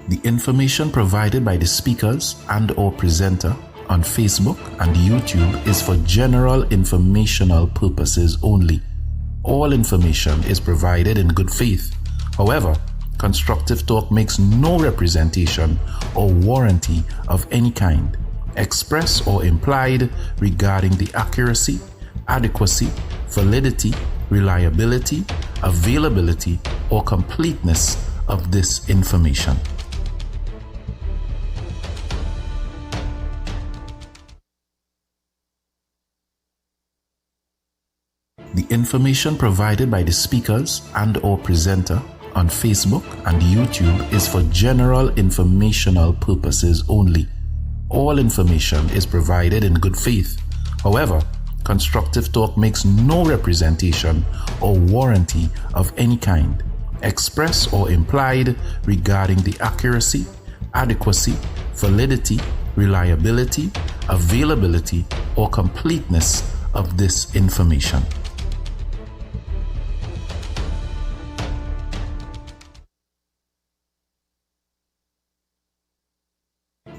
The information provided by the speakers and/or presenter on Facebook and YouTube is for general informational purposes only. All information is provided in good faith. However, Constructive Talk makes no representation or warranty of any kind, express or implied, regarding the accuracy, adequacy, validity, reliability, availability, or completeness of this information. The information provided by the speakers and/or presenter on Facebook and YouTube is for general informational purposes only. All information is provided in good faith. However, Constructive Talk makes no representation or warranty of any kind, express or implied, regarding the accuracy, adequacy, validity, reliability, availability, or completeness of this information.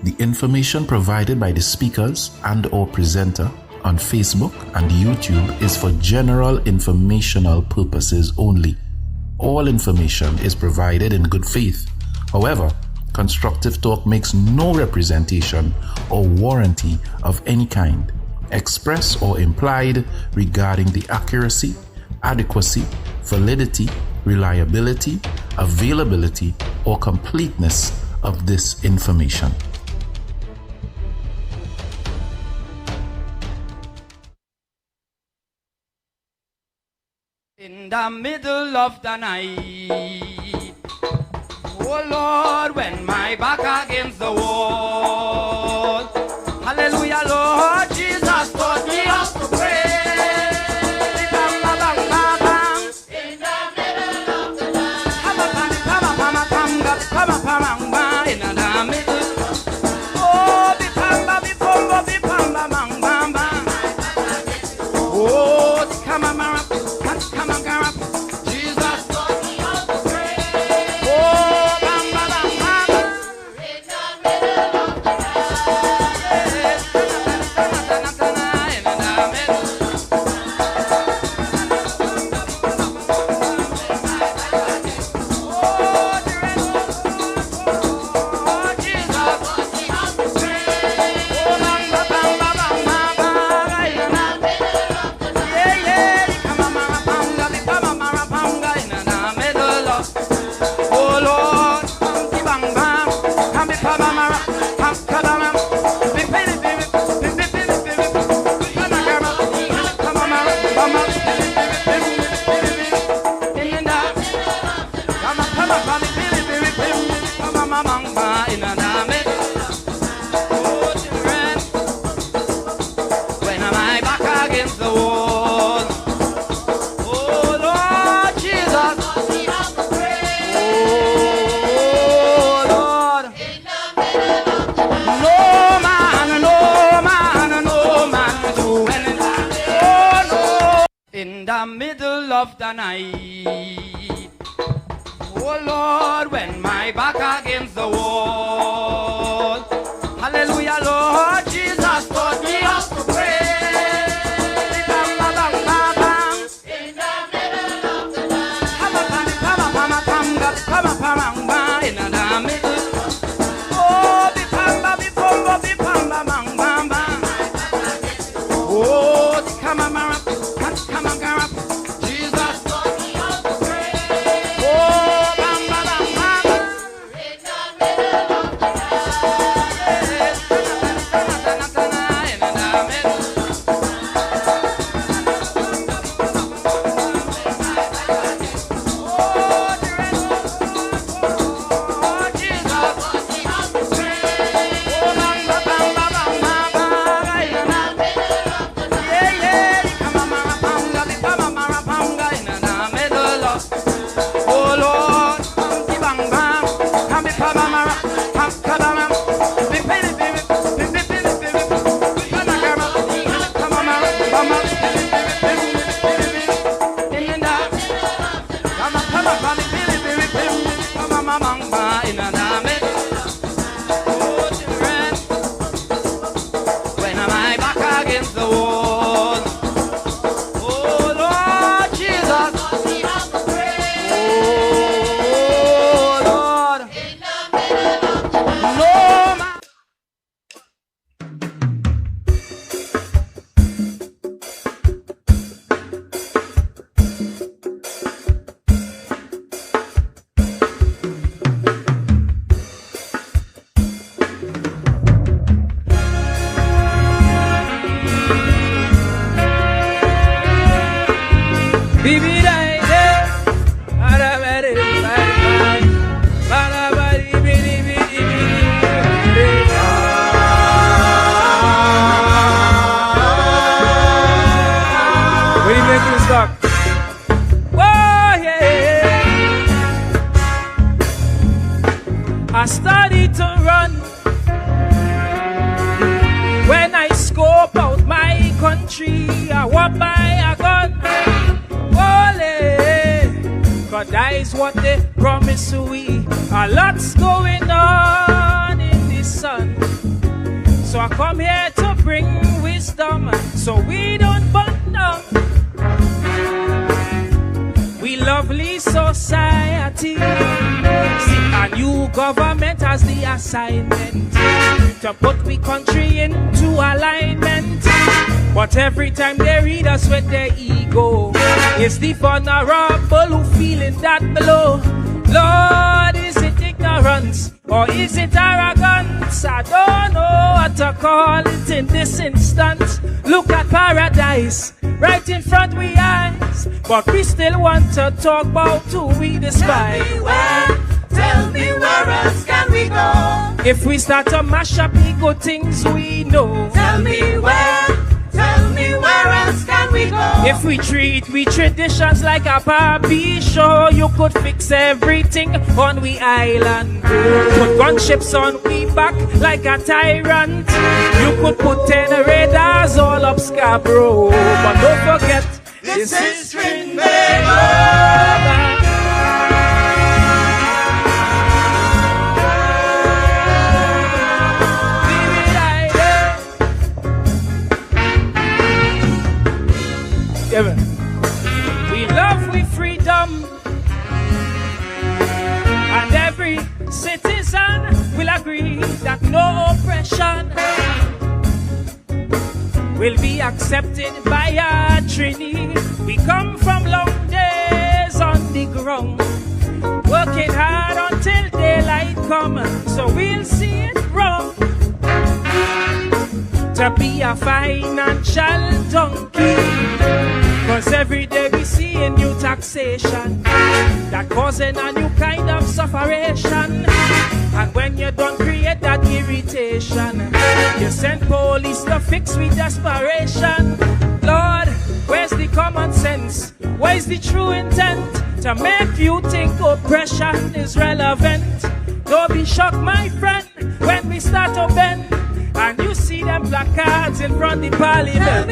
The information provided by the speakers and/or presenter on Facebook and YouTube is for general informational purposes only. All information is provided in good faith. However, Constructive Talk makes no representation or warranty of any kind, express or implied, regarding the accuracy, adequacy, validity, reliability, availability, or completeness of this information. In the middle of the night, oh Lord, when my back against the wall, hallelujah, Lord Jesus taught me how to pray. In the middle of the night, in the middle, oh, oh, come on, come on, girl. Jesus taught me how to pray. Oh, bam, bam, bam, bam. In the middle of the night. In the middle. Oh, Jesus taught me how to pray. Oh, bam, bam, bam, bam, bam, bam. In the middle of the night. Yeah, yeah. Come on, mama, panga, mama, panga. In the middle of. Oh Lord, bang, bang. Come be mama, come, come on. Big baby, baby, baby, baby, baby. Come on, girl. Come on, mama, mama. Baby, baby, baby. In the. Come on, baby, baby, baby. Come on, mama, mama. In the middle. Oh, children, when am I back against the wall? Oh Lord Jesus, oh Lord, no man, no man, no man do anything. Oh no, in the middle of the night. Oh Lord, when my back against the wall, hallelujah, Lord Jesus taught me how to pray. Bang, bang, bang, bang, bang. In the middle of the night. Come on, bang, bang, in the middle. Oh, be pamba, bang, bang, bang. Oh, come on, girl. Jesus taught me how to pray. Oh, bang, bang, bang, bang. In the middle of the night. In the middle. Oh, Jesus taught me how to pray. Oh, bang, bang, bang, bang, bang, bang. In the middle of the night. Yeah, yeah. Come on, mama, panga, in the middle of. Oh Lord, bang, bang. Come be mama, come, be baby, baby, baby, baby, baby. Come on, girl. Come on, mama, baby, baby, baby, baby. In the. Come on, baby, baby, baby, baby. Come on, mama, in the middle. dog. Oh, yeah. I started to run when I scope out my country. I walk by a gun. Cause that is what they promise we. A lot's going on in the sun. So I come here to bring wisdom, so we don't burn down. We lovely society. See, a new government has the assignment to put we country into alignment. But every time they read us with their ego, it's the vulnerable who feeling that below. Lord, is it ignorance or is it arrogance? I don't know what to call it in this instance. Look at paradise right in front we eyes, but we still want to talk about who we despise. Tell me where else can we go? If we start to mash up the good things we know. Tell me where else can we go? If we treat we traditions like a papi show, you could fix everything on we island. Put gunships on we back like a tyrant. You could put 10 radars all up Scarborough. But don't forget, this is Trinidad. We love we freedom, and every citizen will agree that no oppression will be accepted by our Trini. We come from long days on the ground, working hard until daylight come, so we'll see it wrong to be a financial donkey. Cause every day we see a new taxation that causing a new kind of sufferation. And when you don't create that irritation, you send police to fix with desperation. Lord, where's the common sense? Where's the true intent to make you think oppression is relevant? Don't be shocked, my friend, when we start to bend and you see them placards in front of the parliament.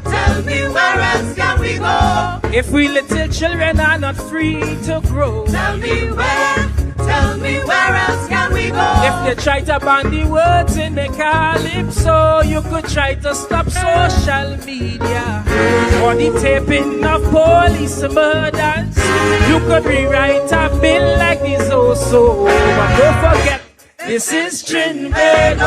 Tell me where else can we go? If we little children are not free to grow. Tell me where else can we go? If they try to ban the words in the calypso, you could try to stop social media or the taping of police murders. You could rewrite a bill like this also. But don't forget, this is Trinidad.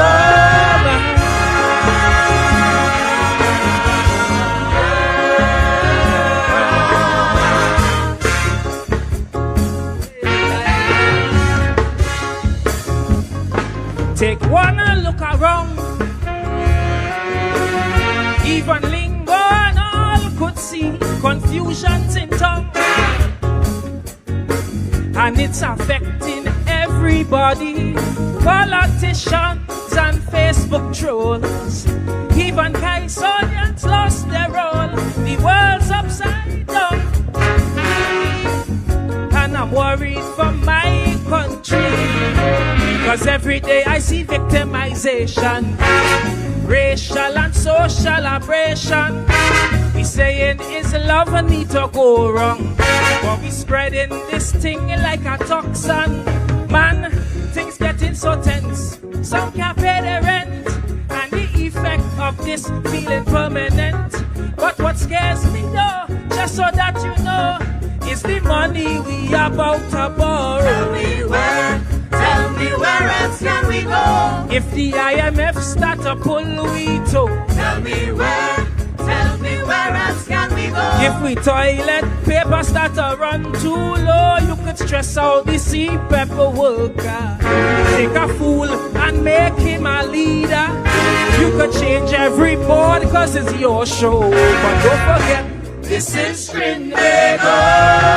Take one look around. Even lingo and all could see confusions in tongue, and it's affecting everybody. Politicians and Facebook trolls, even Kaisonians lost their role. The world's upside down, and I'm worried for my country. Cause every day I see victimization, racial and social aberration. We saying is love and need to go wrong, but we spreading this thing like a toxin. Man, things getting so tense, some can't pay their rent, and the effect of this feeling permanent. But what scares me though, just so that you know, is the money we about to borrow. Tell me where else can we go? If the IMF start to pull we toe. Tell me where else can we go? If we toilet paper start to run too low, you could stress out the C-pepper worker. Take a fool and make him a leader. You could change every board cause it's your show. But don't forget, this is Trinidad.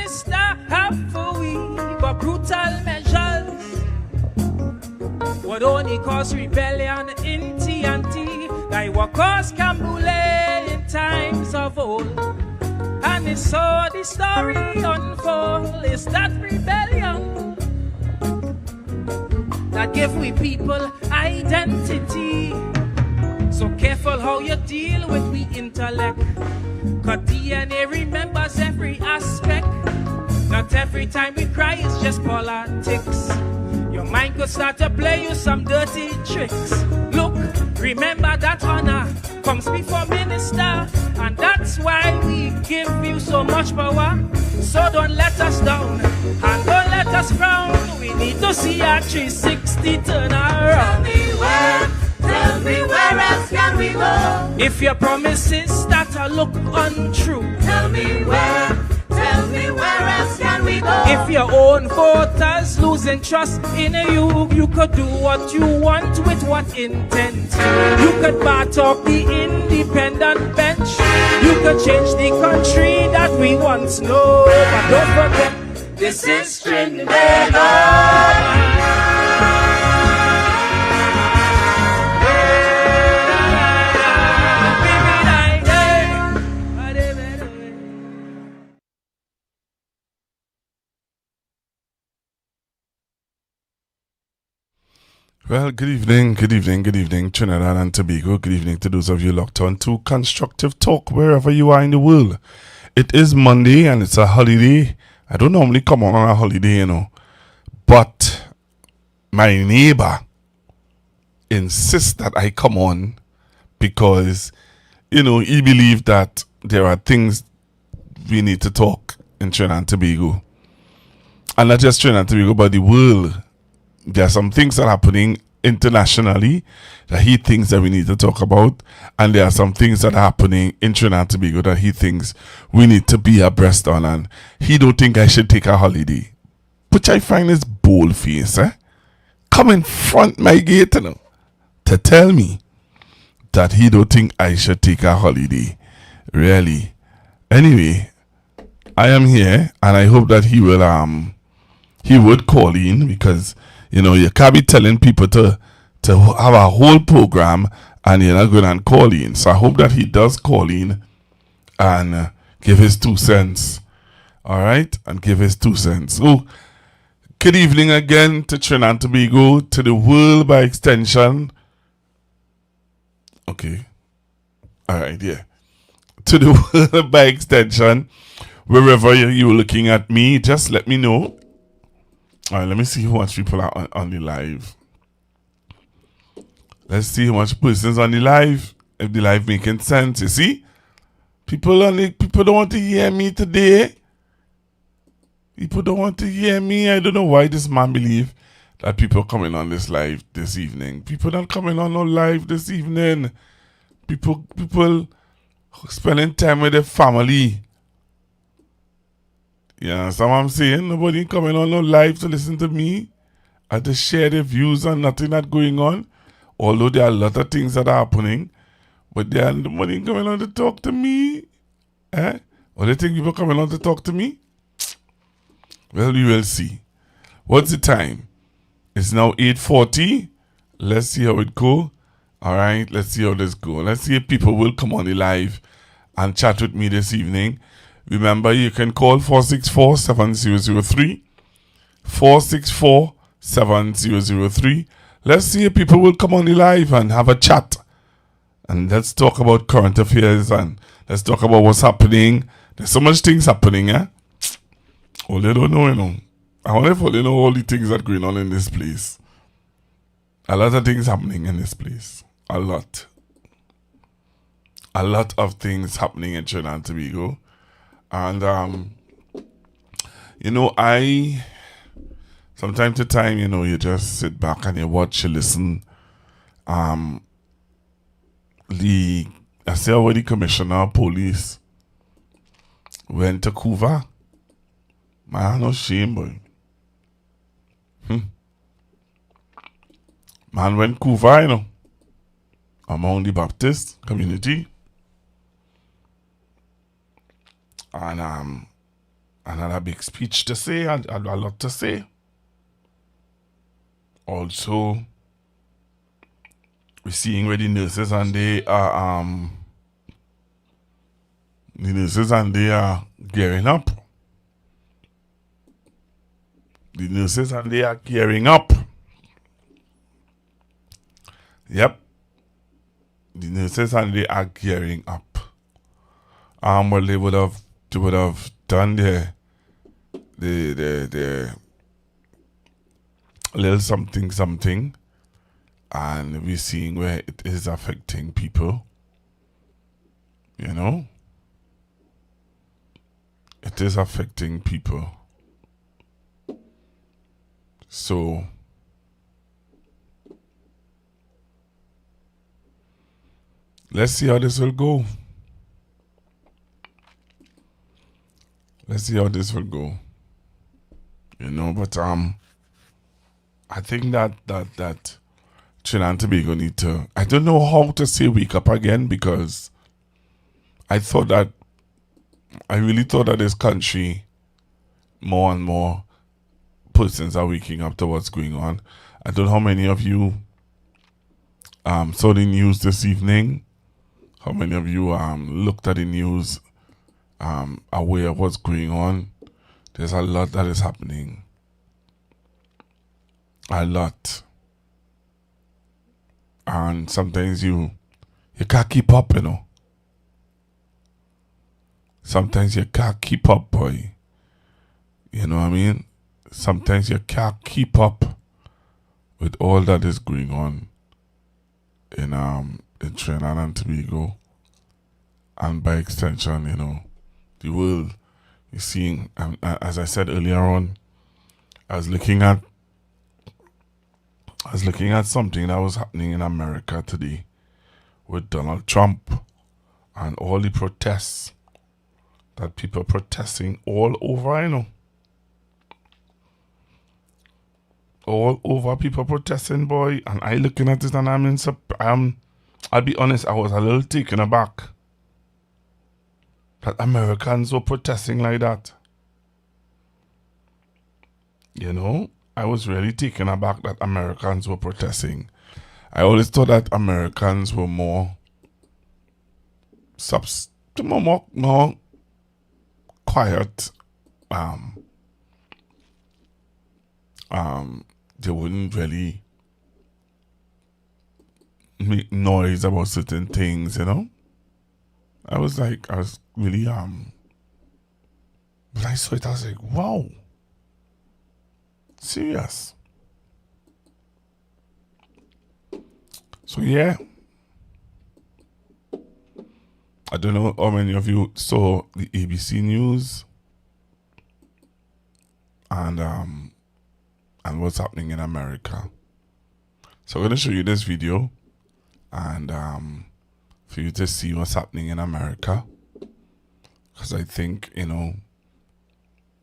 minister have for we but brutal measures would only cause rebellion in TNT, like what caused Cambule in times of old. And it's so the story unfold. It's that rebellion that give we people identity. So careful how you deal with we intellect, 'cause DNA remembers every aspect. Not every time we cry it's just politics. Your mind could start to play you some dirty tricks. Look, remember that honor comes before minister, and that's why we give you so much power. So don't let us down and don't let us frown. We need to see our 360 turn around. Tell me where else can we go? If your promises that look untrue, Tell me where else can we go? if your own voters losing trust in you, you could do what you want with what intent. You could bar talk the independent bench. You could change the country that we once know. But don't forget, this is Trinidad. Well, good evening, Trinidad and Tobago. Good evening to those of you locked on to Constructive Talk, wherever you are in the world. It is Monday and it's a holiday. I don't normally come on a holiday, you know. But my neighbor insists that I come on because, you know, he believes that there are things we need to talk in Trinidad and Tobago. And not just Trinidad and Tobago, but the world. There are some things that are happening internationally that he thinks that we need to talk about, and there are some things that are happening in Trinidad and Tobago that he thinks we need to be abreast on, and he don't think I should take a holiday. Which I find is bold face, come in front my gate, you know, to tell me that he don't think I should take a holiday. Really. Anyway, I am here, and I hope that he would call in, because you know, you can't be telling people to have a whole program and you're not going to call in. So I hope that he does call in and give his 2 cents. All right? And give his 2 cents. So, good evening again to Trinidad and Tobago, to the world by extension. Okay. All right, yeah. To the world by extension, wherever you're looking at me, just let me know. All right, let me see how much people are on the live. Let's see how much persons on the live. If the live making sense, you see? People don't want to hear me today. People don't want to hear me. I don't know why this man believe that people coming on this live this evening. People not coming on no live this evening. People spending time with their family. Yeah, so I'm saying nobody coming on no live to listen to me and to share their views on nothing that's going on. Although there are a lot of things that are happening, but there are nobody coming on to talk to me. Or they think people coming on to talk to me? Well, we will see. What's the time? It's now 8:40. Let's see how it go. All right, let's see how this go. Let's see if people will come on the live and chat with me this evening. Remember, you can call 464-7003. 464-7003. Let's see if people will come on the live and have a chat. And let's talk about current affairs and let's talk about what's happening. There's so much things happening, Oh, they don't know, you know. I wonder if they know all the things that are going on in this place. A lot of things happening in this place. A lot. A lot of things happening in Trinidad and Tobago. And, you know, from time to time, you know, you just sit back and you watch, you listen. I see how the commissioner of police went to Cuba. Man, no shame, boy. Man went Cuba, you know, among the Baptist community. And another big speech to say, a lot to say. Also, we're seeing where the nurses and they are gearing up. The nurses and they are gearing up. Yep. The nurses and they are gearing up. Well, they would have done the little something, and we're seeing where it is affecting people. You know, it is affecting people. So let's see how this will go. Let's see how this will go. You know, but I think that Trinidad and Tobago need to, I don't know how to say wake up again, because I really thought that this country, more and more persons are waking up to what's going on. I don't know how many of you saw the news this evening. How many of you looked at the news, aware of what's going on? There's a lot that is happening. A lot. And sometimes you can't keep up, you know. Sometimes you can't keep up, boy. You know what I mean? Sometimes you can't keep up with all that is going on in Trinidad and Tobago, and by extension, you know, the world. You're seeing, as I said earlier on, I was looking at something that was happening in America today with Donald Trump and all the protests that people protesting all over, you know. All over, people protesting, boy. And I looking at it and I'll be honest, I was a little taken aback that Americans were protesting like that. You know, I was really taken aback that Americans were protesting. I always thought that Americans were more quiet. They wouldn't really make noise about certain things, you know. I was really when I saw it, I was like, wow, serious. So yeah, I don't know how many of you saw the ABC News and what's happening in America. So I'm going to show you this video and for you to see what's happening in America, because I think, you know,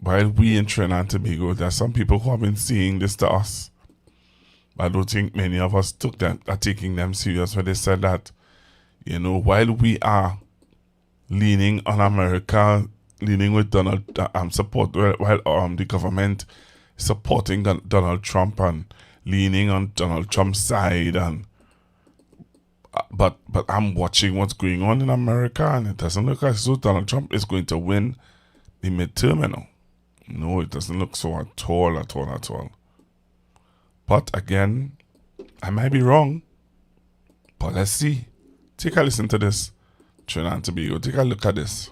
while we in Trinidad and Tobago, there are some people who have been seeing this to us, but I don't think many of us are taking them serious when they said that, you know, while we are leaning on America, leaning with Donald support, while the government supporting Donald Trump and leaning on Donald Trump's side, and but I'm watching what's going on in America, and it doesn't look as though Donald Trump is going to win the midterm, you know. No, it doesn't look so at all. But again, I might be wrong. But let's see. Take a listen to this. Trinidad and Tobago, take a look at this.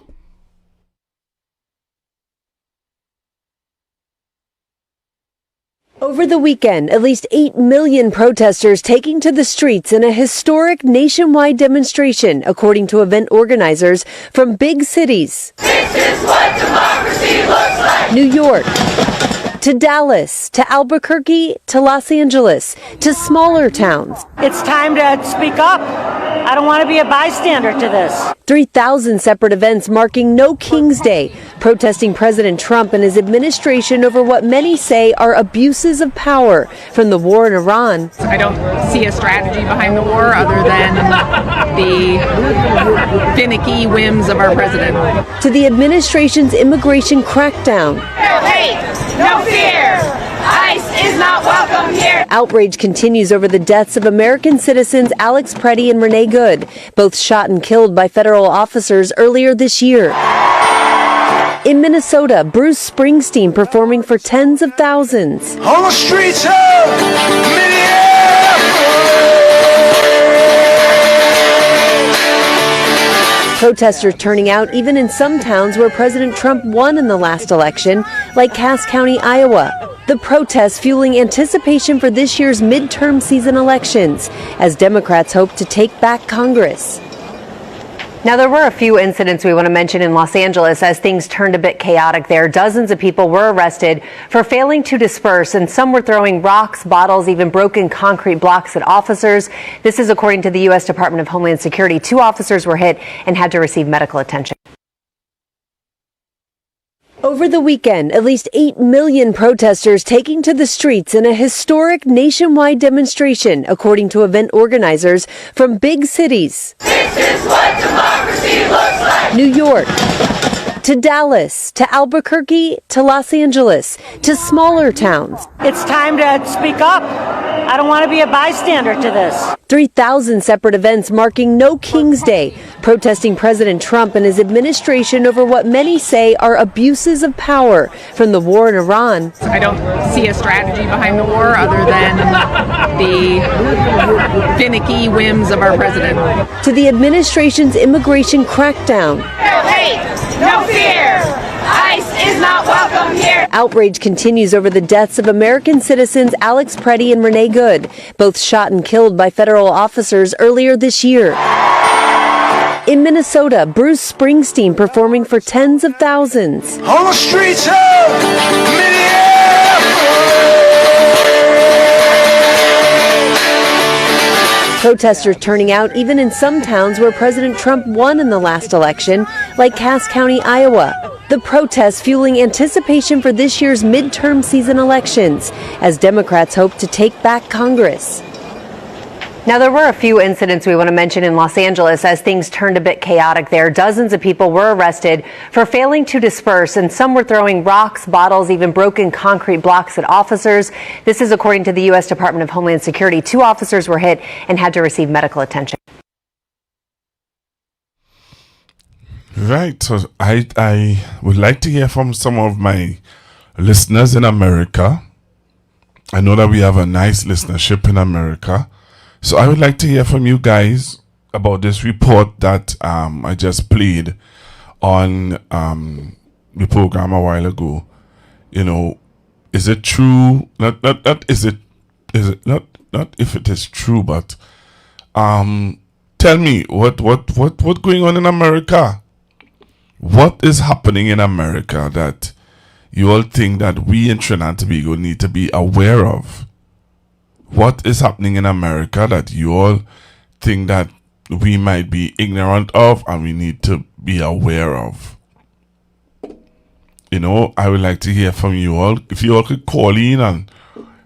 Over the weekend, at least 8 million protesters taking to the streets in a historic nationwide demonstration, according to event organizers from big cities. This is what democracy looks like. New York, to Dallas, to Albuquerque, to Los Angeles, to smaller towns. It's time to speak up. I don't want to be a bystander to this. 3,000 separate events marking No King's Day, protesting President Trump and his administration over what many say are abuses of power from the war in Iran. I don't see a strategy behind the war other than the finicky whims of our president. To the administration's immigration crackdown. No hate, no fear. ICE is not welcome here. Outrage continues over the deaths of American citizens Alex Preddy and Renee Good, both shot and killed by federal officers earlier this year. In Minnesota, Bruce Springsteen performing for tens of thousands. On the streets of Minneapolis. Protesters turning out even in some towns where President Trump won in the last election, like Cass County, Iowa. The protests fueling anticipation for this year's midterm season elections as Democrats hope to take back Congress. Now, there were a few incidents we want to mention in Los Angeles as things turned a bit chaotic there. Dozens of people were arrested for failing to disperse, and some were throwing rocks, bottles, even broken concrete blocks at officers. This is according to the U.S. Department of Homeland Security. 2 officers were hit and had to receive medical attention. Over the weekend, at least 8 million protesters taking to the streets in a historic nationwide demonstration, according to event organizers from big cities. This is what democracy looks like. New York, to Dallas, to Albuquerque, to Los Angeles, to smaller towns. It's time to speak up. I don't want to be a bystander to this. 3,000 separate events marking No King's Day, protesting President Trump and his administration over what many say are abuses of power from the war in Iran. I don't see a strategy behind the war other than the finicky whims of our president. To the administration's immigration crackdown. No hate, no fear. ICE is not welcome here. Outrage continues over the deaths of American citizens Alex Preddy and Renee Good, both shot and killed by federal officers earlier this year. In Minnesota, Bruce Springsteen performing for tens of thousands. On the streets of Minneapolis. Protesters turning out even in some towns where President Trump won in the last election, like Cass County, Iowa. The protests fueling anticipation for this year's midterm season elections as Democrats hope to take back Congress. Now, there were a few incidents we want to mention in Los Angeles as things turned a bit chaotic there. Dozens of people were arrested for failing to disperse, and some were throwing rocks, bottles, even broken concrete blocks at officers. This is according to the U.S. Department of Homeland Security. 2 officers were hit and had to receive medical attention. Right. So I would like to hear from some of my listeners in America. I know that we have a nice listenership in America. So I would like to hear from you guys about this report that I just played on the program a while ago. You know, is it true? Not is it not if it is true, but tell me what going on in America? What is happening in America that you all think that we in Trinidad and Tobago need to be aware of? What is happening in America that you all think that we might be ignorant of and we need to be aware of? You know, I would like to hear from you all. If you all could call in and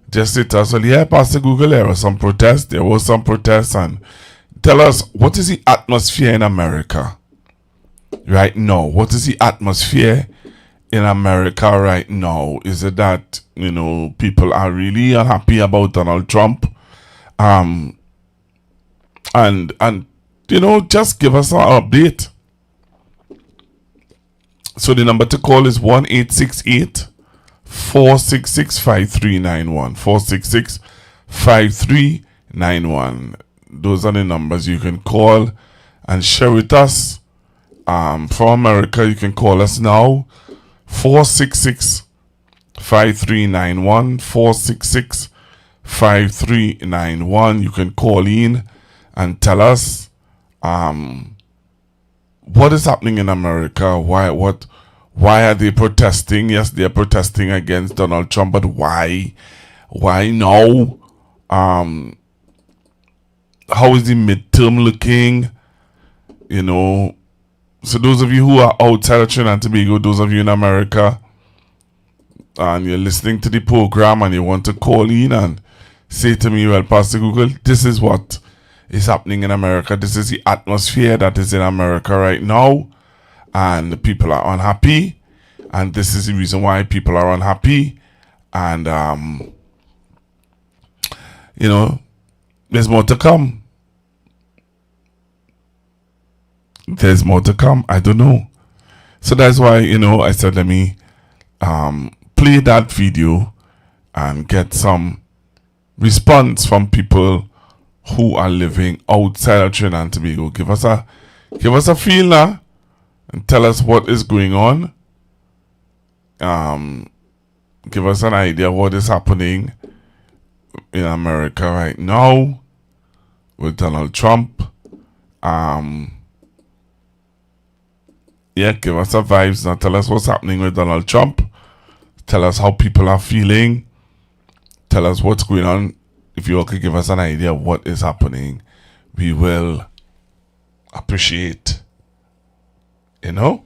just say to us, well, yeah, Pastor Google, there was some protests, and tell us, what is the atmosphere in America right now? What is the atmosphere in America right now? Is it that, you know, people are really unhappy about Donald Trump? And you know, just give us an update. So the number to call is 1-868-466-5391. 466-5391. Those are the numbers you can call and share with us. From America, you can call us now. 466-5391. 466-5391. You can call in and tell us what is happening in America. What Why are they protesting? Yes, they're protesting against Donald Trump, but why? Why now? How is the midterm looking? You know, so those of you who are outside of Trinidad and Tobago, those of you in America, and you're listening to the program and you want to call in and say to me, well, Pastor Google, this is what is happening in America. This is the atmosphere that is in America right now. And people are unhappy. And this is the reason why people are unhappy. And, you know, there's more to come. There's more to come. I don't know. So that's why, you know, I said, let me play that video and get some response from people who are living outside of Trinidad and Tobago. Give us a feel now and tell us what is going on. Give us an idea what is happening in America right now with Donald Trump. Yeah, give us a vibes now. Tell us what's happening with Donald Trump. Tell us how people are feeling. Tell us what's going on. If you all could give us an idea of what is happening, we will appreciate. You know?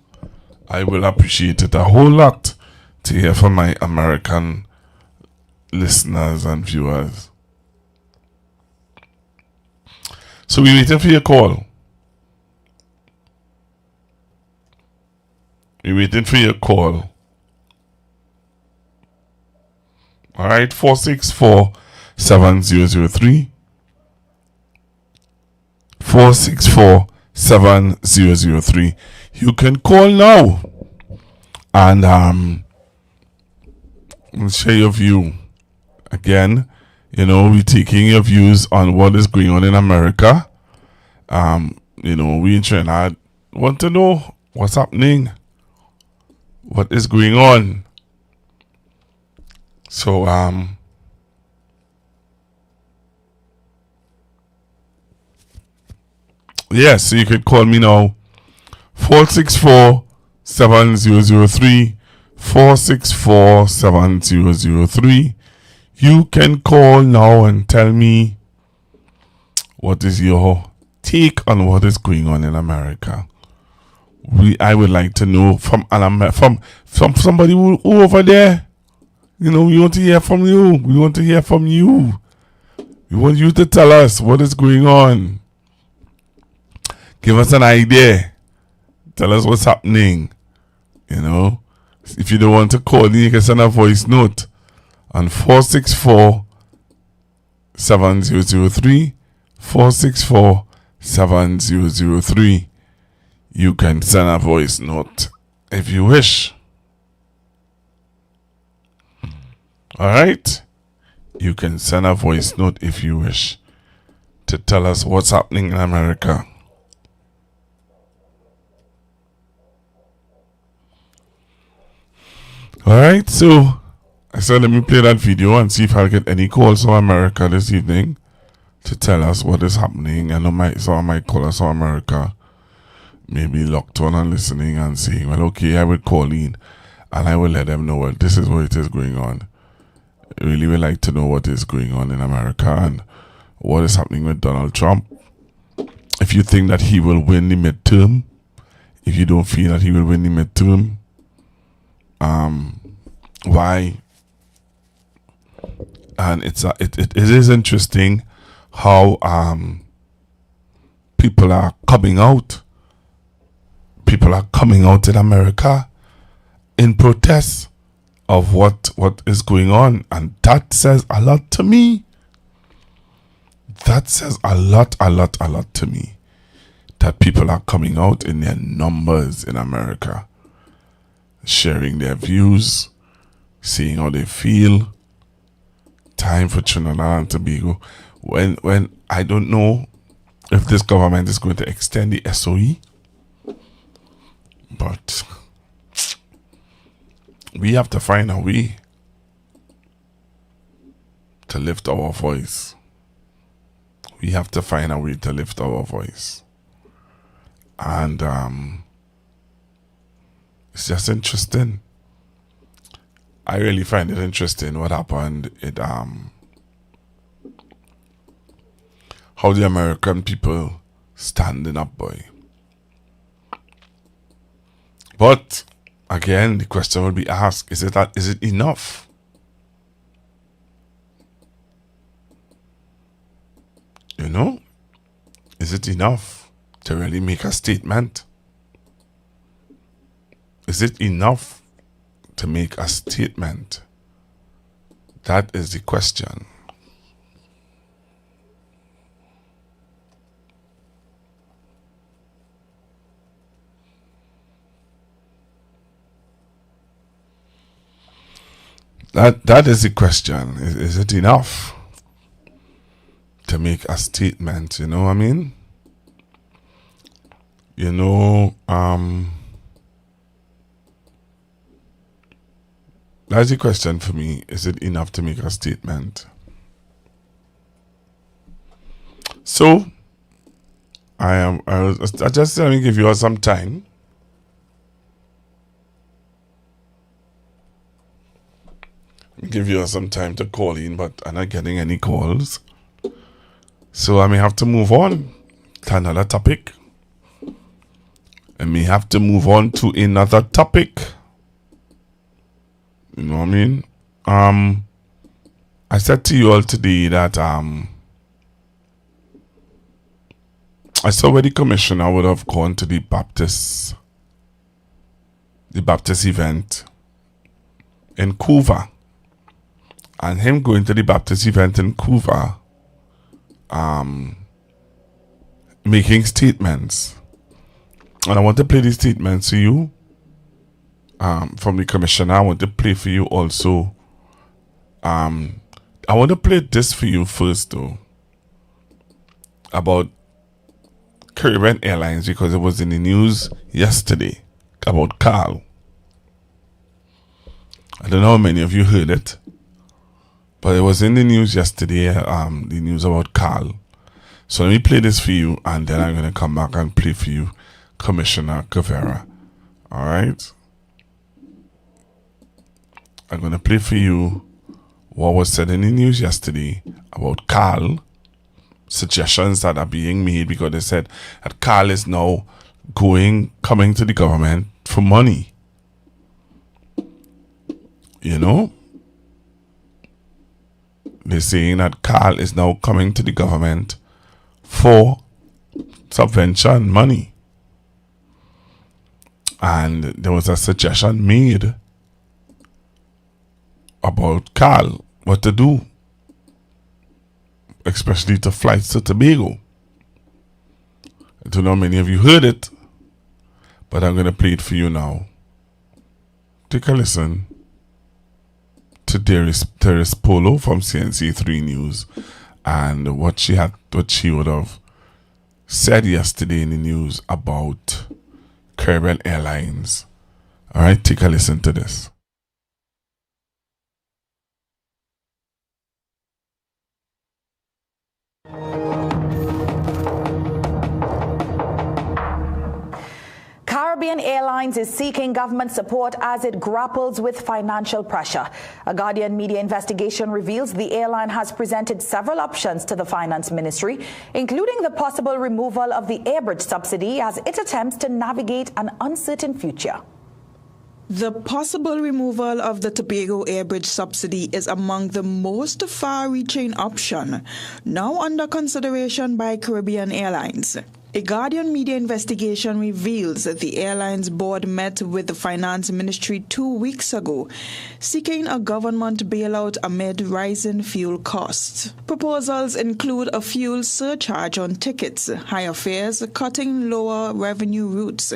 I will appreciate it a whole lot to hear from my American listeners and viewers. So we're waiting for your call. We're waiting for your call. Alright, 464-7003. 464-7003. You can call now and share your view. Again, you know, we're taking your views on what is going on in America. You know, we in Trinidad want to know what's happening. What is going on? So, yes, so you could call me now. 464-7003. 464-7003. You can call now and tell me what is your take on what is going on in America. I would like to know from somebody who over there. You know, we want to hear from you. We want to hear from you. We want you to tell us what is going on. Give us an idea. Tell us what's happening. You know, if you don't want to call in, you can send a voice note on 464-7003. 464-7003. You can send a voice note if you wish. Alright? You can send a voice note if you wish to tell us what's happening in America. Alright, so I said let me play that video and see if I'll get any calls from America this evening to tell us what is happening. I know some of my callers from America maybe locked on and listening and saying, well, okay, I will call in and I will let them know, well, this is what it is going on. I really would like to know what is going on in America and what is happening with Donald Trump. If you think that he will win the midterm, if you don't feel that he will win the midterm, why? And it is interesting how people are coming out. People are coming out in America in protest of what is going on, and that says a lot to me. That says a lot to me. That people are coming out in their numbers in America, sharing their views, seeing how they feel. Time for Trinidad and Tobago. When I don't know if this government is going to extend the SOE, but we have to find a way to lift our voice. We have to find a way to lift our voice. And It's just interesting. I really find it interesting what happened. How the American people standing up, boy. But again, the question will be asked: is it enough? You know, is it enough to really make a statement? Is it enough to make a statement? That is the question. That is the question. Is it enough to make a statement? You know what I mean? You know, that's the question for me. Is it enough to make a statement? So, I just let me give you all some time. Give you some time to call in, but I'm not getting any calls. So I may have to move on to another topic. I may have to move on to another topic. You know what I mean? I said to you all today that I saw where the commissioner would have gone to the Baptist event in Couva. And him going to the Baptist event in Couva, making statements. And I want to play these statements to you from the commissioner. I want to play for you also. I want to play this for you first, though, about Caribbean Airlines, because it was in the news yesterday about Carl. I don't know how many of you heard it, but it was in the news yesterday, the news about Carl. So let me play this for you, and then I'm going to come back and play for you Commissioner Caveira. All right? I'm going to play for you what was said in the news yesterday about Carl, suggestions that are being made, because they said that Carl is now coming to the government for money. You know? They're saying that Carl is now coming to the government for subvention money. And there was a suggestion made about Carl, what to do, especially to flights to Tobago. I don't know how many of you heard it, but I'm going to play it for you now. Take a listen to Teres Polo from CNC3 News and what she would have said yesterday in the news about Caribbean Airlines. All right, take a listen to this. Caribbean Airlines is seeking government support as it grapples with financial pressure. A Guardian media investigation reveals the airline has presented several options to the Finance Ministry, including the possible removal of the airbridge subsidy as it attempts to navigate an uncertain future. The possible removal of the Tobago airbridge subsidy is among the most far-reaching options now under consideration by Caribbean Airlines. A Guardian media investigation reveals that the airline's board met with the Finance Ministry 2 weeks ago, seeking a government bailout amid rising fuel costs. Proposals include a fuel surcharge on tickets, higher fares, cutting lower revenue routes,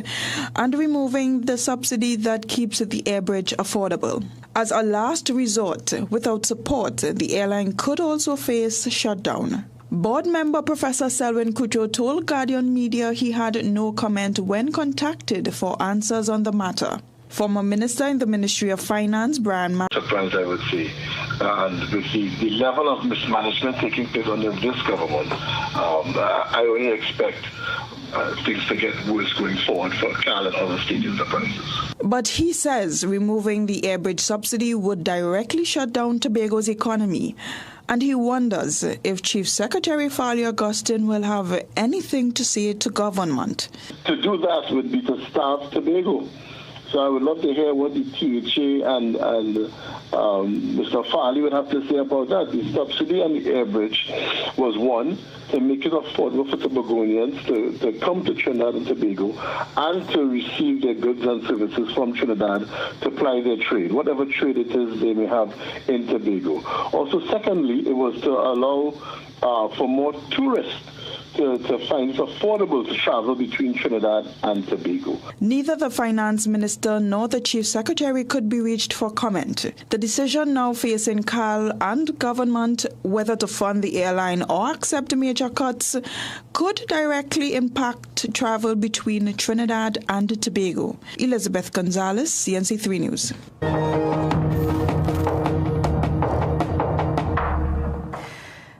and removing the subsidy that keeps the airbridge affordable. As a last resort, without support, the airline could also face shutdown. Board member Professor Selwyn Kucho told Guardian Media he had no comment when contacted for answers on the matter. Former Minister in the Ministry of Finance, Brian Surprised, I would say. And with the level of mismanagement taking place under this government, I only expect things to get worse going forward for Cal and other state enterprises. But he says removing the airbridge subsidy would directly shut down Tobago's economy. And he wonders if Chief Secretary Farley Augustine will have anything to say to government. To do that would be to starve Tobago. So I would love to hear what the THA and Mr. Farley would have to say about that. The subsidy on the airbridge was one, to make it affordable for Tobagonians to come to Trinidad and Tobago and to receive their goods and services from Trinidad to ply their trade, whatever trade it is they may have in Tobago. Also, secondly, it was to allow for more tourists to find it affordable to travel between Trinidad and Tobago. Neither the finance minister nor the chief secretary could be reached for comment. The decision now facing Cal and government whether to fund the airline or accept major cuts could directly impact travel between Trinidad and Tobago. Elizabeth Gonzalez, CNC3 News.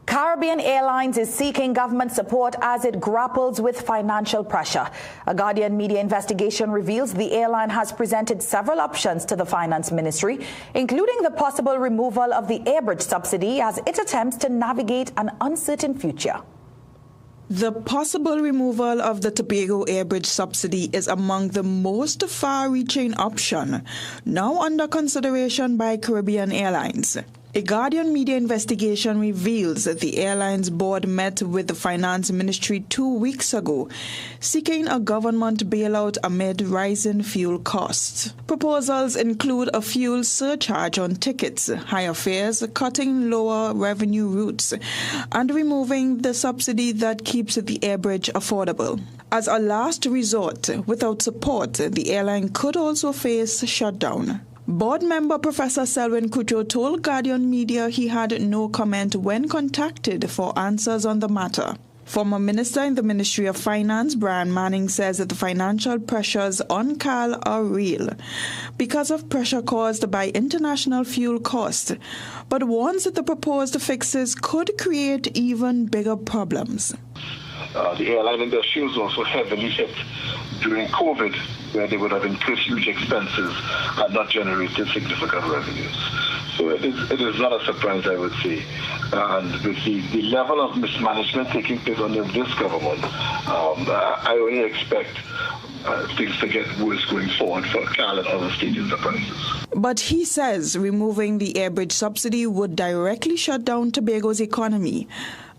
Caribbean Airlines is seeking government support as it grapples with financial pressure. A Guardian media investigation reveals the airline has presented several options to the Finance Ministry, including the possible removal of the airbridge subsidy as it attempts to navigate an uncertain future. The possible removal of the Tobago airbridge subsidy is among the most far-reaching option now under consideration by Caribbean Airlines. A Guardian media investigation reveals that the airline's board met with the Finance Ministry 2 weeks ago, seeking a government bailout amid rising fuel costs. Proposals include a fuel surcharge on tickets, higher fares, cutting lower revenue routes, and removing the subsidy that keeps the airbridge affordable. As a last resort, without support, the airline could also face shutdown. Board member Professor Selwyn Kujo told Guardian Media he had no comment when contacted for answers on the matter. Former Minister in the Ministry of Finance, Brian Manning, says that the financial pressures on Cal are real because of pressure caused by international fuel costs, but warns that the proposed fixes could create even bigger problems. The airline industry was also heavily hit during COVID, where they would have incurred huge expenses and not generated significant revenues. So it is not a surprise, I would say. And with the level of mismanagement taking place under this government, I only expect things to get worse going forward for Cal and other state enterprises. But he says removing the airbridge subsidy would directly shut down Tobago's economy.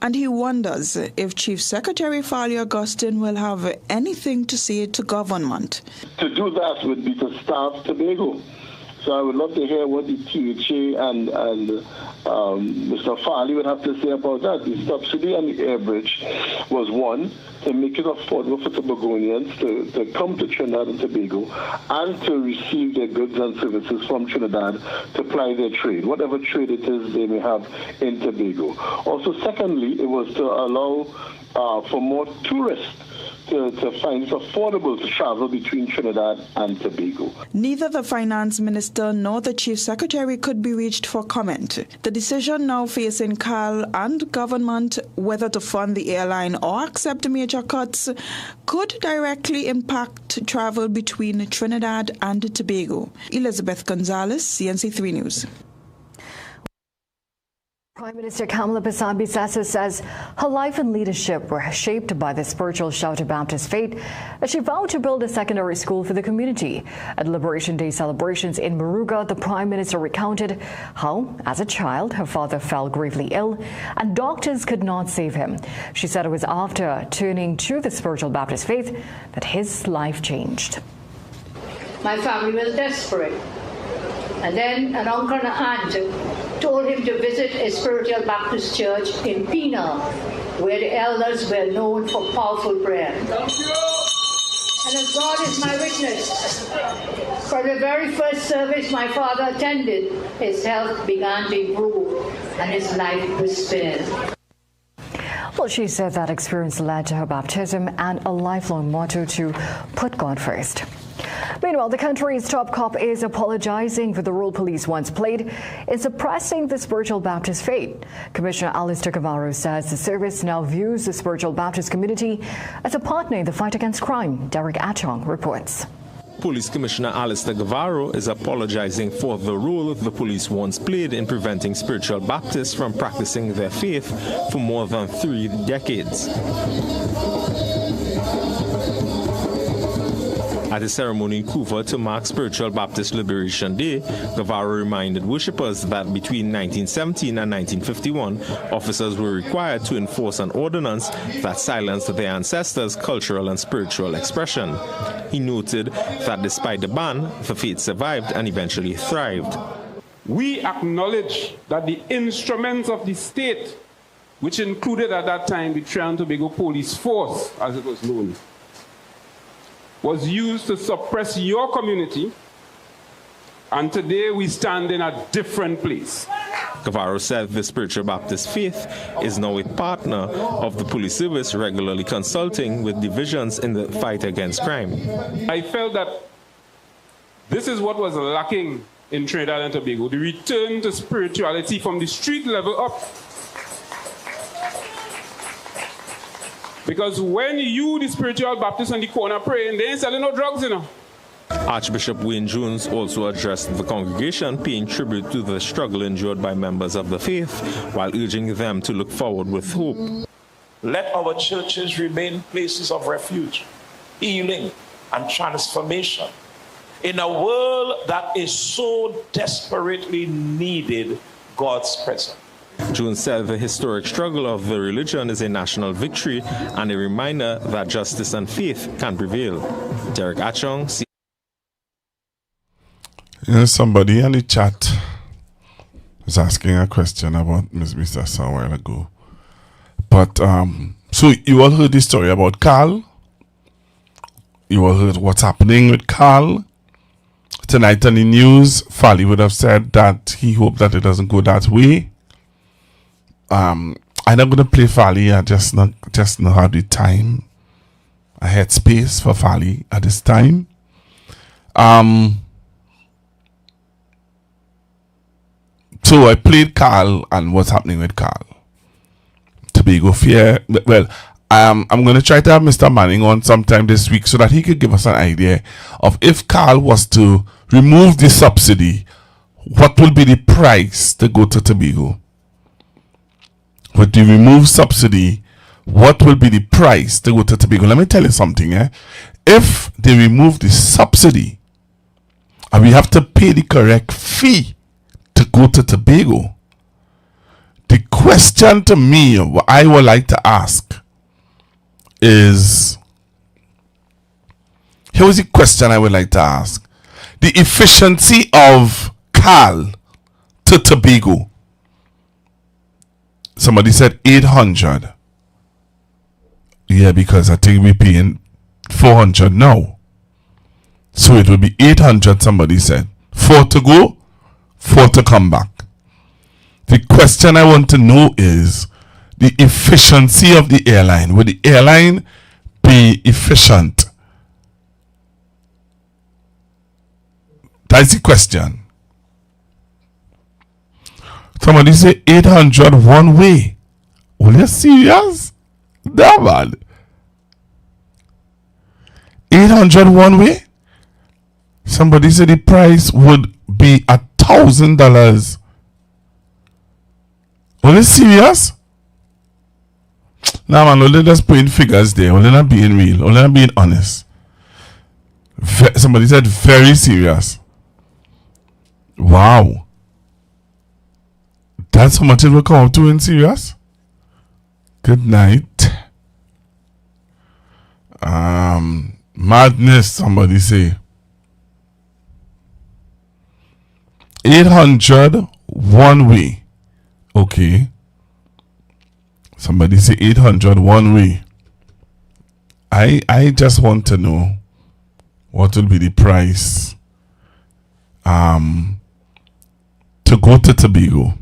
And he wonders if Chief Secretary Farley Augustine will have anything to say to government. To do that would be to starve Tobago. So I would love to hear what the THA and Mr. Farley would have to say about that. The subsidy on the airbridge was one, to make it affordable for Tobagonians to come to Trinidad and Tobago and to receive their goods and services from Trinidad to ply their trade, whatever trade it is they may have in Tobago. Also, secondly, it was to allow for more tourists to find it affordable to travel between Trinidad and Tobago. Neither the finance minister nor the chief secretary could be reached for comment. The decision now facing Cal and government whether to fund the airline or accept major cuts could directly impact travel between Trinidad and Tobago. Elizabeth Gonzalez, CNC3 News. Prime Minister Kamala Bissambi-Sasso says her life and leadership were shaped by the spiritual Shouter Baptist faith as she vowed to build a secondary school for the community. At Liberation Day celebrations in Moruga, the Prime Minister recounted how, as a child, her father fell gravely ill and doctors could not save him. She said it was after turning to the spiritual Baptist faith that his life changed. My family was desperate. And then an uncle and aunt told him to visit a spiritual Baptist church in Pina, where the elders were known for powerful prayer. And as God is my witness, from the very first service my father attended, his health began to improve and his life was spared. Well, she said that experience led to her baptism and a lifelong motto to put God first. Meanwhile, the country's top cop is apologizing for the role police once played in suppressing the Spiritual Baptist faith. Commissioner Alistair Cavaro says the service now views the Spiritual Baptist community as a partner in the fight against crime. Derek Achong reports. Police Commissioner Alistair Cavaro is apologizing for the role the police once played in preventing spiritual Baptists from practicing their faith for more than 3 decades. At a ceremony in Couva to mark Spiritual Baptist Liberation Day, Cavaro reminded worshippers that between 1917 and 1951, officers were required to enforce an ordinance that silenced their ancestors' cultural and spiritual expression. He noted that despite the ban, the faith survived and eventually thrived. We acknowledge that the instruments of the state, which included at that time the Trinidad and Tobago Police Force, as it was known, was used to suppress your community, and today we stand in a different place. Cavaro said the Spiritual Baptist faith is now a partner of the police service, regularly consulting with divisions in the fight against crime. I felt that this is what was lacking in Trinidad and Tobago, the return to spirituality from the street level up. Because when you, the spiritual Baptist on the corner praying, they ain't selling no drugs, you know. Archbishop Wayne Jones also addressed the congregation, paying tribute to the struggle endured by members of the faith, while urging them to look forward with hope. Let our churches remain places of refuge, healing, and transformation in a world that is so desperately needed God's presence. Jones said the historic struggle of the religion is a national victory and a reminder that justice and faith can prevail. Derek Achong. Somebody in the chat was asking a question about Miss Mr. a while ago. But, so you all heard the story about Carl? You all heard what's happening with Carl? Tonight on the news, Fally would have said that he hoped that it doesn't go that way. I'm not gonna play Fally. I just not have the time. I had space for Fally at this time. So I played Carl and what's happening with Carl. Tobago Fear. Well, I'm gonna try to have Mr. Manning on sometime this week so that he could give us an idea of if Carl was to remove the subsidy, what will be the price to go to Tobago? With the removed subsidy, what will be the price to go to Tobago? Let me tell you something. If they remove the subsidy and we have to pay the correct fee to go to Tobago, the question to me, what I would like to ask is, here's the question I would like to ask. The efficiency of Carl to Tobago. Somebody said 800. Yeah, because I think we're paying 400 now. So it will be 800, somebody said. 4 to go, 4 to come back. The question I want to know is the efficiency of the airline. Will the airline be efficient? That's the question. Somebody say 800 one way. Are you serious? That bad. 800 one way? Somebody said the price would be $1,000. Are you serious? Nah, man, only just putting figures there. Only not being real. Only not being honest. Somebody said very serious. Wow. That's how much it will come up to in serious? Good night. Madness, somebody say. 800 one way. Okay. Somebody say 800 one way. I just want to know what will be the price to go to Tobago.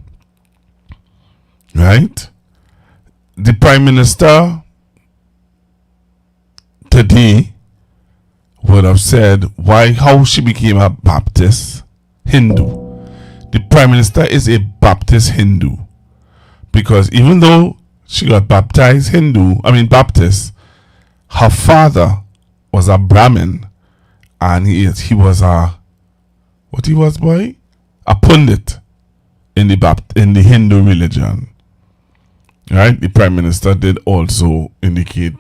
Right? The Prime Minister today would have said how she became a Baptist Hindu. The Prime Minister is a Baptist Hindu. Because even though she got baptized Baptist, her father was a Brahmin, and he was a pundit in the Hindu religion. Right? The Prime Minister did also indicate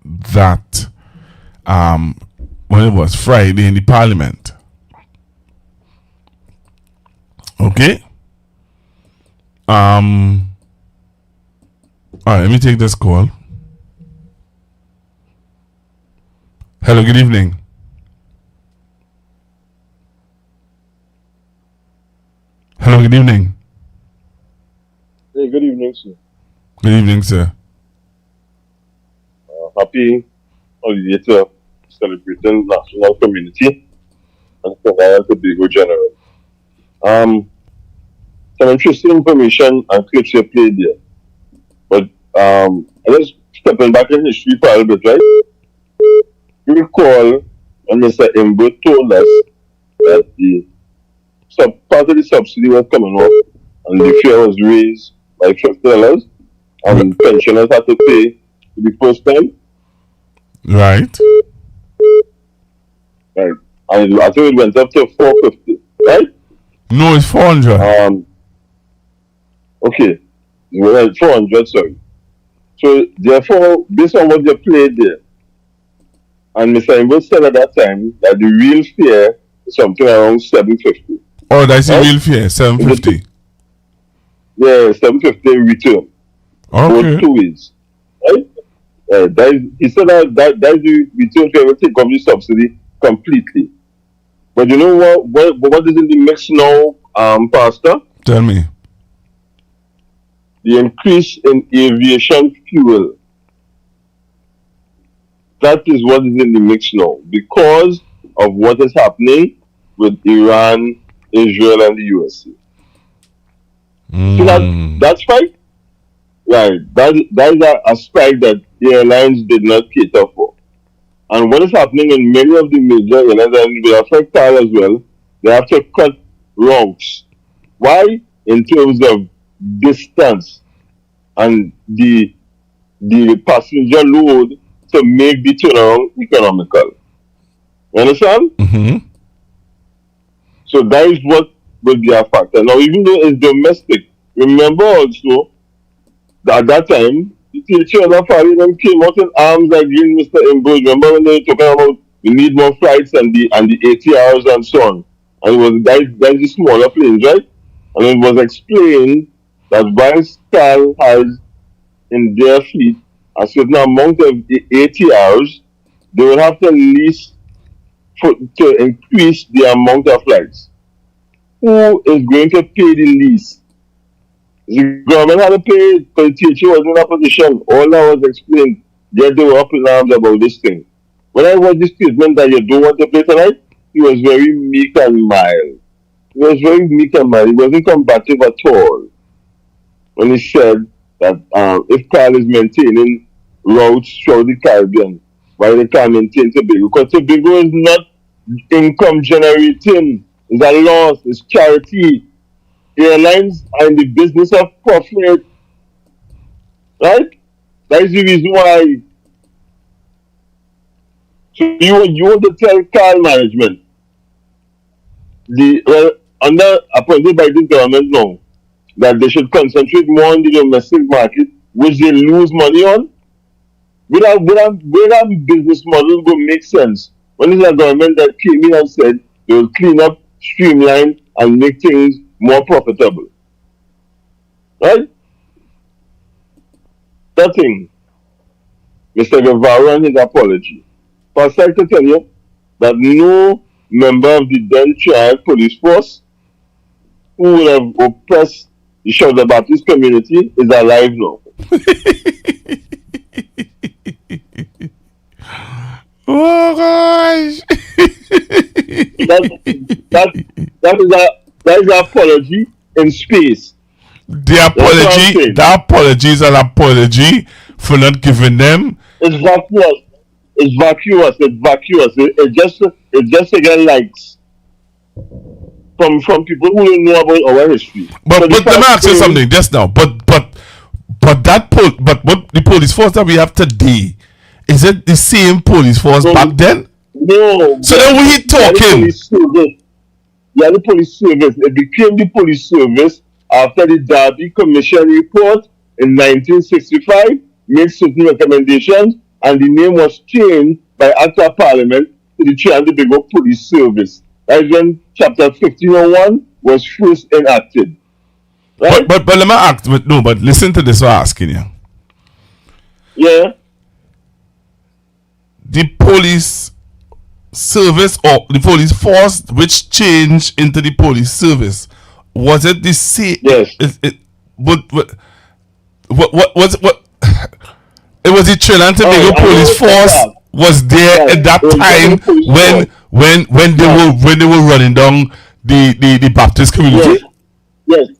that when it was Friday in the Parliament. Okay? Alright, let me take this call. Hello, good evening. Hello, good evening. Hey, good evening, sir. Good evening, sir. Happy holiday to celebrating national community and Trinidad and Tobago general. Some interesting information and clips you played there. But I just stepping back in history for a little bit, right? You recall when Mr. Imbo told us that part of the subsidy was coming off and the fare was raised by $50 and pensioners had to pay for the first time. Right. Right. And I think it went up to $450, right? No, it's 400. Okay. Well, 400, sorry. So therefore, based on what you played there, and Mr. Imbo said at that time that the real fare is something around $750. Oh, that's the real fare, $750. Yeah, $750 return. Okay. Both 2 ways. Right? He said that the return fare will take off the subsidy completely. But you know what is in the mix now, Pastor? Tell me. The increase in aviation fuel. That is what is in the mix now because of what is happening with Iran, Israel, and the USA. So that's right. Right. That is a strike that the airlines did not cater for. And what is happening in many of the major airlines, and will affect TAL as well, they have to cut routes. Why? In terms of distance and the passenger load to make the turnaround economical. You understand? Mm-hmm. So that is what will be a factor. Now, even though it's domestic, remember also that at that time, the teacher and the family came out in arms against Mr. Imbo. Remember when they were talking about we need more flights and the ATRs and so on. And it was that's the smaller planes, right? And it was explained that while TAL has in their fleet a certain amount of ATRs, they will have to lease to increase the amount of flights. Who is going to pay the lease? The government had to pay because the teacher was in a position. All that was explained. Yet they were up in arms about this thing. When I watched the statement that you don't want to play tonight, he was very meek and mild. He was very meek and mild. He wasn't combative at all. When he said that if TAL is maintaining routes throughout the Caribbean, why they can't maintain Tobago? Because Tobago is not income generating. It's a loss. It's charity. Airlines are in the business of profit. Right? That is the reason why. So you want to tell TAL management, under appointed by this government now, that they should concentrate more on the domestic market, which they lose money on? Will that business model go make sense? When is a government that came in and said they will clean up, streamline, and make things more profitable? Right? That thing, Mr. Guevara and his apology. First, I can tell you that no member of the then trial police force who would have oppressed the Shadow Baptist community is alive now. Oh gosh! that is an apology in space. The apology is an apology for not giving them exactly It's vacuous. It's vacuous. It just again likes from people who don't know about our history. But So the let me fact ask you is- something just now. But what the police force that we have today, is it the same police force back then? No. So then we talking. Yeah, the police service. It became the police service after the Derby Commission report in 1965 made certain recommendations, and the name was changed by Act of Parliament to the Trinidad and Tobago Police Service. That is when Chapter 1501 was first enacted. Right? But let me ask. But listen to this. What I'm asking you. Yeah. The police service or the police force which changed into the police service, was it the same? Yes. What it was the Trinidad and Tobago police force was there at that time when they were running down the Baptist community. Yes.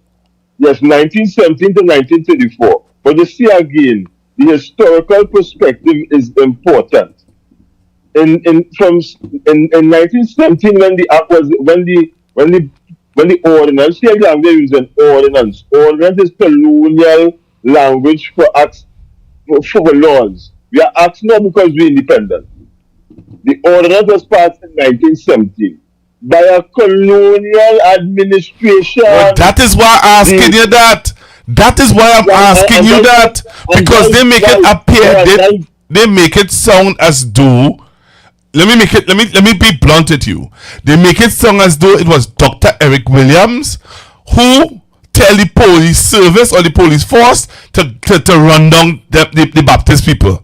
1917 to 1934. But you see again, the historical perspective is important. In 1917, when the act was when the ordinance, here they use an ordinance. Ordinance is colonial language for acts for laws. We are acts not because we're independent. The ordinance was passed in 1917 by a colonial administration. Well, that is why I'm asking you that. That is why I'm asking you that, because they make it appear, they make it sound as though. Let me be blunt with you. They make it sound as though it was Dr. Eric Williams who tell the police service or the police force to run down the Baptist people.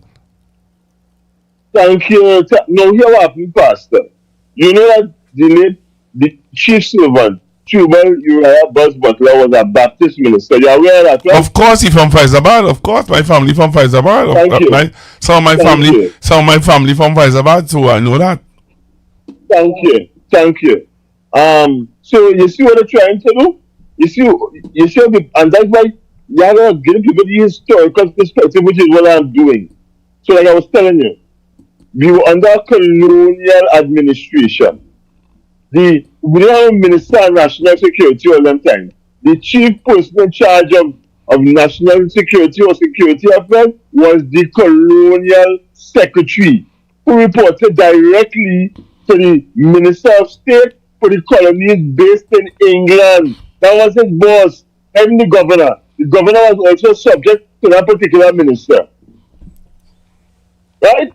Thank you. Now here what happened, Pastor. You know that the chief servant, Tubal Uriah Buzz Butler, was a Baptist minister. You are aware of that, right? Of course, he's from Faizabad. Of course, my family from Faizabad. Thank you. Some of my family from Faizabad, so I know that. Thank you. So you see what they're trying to do? You see, and that's why you have to give people the historical perspective, which is what I'm doing. So like I was telling you, we were under colonial administration. We didn't have a minister of national security all the time. The chief person in charge of national security or security affairs was the colonial secretary, who reported directly to the minister of state for the colonies based in England. That was his boss, and the governor. The governor was also subject to that particular minister. Right?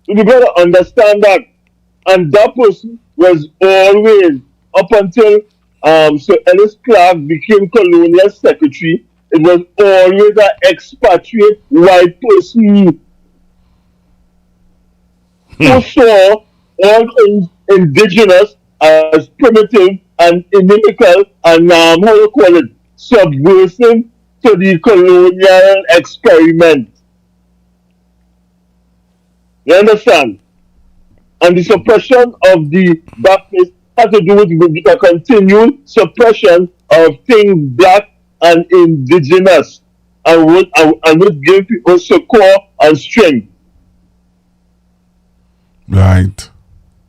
So you gotta understand that. And that person was always, up until Sir Ellis Clark became colonial secretary, it was always an expatriate white person who saw all things indigenous as primitive and inimical and how you call it, subversive to the colonial experiment. You understand? And the suppression of the Baptists has to do with a continued suppression of things black and indigenous, and would give people succor and strength. Right.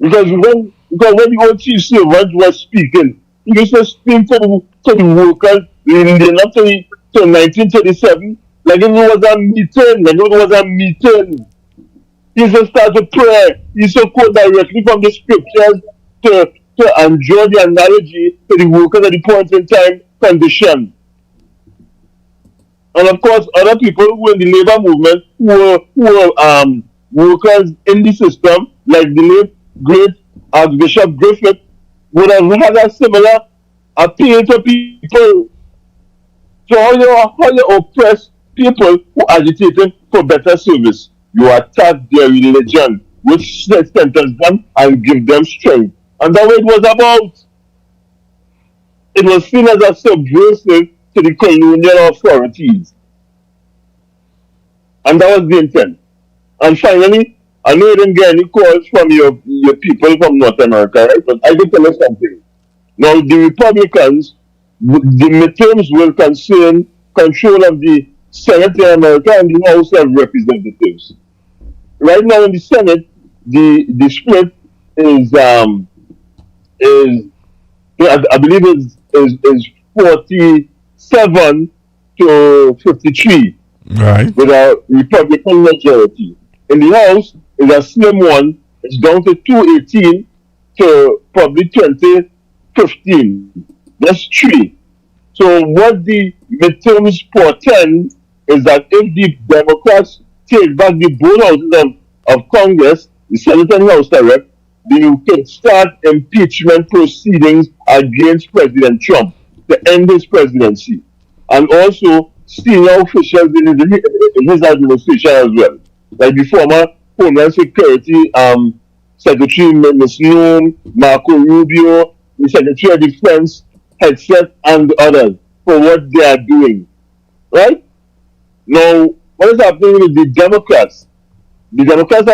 Because when the old chief servant was speaking, he used to speak to the workers leading up to 1937, like it was a meeting. He used to start to pray. He used to quote directly from the scriptures and draw the analogy to the workers at the point in time condition. And of course, other people who were in the labor movement who were workers in the system, like the late great Archbishop Griffith, would have had a similar appeal to people. So how you oppress people who are agitating for better service? You attack their religion, which strengthens them and give them strength. And that's what it was about. It was seen as a subversive to the colonial authorities. And that was the intent. And finally, I know you didn't get any calls from your people from North America, right? But I can tell you something. Now, the Republicans, the midterms will concern control of the Senate in America and the House of Representatives. right now in the Senate, the split is I believe is 47 to 53 Right. with a Republican majority. In the House, is a slim one. It's down to 218 to probably 2015. That's three. So what the midterms portend is that if the Democrats take back the both houses of Congress, the Senate and House direct, they can start impeachment proceedings against President Trump to end his presidency. And also senior officials in his administration as well. Like the former Homeland Security Secretary Ms. Noem, Marco Rubio, the Secretary of Defense, Hegseth, and others for what they are doing. Right? Now, what is happening with the Democrats? The Democrats they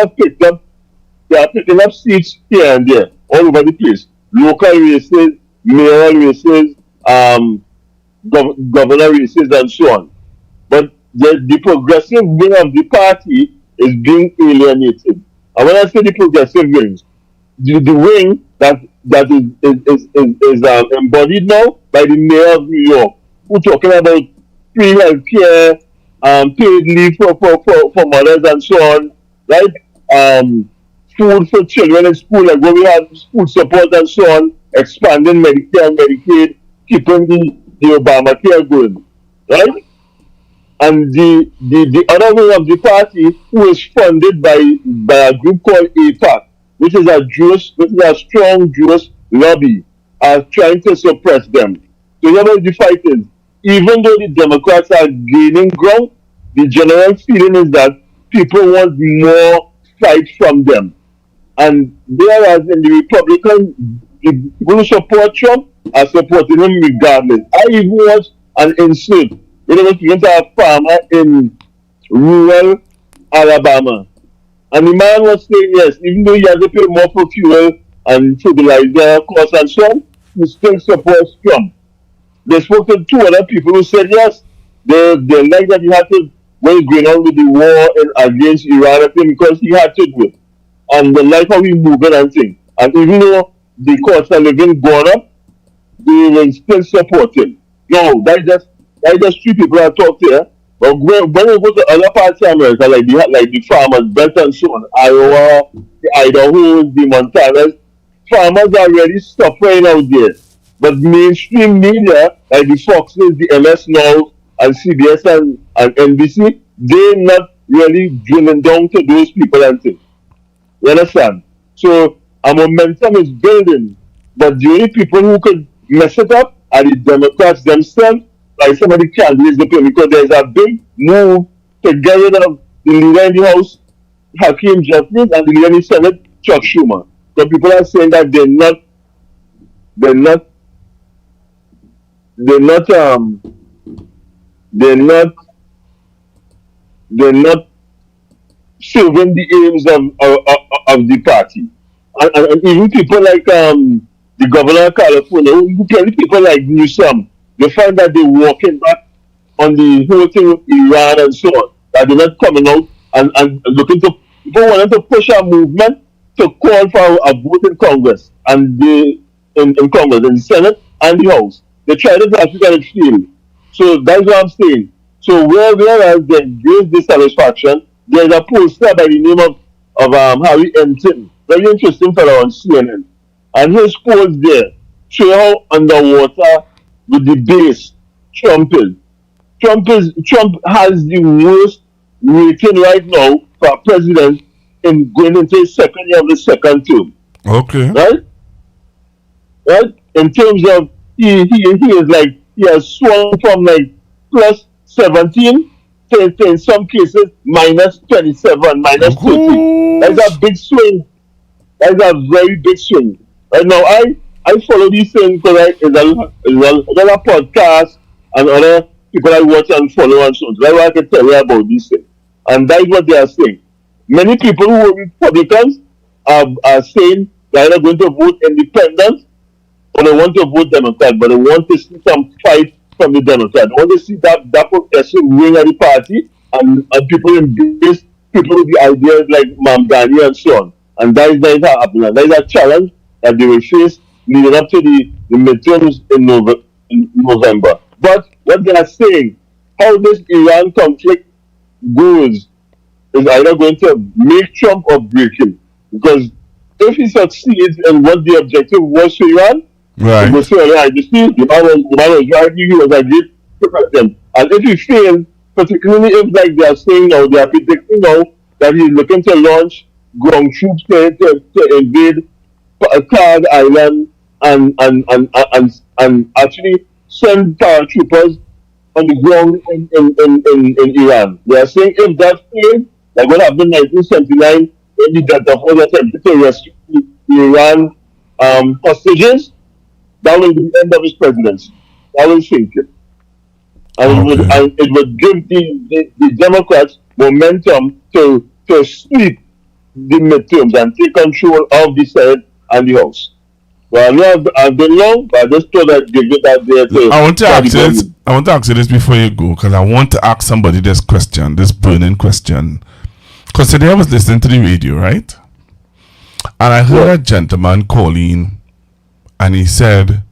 are picking up seats here and there, all over the place. Local races, mayoral races, governor races, and so on. But the progressive wing of the party is being alienated. And when I say the progressive wings, the wing that is embodied now by the mayor of New York, who talking about free health care, paid leave for mothers and so on, right? Food for children in school, like where we have school support and so on, expanding Medicare and Medicaid, keeping the Obamacare going, right? And the other wing of the party, who is funded by a group called APAC, which is a strong Jewish lobby, are trying to suppress them. So you know the fight is, even though the Democrats are gaining ground, the general feeling is that people want more fight from them. And whereas in the Republican, the people who support Trump are supporting him regardless. I even watched an incident when I was speaking to a farmer in rural Alabama. And the man was saying, yes, even though he has to pay more for fuel and fertilizer costs and so on, he still supports Trump. They spoke to two other people who said, yes, they like that he had to, when he going on with the war against Iran, I think, because he had to do it. And they like how he moving and things. And even though the cost of living gone up, they will still support him. No, that's just three people I talked here. But when we go to other parts of America, like the farmers, belt and so on, Iowa, the Idahos, the Montanas, farmers are really suffering out there. But mainstream media, like the Foxes, the MS Now, and CBS and NBC, they're not really drilling down to those people and things. You understand? So a momentum is building, but the only people who could mess it up are the Democrats themselves, like some of the candidates, because there's a big move to get rid of the leader in the House, Hakeem Jeffries, and the leader in the Senate, Chuck Schumer. So people are saying that they're not serving the aims of the party. And even people like the governor of California, who people like Newsom, they find that they're walking back on the whole thing with Iran and so on, that they're not coming out and looking to, people wanting to push a movement to call for a vote in Congress, and in Congress, in the Senate and the House. They tried it last week and it failed. So that's what I'm saying. So whereas there's dissatisfaction, there's a poster by the name of Harry Enton, very interesting fellow on CNN, and his post there show how underwater with the base Trump is. Trump has the worst rating right now for president in going into his second year of the second term. Okay. Right? In terms of he is like, he has swung from like plus 17 to in some cases minus 27, minus 30. That's a big swing. That's a very big swing. Right now, I follow these things because there's a podcast and other people I watch and follow and so on. So that's why I can tell you about these things. And that's what they are saying. Many people who are Republicans are saying they're not going to vote independent, or they want to vote Democrat, but they want to see some fight from the Democrat. They want to see that progressive wing of the party and people embrace people with the ideas like Mamdani and so on. And that is not happening. That is a challenge that they will face leading up to the midterms in November. But what they are saying, how this Iran conflict goes, is either going to make Trump or break him. Because if he succeeds in what the objective was for Iran, right, it will say, all right, you see, the man was right, he was a great president. And if he fails, particularly if, like they are saying now, they are predicting now that he's looking to launch ground troops to invade Card Island and actually send paratroopers on the ground in Iran. They are saying if that fails, like what happened in 1979, when the Delta Force attempted to rescue the Iran hostages, that will be the end of his presidency. That will sink it. And, it would give the Democrats momentum to sweep the midterms and take control of the Senate and the House. Well, I've been long, but I just thought I'd give you that there. I want to ask you this before you go, because I want to ask somebody this question, this burning question. Because today I was listening to the radio, right? And I heard a gentleman calling, and he said,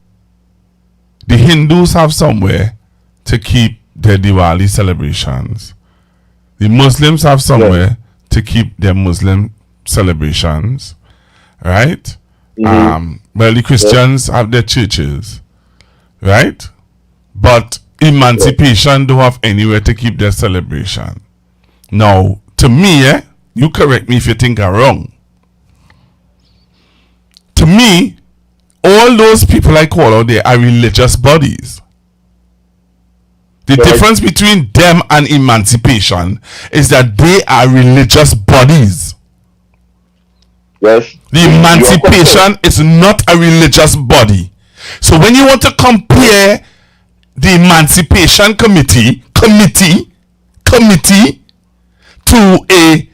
the Hindus have somewhere to keep their Diwali celebrations. The Muslims have somewhere to keep their Muslim celebrations, right? Well, the Christians have their churches, right? But emancipation don't have anywhere to keep their celebration. Now, to me, you correct me if you think I'm wrong. To me, all those people I call out there are religious bodies. The difference between them and emancipation is that they are religious bodies. Yes. The emancipation is not a religious body. So when you want to compare the Emancipation Committee to a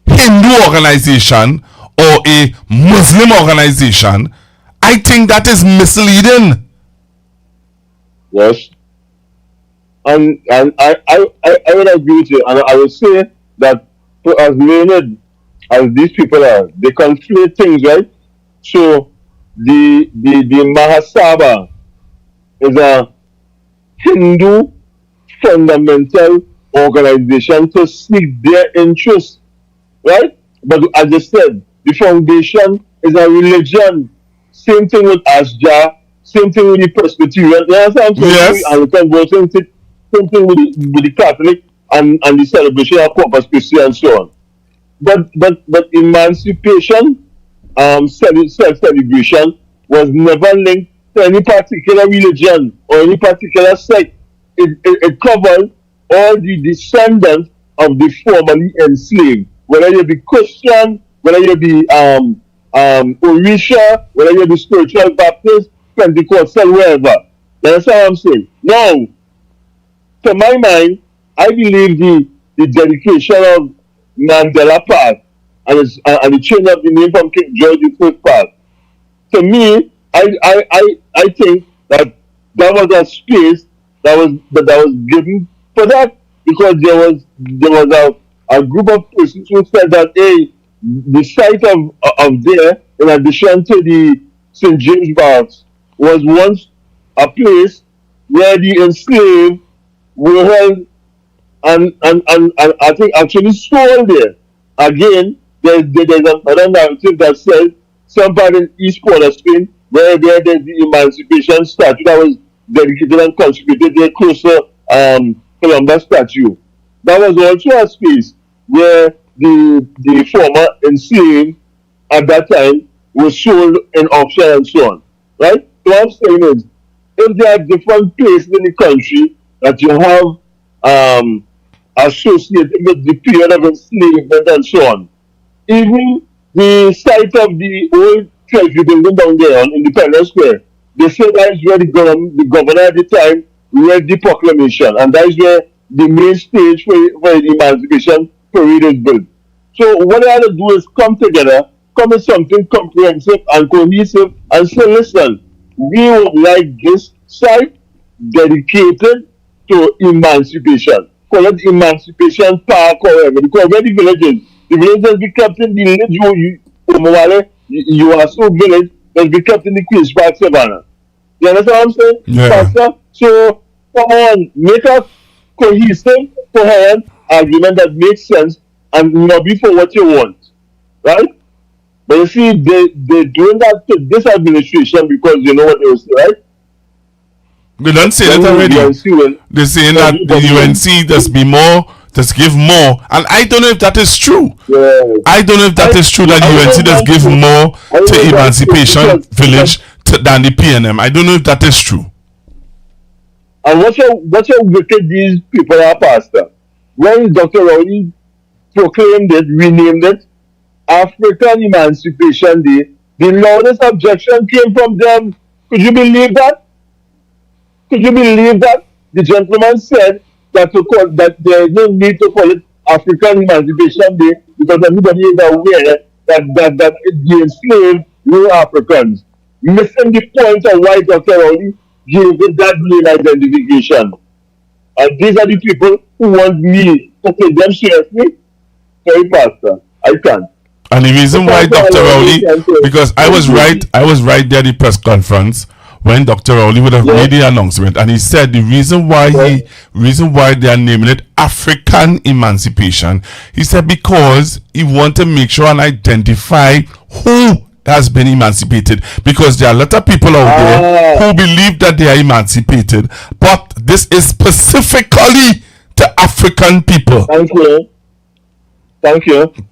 Hindu organization or a Muslim organization, I think that is misleading. Yes. And I would agree with you, and I would say that for as learned as these people are, they conflate things, right? So the Mahasabha is a Hindu fundamental organization to seek their interests, right? But as I said, the foundation is a religion. Same thing with Asja, same thing with the Presbyterian. You understand? Yes. Same thing with the Catholic and the celebration of Corpus Christi and so on. But emancipation, self-celebration was never linked to any particular religion or any particular sect. It covered all the descendants of the formerly enslaved, whether you be Christian, whether you be Orisha, whether you be spiritual Baptist, Pentecostal, wherever. That's what I'm saying. Now, to my mind, I believe the dedication of Mandela Park and the change of the name from King George I Park. To me, I think that was a space that was given for that, because there was a group of persons who said that the site of there, in addition to the St. James Barracks, was once a place where the enslaved were held and I think actually sold there. Again, there's another narrative that says some part in East Port of Spain where there's the Emancipation statue that was dedicated and consecrated there close to Columbus statue. That was also a space where the former enslaved at that time was sold in auction and so on. Right? So what I'm saying is, if there are different places in the country that you have associated with the period of enslavement and so on, even the site of the old treasury building down there on Independence Square, they say that is where the governor at the time read the proclamation, and that is where the main stage for the Emancipation Parade is built. So what they have to do is come together, come with something comprehensive and cohesive, and say, listen, we would like this site dedicated to emancipation. call it Emancipation Park or whatever, because where the villages be kept in the village, you are so village, they'll be kept in the Queen's Park Savannah. You understand what I'm saying? Yeah. Pastor? So, come on, make a cohesive, coherent argument that makes sense and not be for what you want. Right? But you see, they're doing that to this administration because you know what they will say, right? They don't say that already. They're saying that the UNC just be more, just give more. And I don't know if that is true. Yeah. I don't know if that is true that the UNC does give more to Emancipation Village than the PNM. I don't know if that is true. And watch how wicked these people are, Pastor. When Dr. Rowley proclaimed it, renamed it African Emancipation Day, the loudest objection came from them. Could you believe that? Could you believe that? The gentleman said that there is no need to call it African Emancipation Day because everybody is aware that the enslaved were Africans. Missing the point of why Dr. Rowley gave it that name identification. And these are the people who want me to take them seriously. Sorry, Pastor, I can't. And the reason why Dr. Rowley, because I was right there at the press conference when Dr. Rowley would have made the announcement, and he said the reason why they are naming it African Emancipation, he said because he want to make sure and identify who has been emancipated, because there are a lot of people out there who believe that they are emancipated, but this is specifically to African people. Thank you.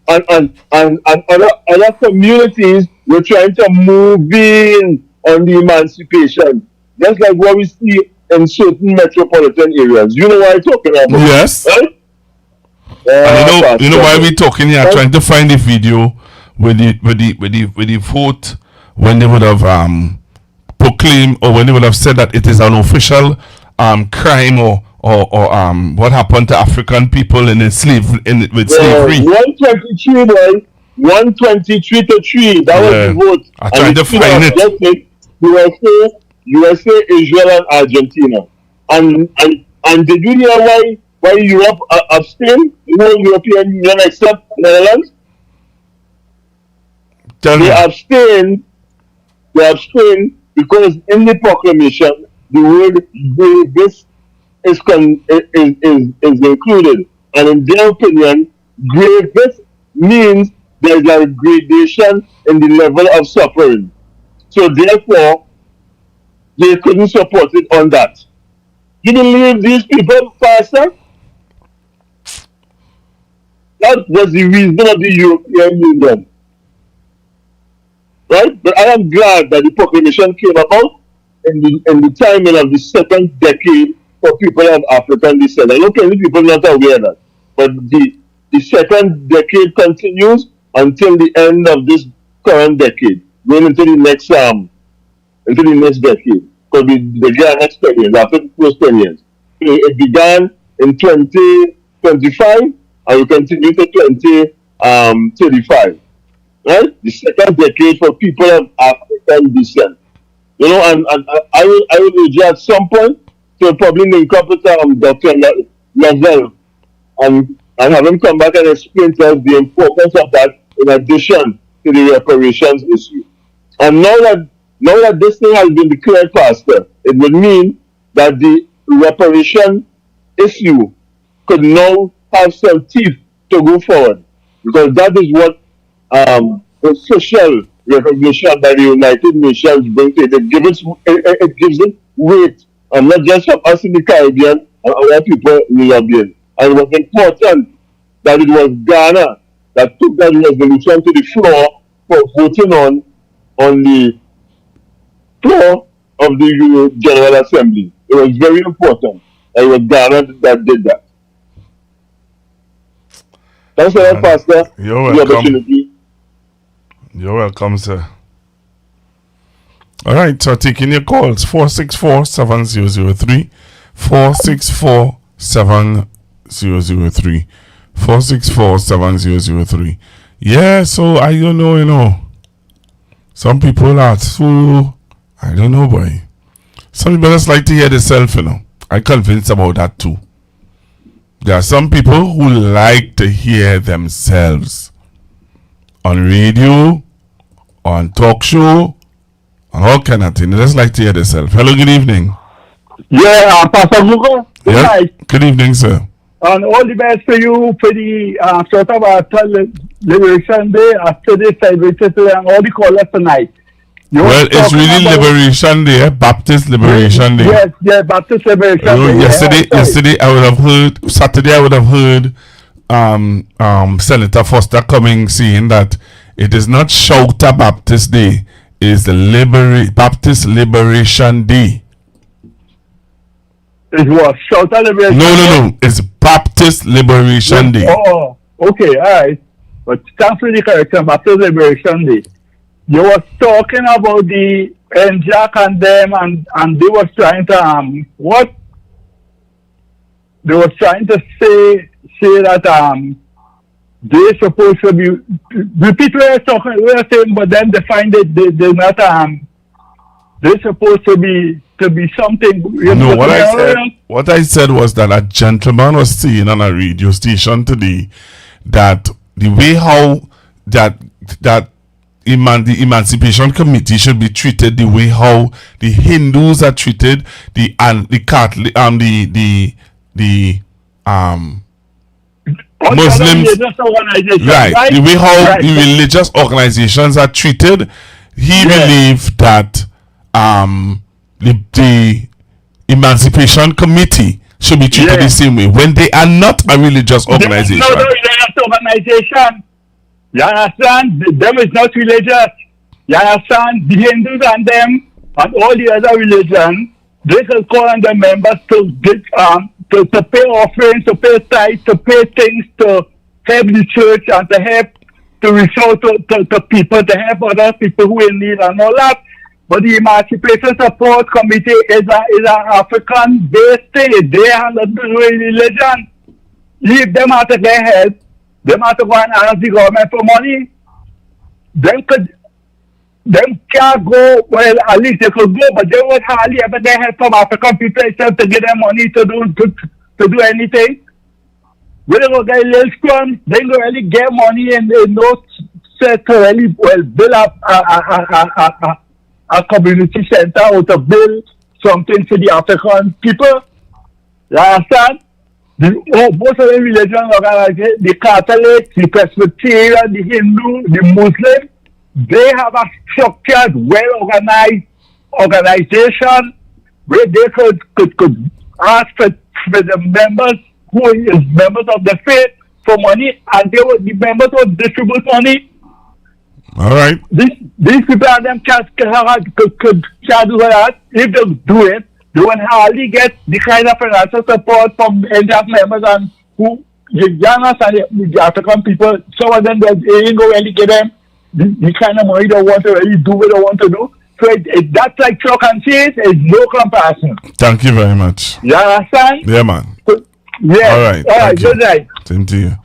And other communities were trying to move in on the emancipation, just like what we see in certain metropolitan areas. You know what I'm talking about? Yes. Right? And you know why we're talking here, trying to find the video with the vote when they would have proclaimed, or when they would have said that it is an official crime or what happened to African people with slavery. 123 boy, 123 to 3. That was the vote. I tried to find it. USA, Israel, and Argentina. And did you hear why Europe abstained? You know, European Union except Netherlands. They abstained because in the proclamation the word "this" is included, and in their opinion, greatness means there is a gradation in the level of suffering. So therefore, they couldn't support it on that. You believe these people, Pastor? That was the reason of the European Union. Right? But I am glad that the proclamation came about in the timing of the second decade for people of African descent. I know many people not aware of that. But the second decade continues until the end of this current decade, going into the next decade. Because we began next 10 years, after the first 10 years. So it began in 2025 and will continue to 2035. Right? The second decade for people of African descent. You know, and I will urge at some point to probably link up with Dr. Lavelle and have him come back and explain to us the importance of that in addition to the reparations issue. And now that this thing has been declared, Pastor, it would mean that the reparation issue could now have some teeth to go forward, because that is what official recognition by the United Nations brings to it. It gives it weight, and not just for us in the Caribbean and other people in the Caribbean. And it was important that it was Ghana that took that resolution to the floor for voting on the floor of the General Assembly. It was very important. And it was Ghana that did that. Thanks for that, Pastor. You're welcome. You're welcome, sir. All right, so taking your calls, 464-7003, 464-7003, 464-7003. Yeah, so I don't know, some people are so, I don't know, boy. Some people just like to hear themselves, I convinced about that too. There are some people who like to hear themselves on radio, on talk show, on all kind of things. They just like to hear themselves. Hello, good evening. Yeah, Pastor Lugo. Good night. Good evening, sir. And all the best for you for the sort of Liberation Day after this celebration today and all the callers tonight. Well, it's really Liberation Day, Baptist Liberation Day. Yes, Baptist Liberation Day. Yesterday I would have heard, Saturday I would have heard Senator Foster Cummings saying that it is not Shouter Baptist Day, it is the Baptist Liberation Day. It was Shouter Liberation Day? No, it's Baptist Liberation Day. Oh, okay, all right. But thanks for the correction, Baptist Liberation Day. You was talking about the NJAC and them, and they was trying to what? They was trying to say that they supposed to be repeat what you're saying, but then they find that they're not they're supposed to be something. No, what I said was that a gentleman was saying on a radio station today that the way how that the Emancipation Committee should be treated, the way how the Hindus are treated, the Catholic the Muslims, right? The way how the religious organizations are treated, he believed that the Emancipation Committee should be treated the same way when they are not a religious organization. No, they're not organization. You understand? Them is not religious. You understand? The Hindus and them and all the other religions, they can call on the members to get to pay offerings, to pay tithes, to pay things to help the church and to help to reach out to people, to help other people who in need and all that. But the Emancipation Support Committee is an African-based thing. They have nothing to do with religion. Leave them out to get help. Them have to go and ask the government for money. Them can't go, well, at least they could go, but they would hardly ever get help from African people except to give them money to do anything. When they go get a little scrum, they don't really get money and they don't set to really build up a community center or to build something for the African people. You understand? Most of the religion organizations, the Catholic, the Presbyterian, the Hindu, the Muslim, they have a structured, well-organized organization where they could ask for the members who is members of the faith for money, and the members would distribute money. All right. These people and them could do that. If they do it, they will hardly get the kind of financial support from NJAC members and who the youngest and the African people. Some of them, they ain't going to really get them the kind of money they want to really do what they want to do. So that's like chalk and cheese. It's no comparison. Thank you very much. You understand? Yeah, man. Yeah. All right. All right. Good night. Same to you.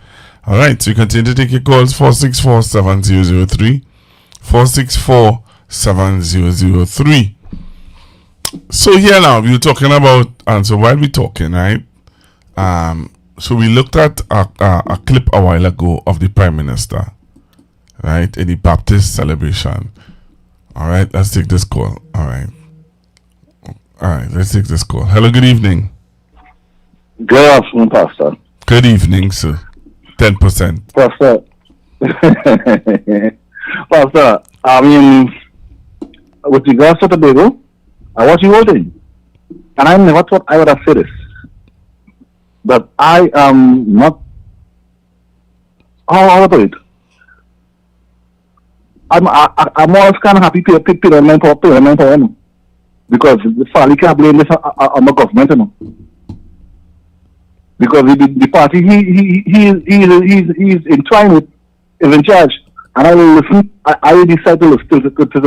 All right. So you continue to take your calls 464-7003. 464-7003. So here now we're talking about, and so while we're talking, right? So we looked at a clip a while ago of the Prime Minister, right, in the Baptist celebration. All right, let's take this call. All right, let's take this call. Hello, good evening. Good afternoon, Pastor. Good evening, sir. 10%. Pastor. Pastor, I mean, with regards to Tobago, I was voting, and I never thought I would have said this, but I am not. How about it? I'm always kind of happy to pick Parliament for because the family can't blame this on the government, you know. Because the party he's entwined with is in charge, and I will listen. I will decide to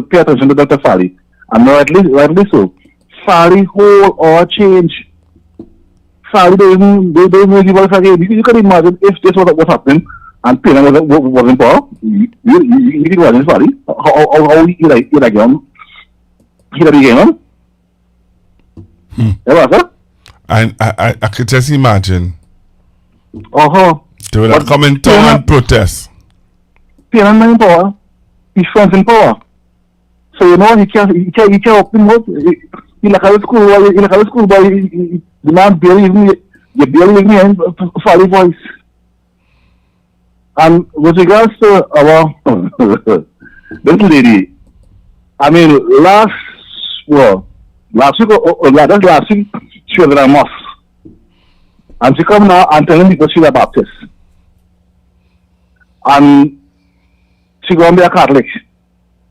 pay attention to Dr. Fally. And rightly so. Fally whole or change. Fally doesn't really work again. You can imagine if this was what happened and Pena was in power. You can imagine Fally. How he like him. He like him. I could just imagine They will come in town and protest. Pain in power. His friends in power. So you know he can't open mouth. He like a school boy. The man barely even hear folly voice. And with regards to our this lady, I mean last week she was in a mosque. And she come now and telling people she's a Baptist. And she gonna be a Catholic.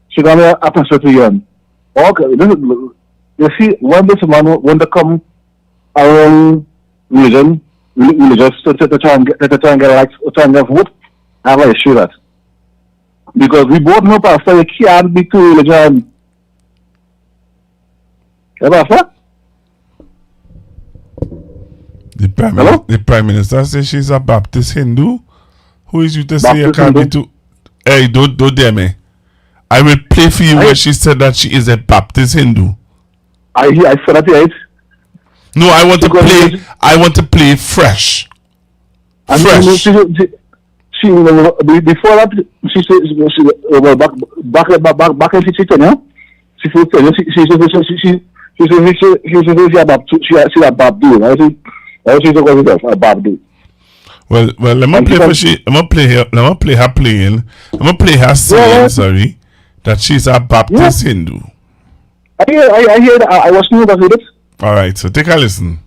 She gonna be a Presbyterian. Okay, you see, when this man want to come around religious to try and get vote, I have an issue with that. Because we both know, Pastor, you can't be too religious. Hey, Pastor? The Prime Minister says she's a Baptist Hindu. Who is you to say you can't be too? Hey, don't dare me. I will play for you where she said that she is a Baptist Hindu. I said that right. No, I want to play. I want to play fresh. Fresh. She before that back in she said, she a Baptist. Well, let me play for she. I'm gonna play her. I'm gonna play her playing. I'm gonna play her saying, sorry, that she's a Baptist Hindu. I hear that. I was new about it. All right, so take a listen.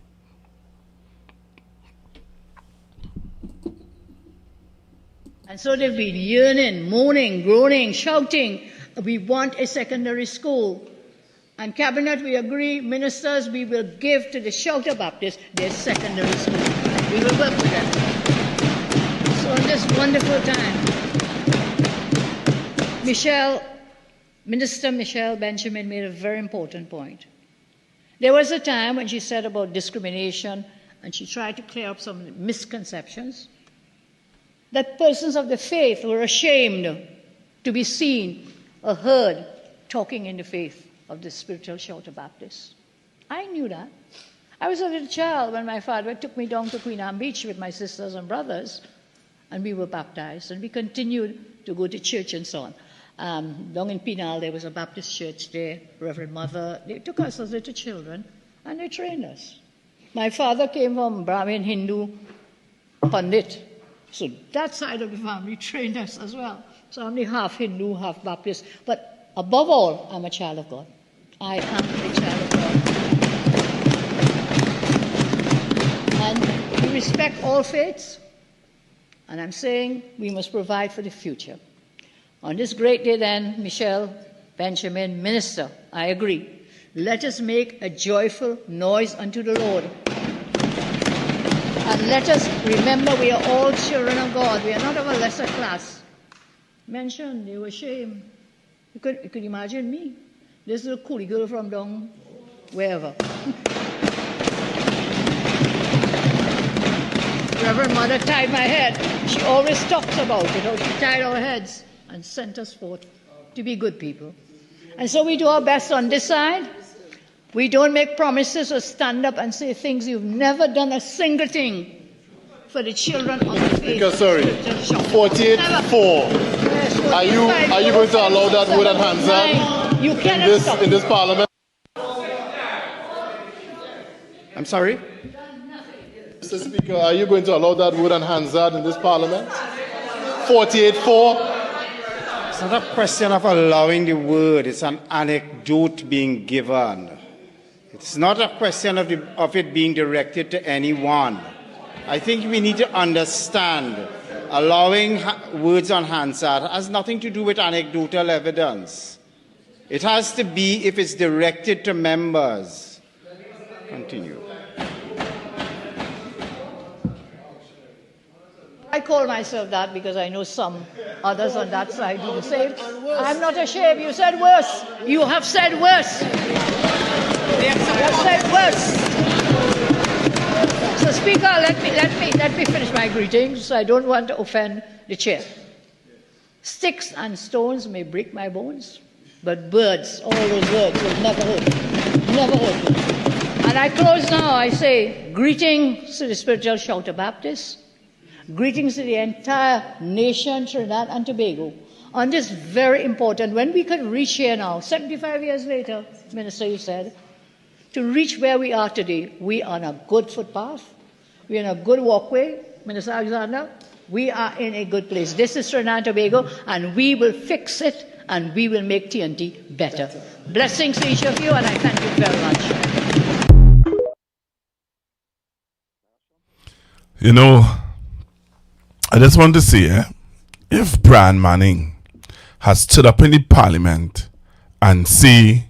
And so they've been yearning, moaning, groaning, shouting, we want a secondary school. And Cabinet, we agree, ministers, we will give to the Shelter Baptist their secondary school. We will work with them. So in this wonderful time, Minister Michelle Benjamin made a very important point. There was a time when she said about discrimination, and she tried to clear up some misconceptions, that persons of the faith were ashamed to be seen or heard talking in the faith of the Spiritual Shelter Baptist. I knew that. I was a little child when my father took me down to Queen Anne Beach with my sisters and brothers, and we were baptized, and we continued to go to church and so on. Down in Penal, there was a Baptist church there, Reverend Mother. They took us as little children, and they trained us. My father came from Brahmin Hindu Pandit, so that side of the family trained us as well. So I'm half Hindu, half Baptist, but above all, I'm a child of God. I am a child of God. And we respect all faiths, and I'm saying we must provide for the future. On this great day then, Michelle Benjamin, Minister, I agree. Let us make a joyful noise unto the Lord. And let us remember we are all children of God. We are not of a lesser class. Mention, they were ashamed. You could imagine me. This little coolie girl from down wherever. Reverend Mother tied my head. She always talks about it, how she tied our heads and sent us forth to be good people. And so we do our best on this side. We don't make promises or stand up and say things. You've never done a single thing for the children of the faith. Because, sorry, 48-4. Yes, are you going to allow that word and hands up in this parliament? I'm sorry? Mr. Speaker, are you going to allow that word and hands in this parliament? 48-4. It's not a question of allowing the word, it's an anecdote being given. It's not a question of it being directed to anyone. I think we need to understand allowing words on Hansard has nothing to do with anecdotal evidence. It has to be if it's directed to members. Continue. I call myself that because I know some others on that side do the same. I'm not ashamed. You said worse. You have said worse. You have said worse. So, Speaker, let me finish my greetings. I don't want to offend the chair. Sticks and stones may break my bones, but words, all those words, will never hurt me. Never hurt me. And I close now. I say, greetings to the Spiritual Shelter Baptist. Greetings to the entire nation, Trinidad and Tobago, on this very important, when we could reach here now, 75 years later, Minister, you said, to reach where we are today, we are on a good footpath, we're in a good walkway, Minister Alexander, we are in a good place. This is Trinidad and Tobago, and we will fix it, and we will make TNT better. Blessings to each of you, and I thank you very much. You know, I just want to say, if Brian Manning has stood up in the parliament and say,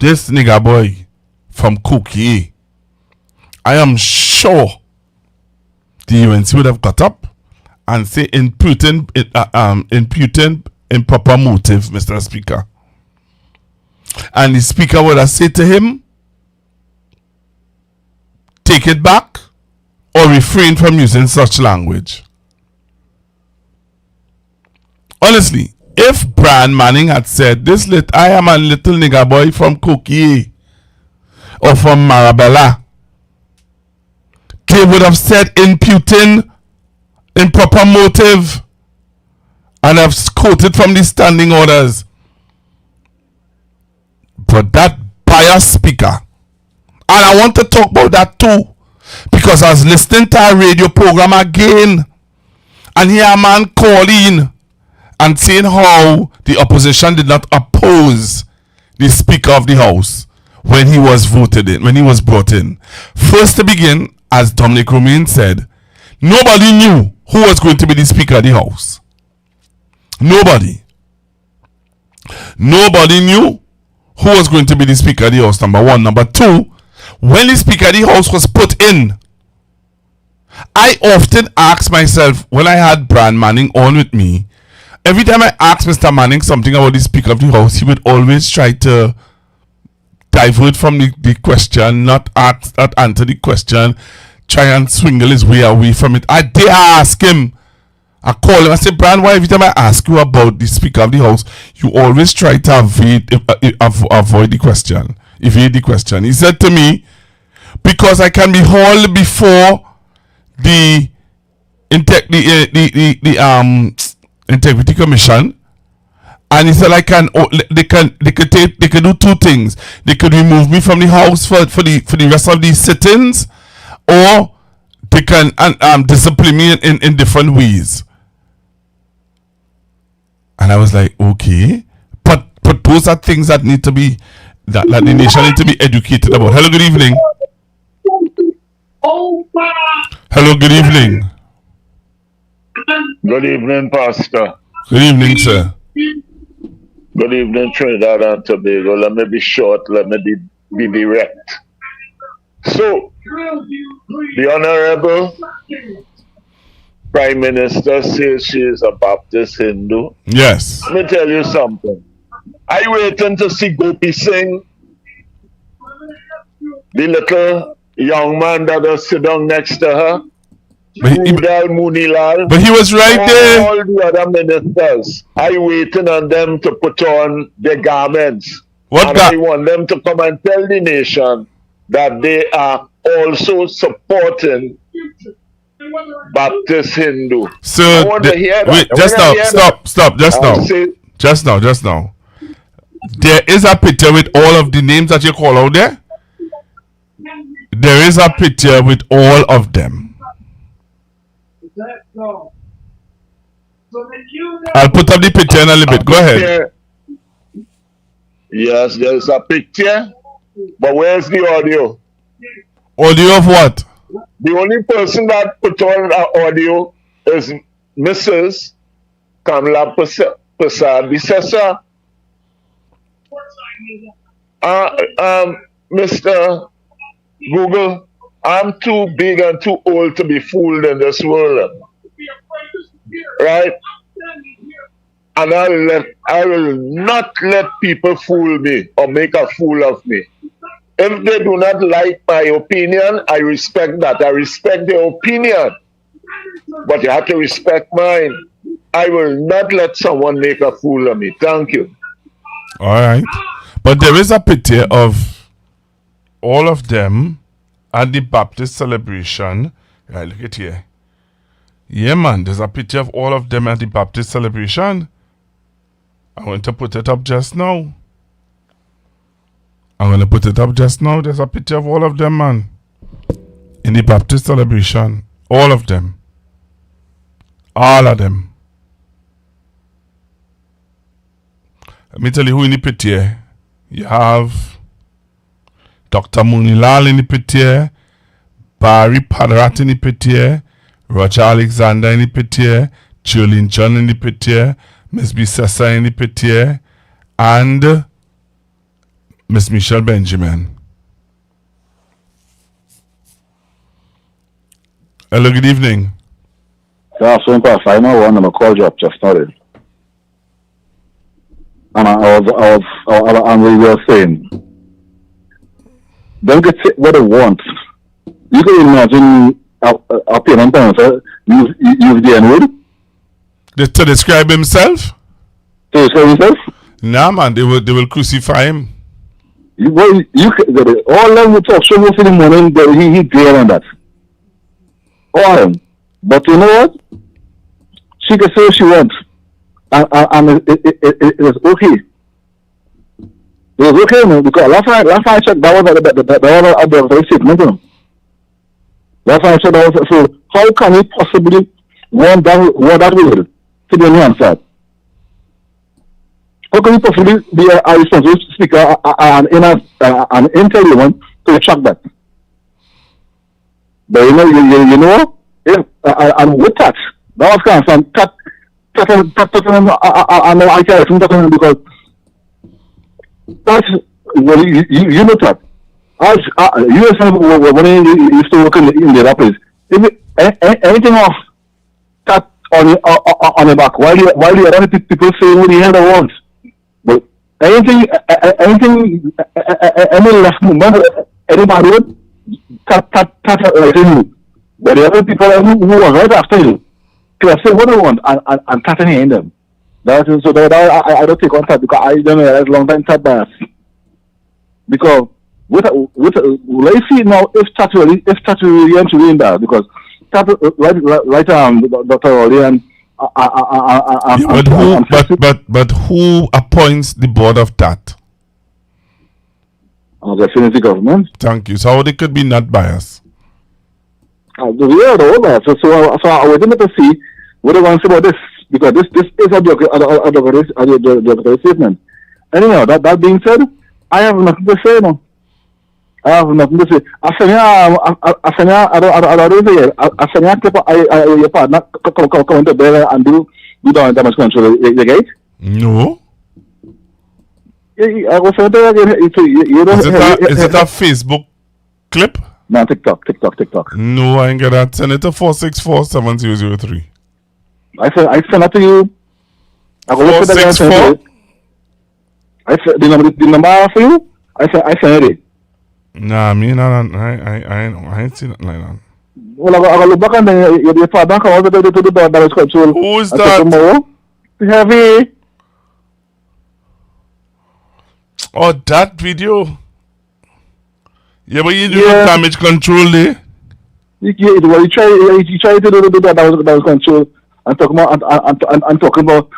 this nigger boy from Cookie, I am sure the UNC would have got up and say imputing improper motive, Mr. Speaker. And the Speaker would have said to him, take it back or refrain from using such language. Honestly, if Brian Manning had said, I am a little nigger boy from Cookie or from Marabella, they would have said imputing improper motive and have quoted from the standing orders. But that biased speaker, and I want to talk about that too, because I was listening to a radio program again, and here a man calling and saying how the opposition did not oppose the Speaker of the House when he was voted in, when he was brought in. First to begin, as Dominic Romain said, nobody knew who was going to be the Speaker of the House. Nobody knew who was going to be the Speaker of the House, number one. Number two, when the Speaker of the House was put in, I often ask myself, when I had Brian Manning on with me, every time I asked Mr. Manning something about the Speaker of the House, he would always try to divert from the question, not answer the question, try and swingle his way away from it. I dare ask him. I call him, I say, Brian, why every time I ask you about the Speaker of the House, you always try to avoid the question, evade the question. He said to me, because I can be hauled before the Integrity Commission, and he said they can do two things. They could remove me from the House for the rest of the sit-ins, or they can discipline me in different ways. And I was like, okay, but those are things that need to be that the nation need to be educated about. Hello, good evening. Hello, good evening. Good evening, Pastor. Good evening, sir. Good evening, Trinidad and Tobago. Let me be short. Let me be direct. So, the Honorable Prime Minister says she is a Baptist Hindu. Yes. Let me tell you something. I waiting to see Gopi Singh, the little young man that was sit down next to her. But he was right there. All the other ministers, I waiting on them to put on their garments. I want them to come and tell the nation that they are also supporting Baptist Hindu. So I want to hear that. Wait, just now. There is a picture with all of the names that you call out there. There is a picture with all of them. I'll put up the picture in a little bit. Go ahead. Yes, there's a picture, but where's the audio? Audio of what? The only person that put on the audio is Mrs. Kamala Prasad. He says, sir, Mr. Google, I'm too big and too old to be fooled in this world. Right? And I will not let people fool me or make a fool of me. If they do not like my opinion, I respect that. I respect their opinion. But you have to respect mine. I will not let someone make a fool of me. Thank you. All right. But there is a picture of all of them at the Baptist celebration. Right, look at here. Yeah, man, there's a picture of all of them at the Baptist celebration. I want to put it up just now. There's a picture of all of them, man. In the Baptist celebration. All of them. All of them. Let me tell you who in the picture. You have Dr. Munilal in the picture, Barry Padarat in the picture, Roger Alexander in the picture, Julian John in the picture, Miss Bissessa in the picture, and Miss Michelle Benjamin. Hello, good evening. Yeah, so I know one of my call you up just now. And we were saying, don't get what they want. You can imagine a parent use the N-word. To describe himself? To describe himself? Nah, man, they will crucify him. All them will talk so much in the morning, but he clear on that. All of them. But you know what? She can say what she wants. And it was okay. It was okay, man, because last time I checked, that was a very statement, you know. Last time I checked, that was, so how can we possibly want that word to be answered? How can we possibly be a responsible speaker and intel one to retract that? But you know, if, and with that was kind of some I can't talking because that's well, you know that as when you used to work in the office, anything off that on the back while the other people say what the hell they want, but anything any left movement anybody would like you, but the other people who was right after you can say what they want and cut any in them. I don't take contact because I don't know that's long time chat bias. Because let's see now if that really doing that because that right Dr. Oli and but who appoints the board of that? The Trinity government. Thank you. So they could be not biased. So I was going to see what they want to say about this. Because this is a statement. Anyhow, that being said, I have nothing to say now. I have nothing to say. Your partner come into bed and do damage control the gate? No. I was saying is it a Facebook clip? No, TikTok. No, I ain't get that. Send it to 464-7003. I sent that to you. I go look at that. I said the number for you. I sent it. Nah, I ain't seen it like that. Well, I go look back and then your father come out to the door that is control. Who is that? Heavy. Oh, that video. Yeah, but you do damage control there. You try to do the that was control. I'm talking about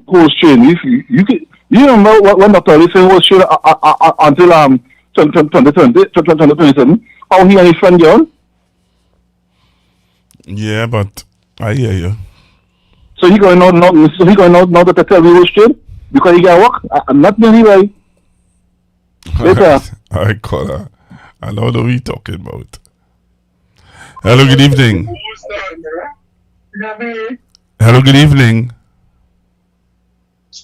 host train. You remember when Dr. Ali said host train until 2027? How he and his friend John? Yeah, but I hear you. So he going out now to tell me host train because he got work. I'm not doing anyway. Later. All right, caller. I know what we talking about. Hello, good evening. Hello, good evening.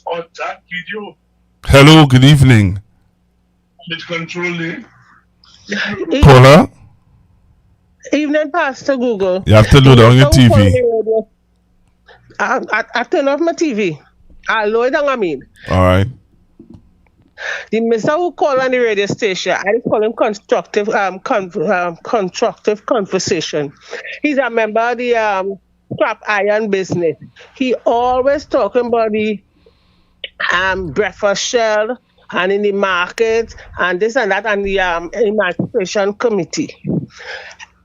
On that video. Hello, good evening. With controlling. Caller? Evening, Pastor Google. You have to load on your TV. I turn off my TV. I'll lower it down, I mean. All right. The Mr. who called on the radio station, I just call him constructive conversation. He's a member of the scrap iron business. He always talking about the breakfast shell and in the market and this and that and the Emancipation Committee.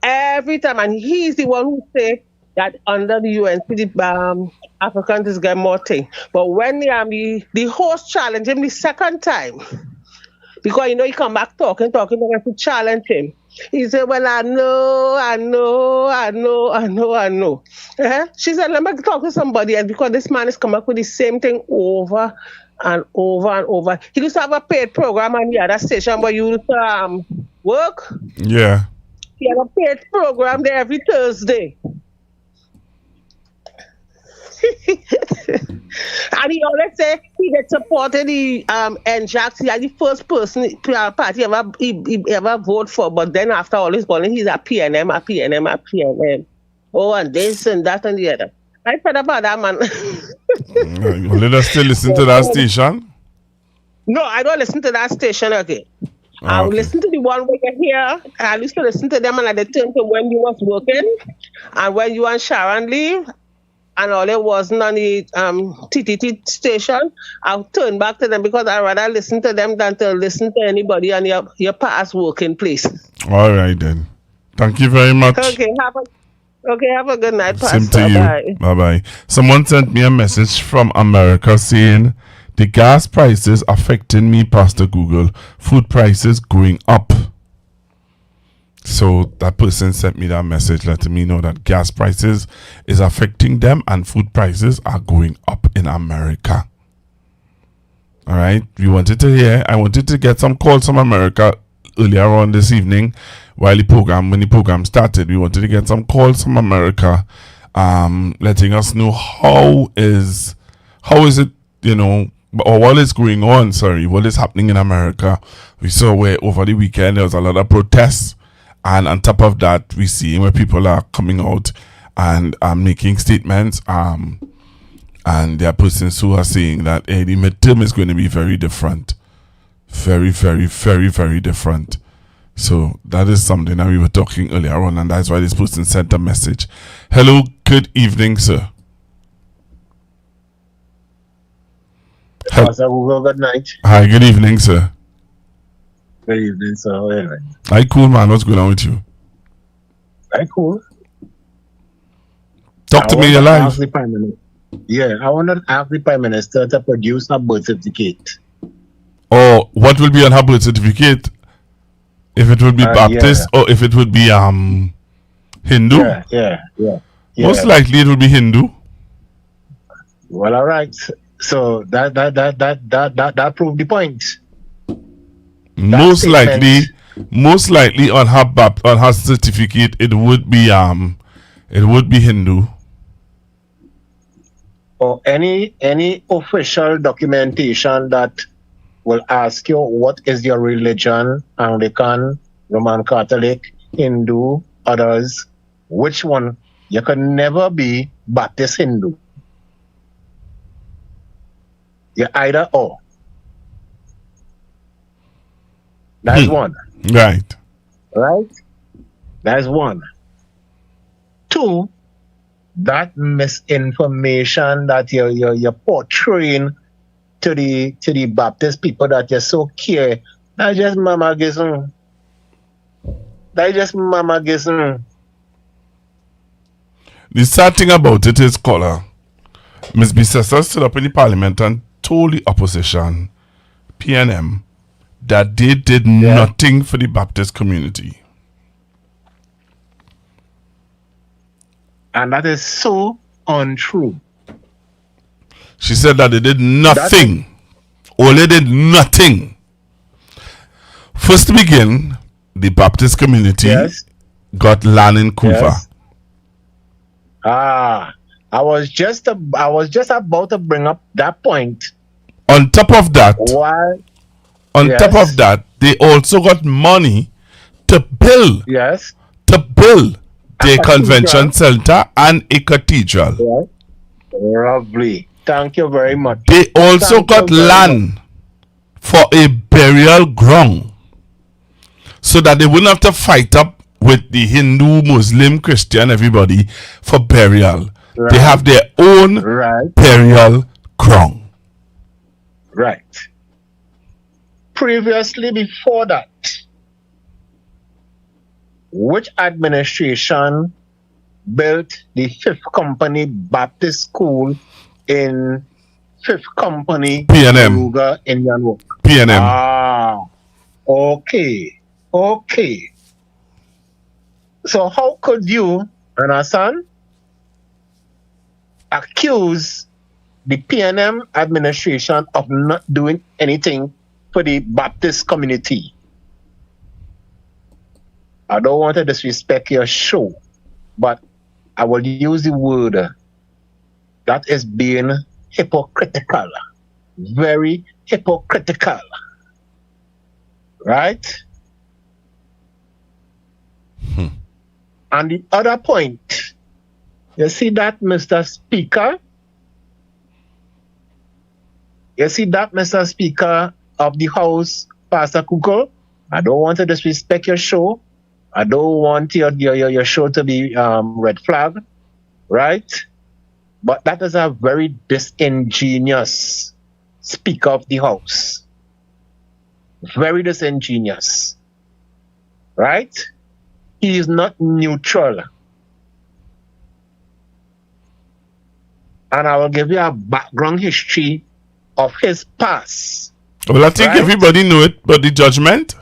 Every time, and he's the one who say that under the UNC, the Africans get more thing. But when the host challenged him the second time, because he come back talking, I have to challenge him. He said, well, I know. She said, let me talk to somebody else, because this man is coming up with the same thing over and over and over. He used to have a paid program on the other station where you used to work. Yeah. He had a paid program there every Thursday. And he always say he had supported the NJAX. He had the first party ever vote for, but then after all his polling, he's a PNM. Oh, and this and that and the other. I fed about that man. Let us still listen to that station? No, I don't listen to that station again. I will listen to the one where you're here. I used to listen to them, and I turn to when you was working and when you and Sharon leave. And all it wasn't on the TTT station, I'll turn back to them because I'd rather listen to them than to listen to anybody on your past working place. All right, then. Thank you very much. Okay, have a good night, Pastor. Same to you. Bye. Bye-bye. Someone sent me a message from America saying, the gas prices affecting me, Pastor Google. Food prices going up. So that person sent me that message letting me know that gas prices is affecting them and food prices are going up in America. All right. I wanted to get some calls from America earlier on this evening when the program started. We wanted to get some calls from America, letting us know how is it, or what is going on, what is happening in America. We saw where over the weekend there was a lot of protests. And on top of that, we see where people are coming out and making statements. And there are persons who are saying that the midterm is going to be very different. Very, very, very, very different. So that is something that we were talking earlier on. And that's why this person sent a message. Hello, good evening, sir. Good night. Hi, good evening, sir. Good evening, sir. How are you? Hi, cool, man. What's going on with you? Hi, cool. Talk to me, you're live. I want to ask the Prime Minister to produce a birth certificate. Oh, what will be on her birth certificate? If it would be Baptist or if it would be Hindu? Yeah. Most likely it will be Hindu. Well, all right. So that proved the point. Most likely on her certificate it would be Hindu. Or any official documentation that will ask you what is your religion, Anglican, Roman Catholic, Hindu, others, which one? You can never be Baptist Hindu. You're either or. That's one. Right. That's one. Two, that misinformation that you're portraying to the Baptist people that you're so care. That's just mamagism. The sad thing about it is, caller, Ms. Bissessa stood up in the parliament and told the opposition, PNM, that they did nothing for the Baptist community. And that is so untrue. She said that they did nothing. Only did nothing. First to begin, the Baptist community got land in Kuva. I was just about to bring up that point. On top of that, they also got money to build the convention center and a cathedral. Lovely. Thank you very much. They also got land for a burial ground so that they wouldn't have to fight up with the Hindu, Muslim, Christian, everybody for burial. They have their own burial ground. Right. Previously, before that, which administration built the Fifth Company Baptist School in Fifth Company, P&M. in Yanwok? P&M. Ah, okay. So how could you, understand, accuse the P&M administration of not doing anything for the Baptist community? I don't want to disrespect your show, but I will use the word that is being hypocritical. Very hypocritical. Right? And the other point, you see that, Mr. Speaker? You see that, Mr. Speaker of the House, Pastor Kuko? I don't want to disrespect your show. I don't want your show to be red flag, right? But that is a very disingenuous Speaker of the House. Very disingenuous, right? He is not neutral. And I will give you a background history of his past. Well, I think everybody know it, but the judgment?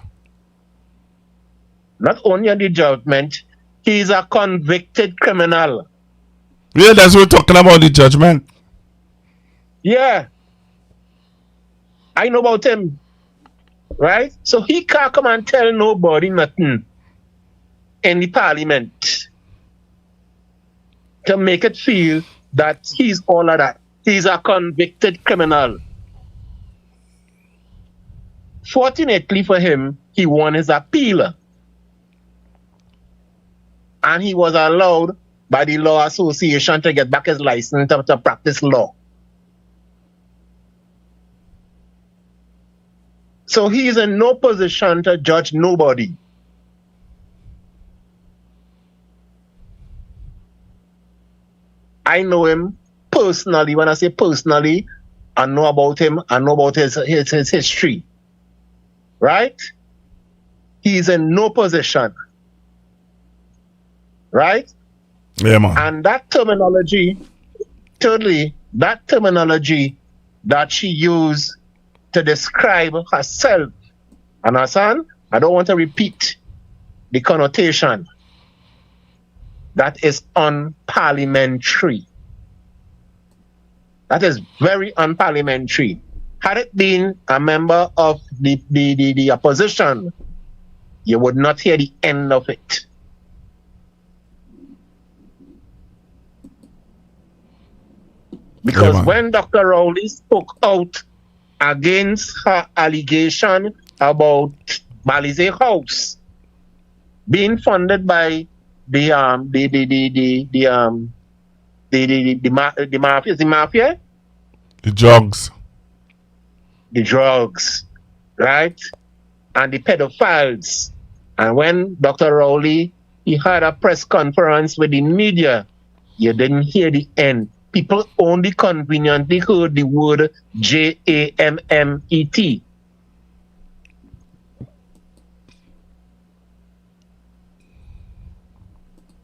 Not only on the judgment, he is a convicted criminal. Yeah, that's what we're talking about, the judgment. Yeah. I know about him. Right? So he can't come and tell nobody nothing in the parliament to make it feel that he's all of that. He's a convicted criminal. Fortunately for him, he won his appeal. And he was allowed by the Law Association to get back his license to practice law. So he is in no position to judge nobody. I know him personally. When I say personally, I know about him. I know about his history. Right? He is in no position. Right? Yeah, man. And that terminology, thirdly, that terminology that she used to describe herself, understand? I don't want to repeat the connotation. That is unparliamentary. That is very unparliamentary. Had it been a member of the opposition, you would not hear the end of it. Because when Dr. Rowley spoke out against her allegation about Balize House being funded by the mafia, the drugs, right, and the pedophiles. And when Dr. Rowley, he had a press conference with the media, you didn't hear the end. People only conveniently heard the word JAMMET.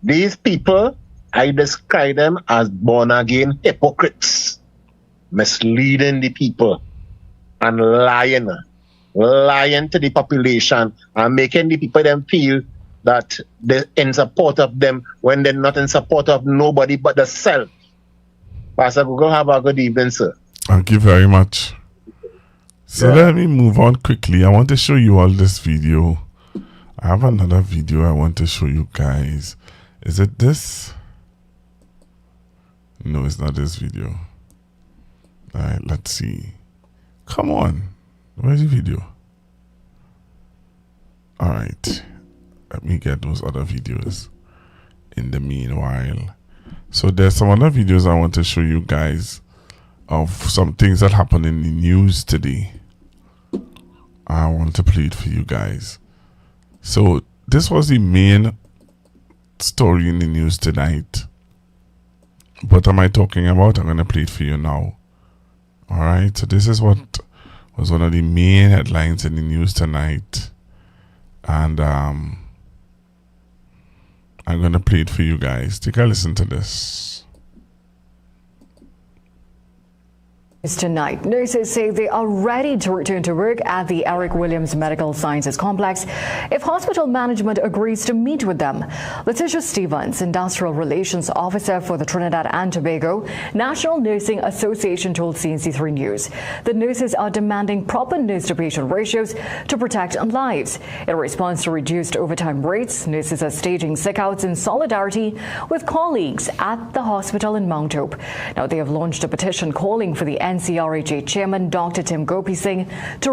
These people, I describe them as born-again hypocrites, misleading the people and lying to the population and making the people them feel that they're in support of them when they're not in support of nobody but themselves. Pastor Google, have a good evening, sir. Thank you very much. So let me move on quickly. I want to show you all this video. I have another video I want to show you guys. Is it this? No, it's not this video. Alright, let's see. Come on. Where's the video? Alright. Let me get those other videos in the meanwhile. So there's some other videos I want to show you guys of some things that happened in the news today. I want to play it for you guys. So this was the main story in the news tonight. What am I talking about? I'm going to play it for you now. Alright, so this is what was one of the main headlines in the news tonight. And I'm going to play it for you guys. Take a listen to this. Tonight, nurses say they are ready to return to work at the Eric Williams Medical Sciences Complex if hospital management agrees to meet with them. Letitia Stevens, Industrial Relations Officer for the Trinidad and Tobago National Nursing Association, told CNC3 News that nurses are demanding proper nurse-to-patient ratios to protect lives. In response to reduced overtime rates, nurses are staging sick-outs in solidarity with colleagues at the hospital in Mount Hope. Now, they have launched a petition calling for the NCRHA Chairman Dr. Tim Gopi Singh to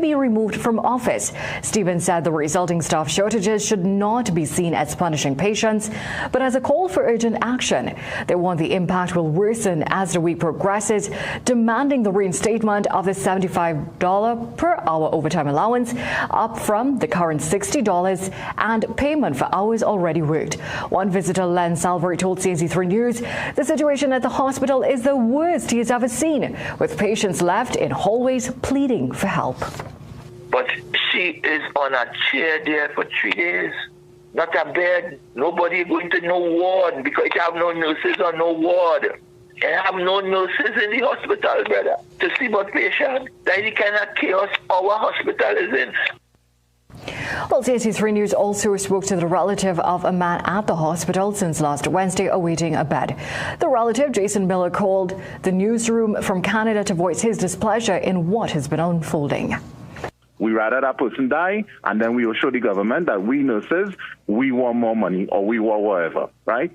be removed from office. Stevens said the resulting staff shortages should not be seen as punishing patients, but as a call for urgent action. They want the impact will worsen as the week progresses, demanding the reinstatement of the $75 per hour overtime allowance, up from the current $60, and payment for hours already worked. One visitor, Len Salvery, told CNC3 News the situation at the hospital is the worst he has ever seen, with patients left in hallways pleading for help. But she is on a chair there for 3 days, not a bed. Nobody going to no ward because you have no nurses or no ward. You have no nurses in the hospital, brother, to see about patients. That is the kind of chaos our hospital is in. Well, CNC3 News also spoke to the relative of a man at the hospital since last Wednesday awaiting a bed. The relative, Jason Miller, called the newsroom from Canada to voice his displeasure in what has been unfolding. We rather that person die, and then we will show the government that we nurses, we want more money or we want whatever, right?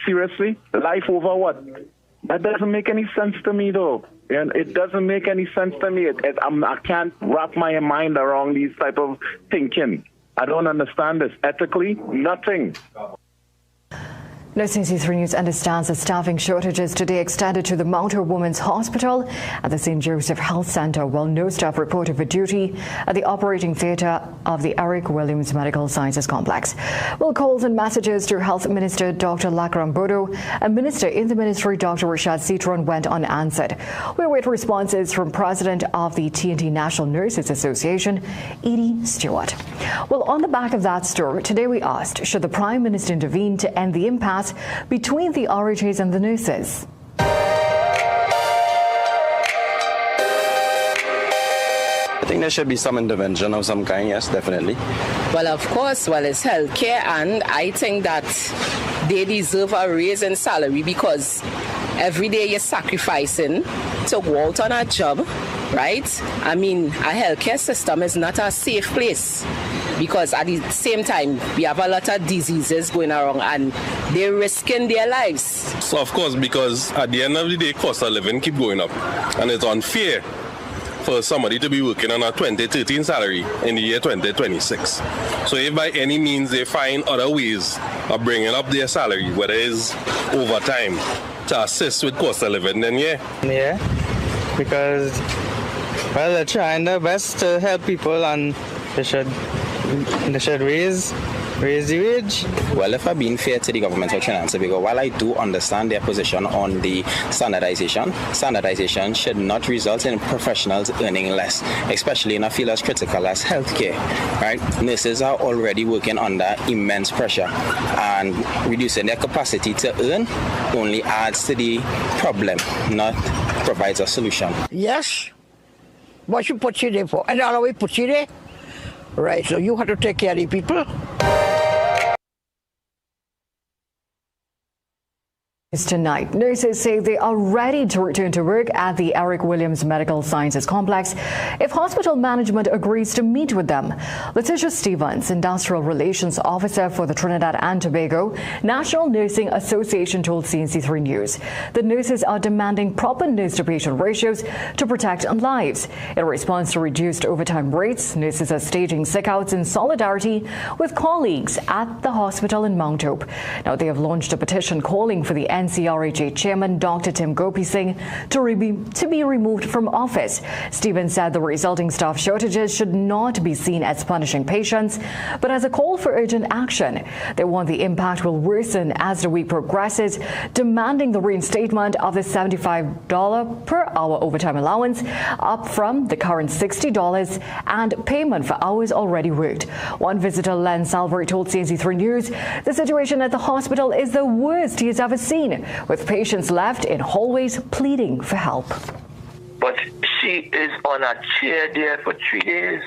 Seriously? Life over what? That doesn't make any sense to me, though. And it doesn't make any sense to me. I can't wrap my mind around these type of thinking. I don't understand this. Ethically, nothing. Now, CNC3 News understands the staffing shortages today extended to the Mount Hope Women's Hospital and the St. Joseph Health Centre, while no staff reported for duty at the operating theatre of the Eric Williams Medical Sciences Complex. Well, calls and messages to Health Minister Dr. Lakram Bodo and Minister in the Ministry Dr. Rashad Citron went unanswered. We await responses from President of the TNT National Nurses Association, Edie Stuart. Well, on the back of that story, today we asked, should the Prime Minister intervene to end the impasse between the RHAs and the nurses? I think there should be some intervention of some kind, yes, definitely. Well, of course, it's healthcare, and I think that they deserve a raise in salary because every day you're sacrificing to go out on a job, right? I mean, a healthcare system is not a safe place, because at the same time, we have a lot of diseases going around and they're risking their lives. So, of course, because at the end of the day, cost of living keep going up. And it's unfair for somebody to be working on a 2013 salary in the year 2026. So if by any means they find other ways of bringing up their salary, whether it's overtime, to assist with cost of living, then yeah, because, well, they're trying their best to help people, and they should raise the wage. Well, if I'm being fair to the government of Trinidad and Tobago, while I do understand their position on the standardization should not result in professionals earning less, especially in a field as critical as healthcare. Right? Nurses are already working under immense pressure, and reducing their capacity to earn only adds to the problem, not provides a solution. Yes. What you put you there for? And all we put you there? Right, so you have to take care of the people. Tonight, nurses say they are ready to return to work at the Eric Williams Medical Sciences Complex if hospital management agrees to meet with them. Letitia Stevens, Industrial Relations Officer for the Trinidad and Tobago National Nursing Association, told CNC3 News that nurses are demanding proper nurse-to-patient ratios to protect lives. In response to reduced overtime rates, nurses are staging sick-outs in solidarity with colleagues at the hospital in Mount Hope. Now, they have launched a petition calling for the NCRHA Chairman Dr. Tim Gopi Singh to be removed from office. Stevens said the resulting staff shortages should not be seen as punishing patients, but as a call for urgent action. They want the impact will worsen as the week progresses, demanding the reinstatement of the $75 per hour overtime allowance, up from the current $60, and payment for hours already worked. One visitor, Len Salvery, told CNC3 News the situation at the hospital is the worst he has ever seen, with patients left in hallways pleading for help. But she is on a chair there for 3 days,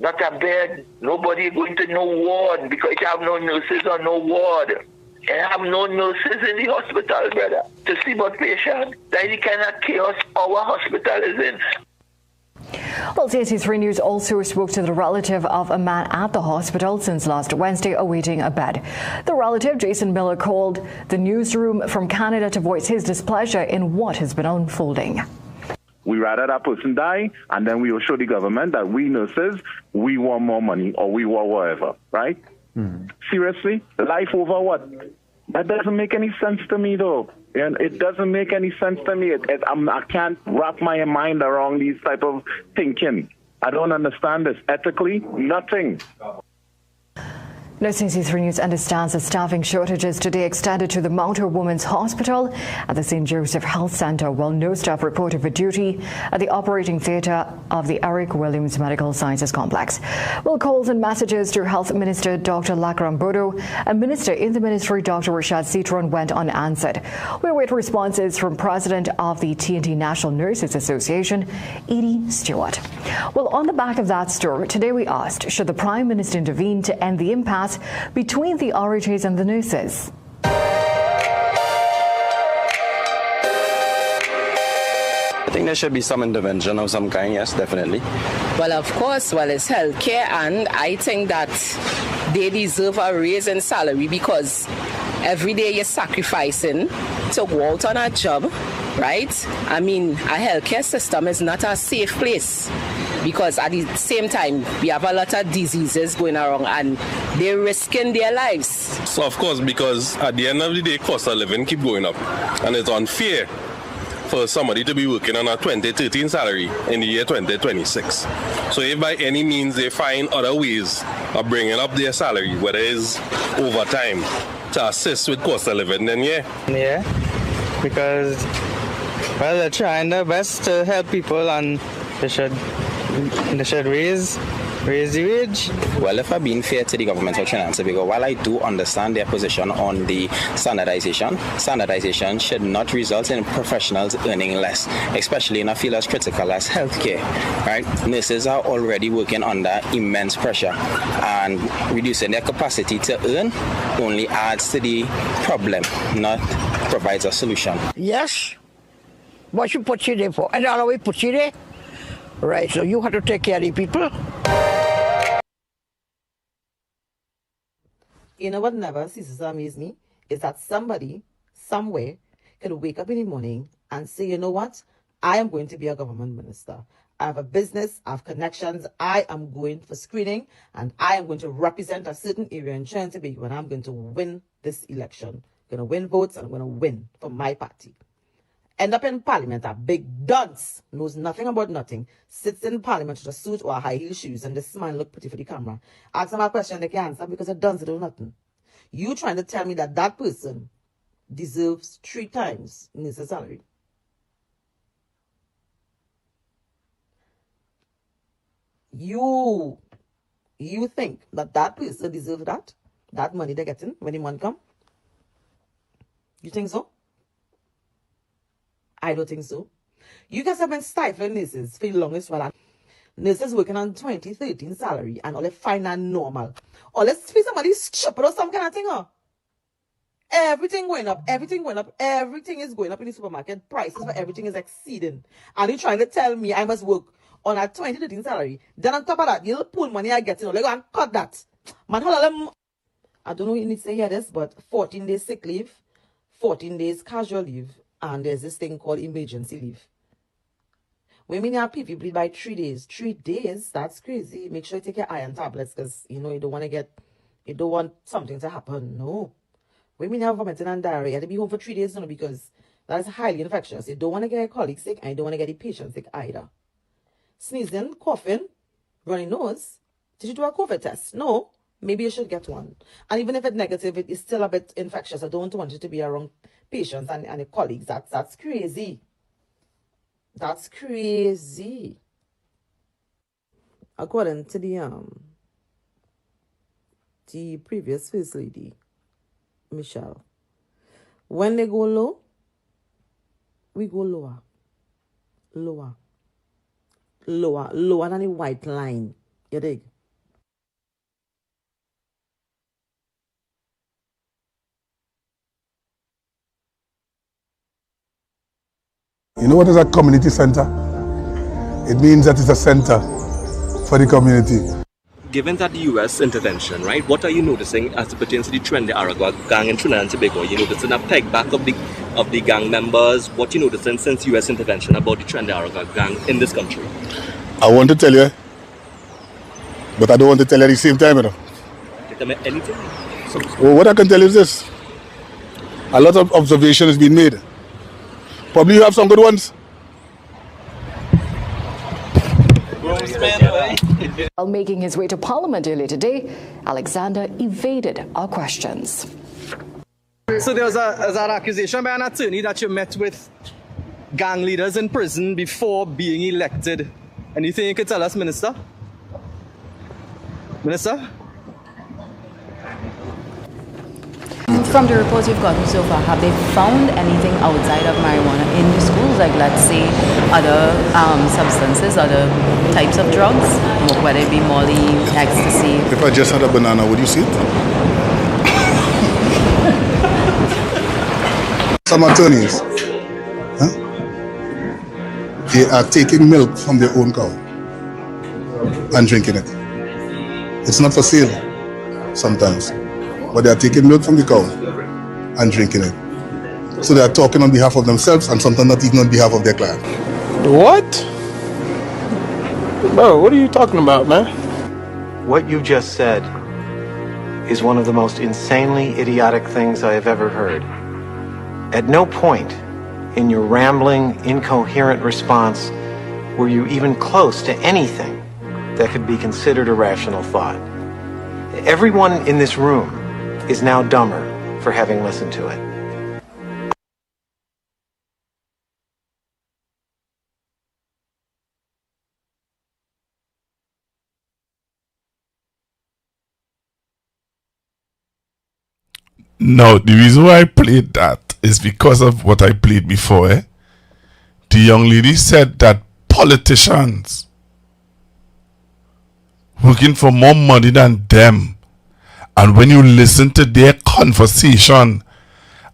not a bed. Nobody going to no ward because you have no nurses or no ward. You have no nurses in the hospital, brother, to see about patients. That is the kind of chaos our hospital is in. Well, CNC3 News also spoke to the relative of a man at the hospital since last Wednesday awaiting a bed. The relative, Jason Miller, called the newsroom from Canada to voice his displeasure in what has been unfolding. We rather that person die, and then we will show the government that we nurses, we want more money or we want whatever, right? Seriously? Life over what? That doesn't make any sense to me, though. And it doesn't make any sense to me. I can't wrap my mind around these type of thinking. I don't understand this. Ethically, nothing. Now, CNC3 News understands the staffing shortages today extended to the Mount Women's Hospital at the St. Joseph Health Centre, while no staff reported for duty at the operating theatre of the Eric Williams Medical Sciences Complex. Well, calls and messages to Health Minister Dr. Lakram Bodo and Minister in the Ministry Dr. Rashad Citron went unanswered. We await responses from President of the TNT National Nurses Association, Edie Stuart. Well, on the back of that story, today we asked, should the Prime Minister intervene to end the impasse between the RHAs and the nurses? I think there should be some intervention of some kind, yes, definitely. Well, of course, it's healthcare, and I think that they deserve a raise in salary because every day you're sacrificing to go out on a job, right? I mean, a healthcare system is not a safe place, because at the same time we have a lot of diseases going around and they're risking their lives. So of course, because at the end of the day, cost of living keep going up, and it's unfair for somebody to be working on a 2013 salary in the year 2026. So if by any means they find other ways of bringing up their salary, whether it's overtime, to assist with cost of living, then Yeah, because they're trying their best to help people, and they should raise the wage. Well, if I'm being fair to the government of Trinidad and Tobago, while I do understand their position on the standardization should not result in professionals earning less, especially in a field as critical as healthcare, right? Nurses are already working under immense pressure, and reducing their capacity to earn only adds to the problem, not provides a solution. Yes. What you put you there for? And all the way put you there? Right, so you have to take care of the people. You know what never ceases to amaze me is that somebody, somewhere, can wake up in the morning and say, you know what? I am going to be a government minister. I have a business, I have connections, I am going for screening, and I am going to represent a certain area in Trinidad and Tobago, and I'm going to win this election. I'm going to win votes, and I'm going to win for my party. End up in parliament, a big dunce, knows nothing about nothing, sits in parliament with a suit or high heel shoes, and this man look pretty for the camera. Ask them a question they can't answer because a dunce do nothing. You trying to tell me that that person deserves 3 times in his salary? You think that that person deserves that money they're getting when the money come? You think so? I don't think so. You guys have been stifling nurses for the longest while. Nurses working on 2013 salary and all they find that normal. Or let's see somebody stupid or some kind of thing. Everything going up, everything is going up in the supermarket. Prices for everything is exceeding. And you're trying to tell me I must work on a 2013 salary. Then on top of that, you'll pull money I get, they go and cut that. Man, I don't know if you need to hear this, but 14 days sick leave, 14 days casual leave, and there's this thing called emergency leave. Women have people bleed by 3 days. 3 days? That's crazy. Make sure you take your iron tablets because, you don't want something to happen. No. Women have vomiting and diarrhea. You have to be home for 3 days, you know, because that's highly infectious. You don't want to get your colleague sick, and you don't want to get the patient sick either. Sneezing, coughing, runny nose. Did you do a COVID test? No. Maybe you should get one. And even if it's negative, it is still a bit infectious. I don't want you to be around patients and your colleagues. That's crazy. That's crazy. According to the previous First Lady, Michelle, when they go low, we go lower. Lower than the white line. You dig? You know what is a community center? It means that it's a center for the community. Given that the U.S. intervention, right, what are you noticing as it pertains to the Trinidad and Tobago gang in Trinidad and Tobago? You noticing a peg back of the gang members? What you noticing since U.S. intervention about the Trinidad and Tobago gang in this country? I want to tell you, but I don't want to tell you at the same time, you know. Tell me anything. Well, what I can tell you is this. A lot of observation has been made. Probably you have some good ones. While making his way to Parliament earlier today, Alexander evaded our questions. So there was an accusation by an attorney that you met with gang leaders in prison before being elected. Anything you could tell us, Minister? Minister? From the reports you've gotten so far, have they found anything outside of marijuana in the schools, like let's say other substances, other types of drugs, whether it be Molly, ecstasy? If I just had a banana, would you see it? Some attorneys, they are taking milk from their own cow and drinking it. It's not for sale sometimes, but they are taking milk from the cow and drinking it. So they are talking on behalf of themselves and sometimes not even on behalf of their client. What? Bro, what are you talking about, man? What you just said is one of the most insanely idiotic things I have ever heard. At no point in your rambling, incoherent response were you even close to anything that could be considered a rational thought. Everyone in this room is now dumber for having listened to it. No, the reason why I played that is because of what I played before. The young lady said that politicians working for more money than them, and when you listen to their conversation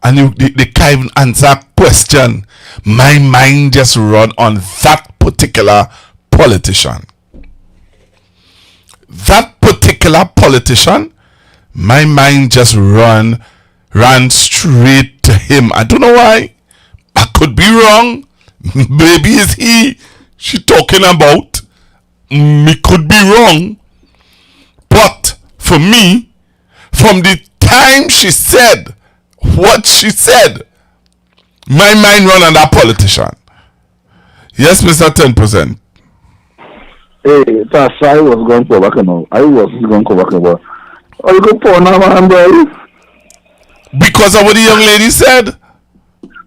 and they can't even answer a question, my mind just run on that particular politician. That particular politician, my mind just ran straight to him. I don't know why. I could be wrong. Maybe it's he she talking about. Me could be wrong. But for me, from the time she said what she said, my mind run on that politician. Yes, Mr. 10%. Hey, that's I was going for back now. I was going for back now. Are you going for now, man, boy? Because of what the young lady said.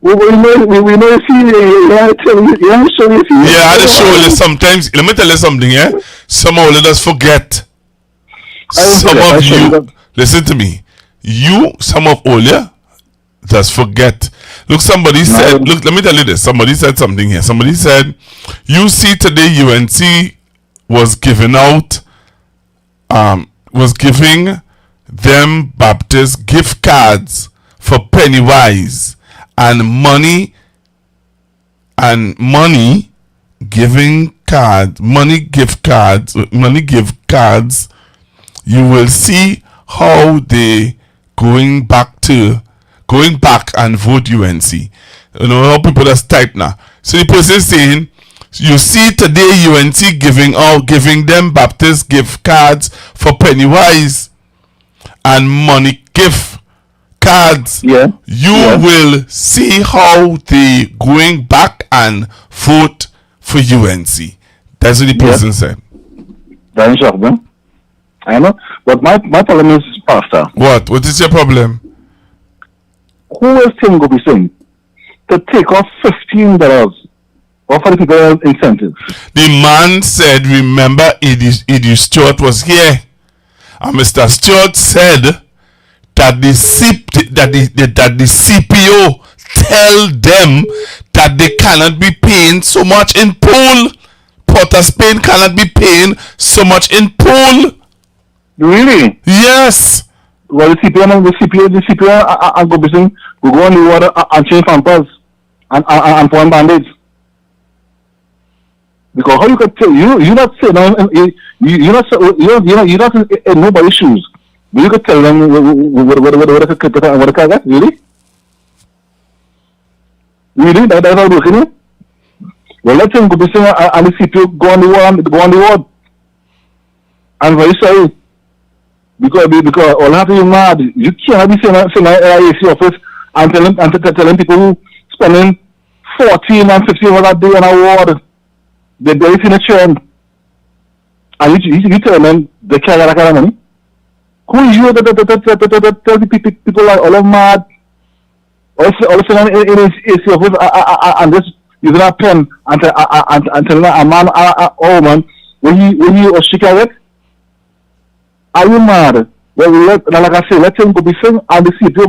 We know see you. Yeah, I had to show you sometimes. Let me tell you something, yeah? Somehow let us forget. Some of you, listen to me. You, some of all, yeah? Just forget. Look, somebody said, look, let me tell you this. Somebody said something here. Somebody said, you see today UNC was giving out, was giving them Baptist gift cards for Pennywise and money giving cards, money gift cards. You will see how they going back and vote UNC. You know how people just type now. So the person is saying, you see today UNC giving them Baptist gift cards for Pennywise and money gift cards, you will see how they going back and vote for UNC. That's what the person said. Very shocked, man. I know. But my problem is, Pastor. What? What is your problem? Who is Tim Gopi Singh to take off $15 off of the people's incentives? The man said, remember, Eddie Stuart was here. And Mr. Stuart said that the CPO tell them that they cannot be paying so much in pool. Port of Spain cannot be paying so much in pool. Really? Yes. Well, the CPO and Gopi Singh will go on the water and change pampers and put on band-aids. Because how you could tell you're not sitting down, you're not in nobody's shoes. But you could tell them what they can get. Really? Really? That's how it's working. Well, let's him Gopi Singh and the CPO go on the ward. I'm very sorry. Because all have to be mad. You can't be sitting in the AIC office and telling people who spending 14 and 15 hours a day on a ward. They're very in a trend. And you tell them they can't get that kind of money. Who is you that tell the people like all of mad? All of a sudden in his AC office and just using a pen and telling a man or woman when he or she can get? Are you mad? Well, like I say, let him go be sing and the CPO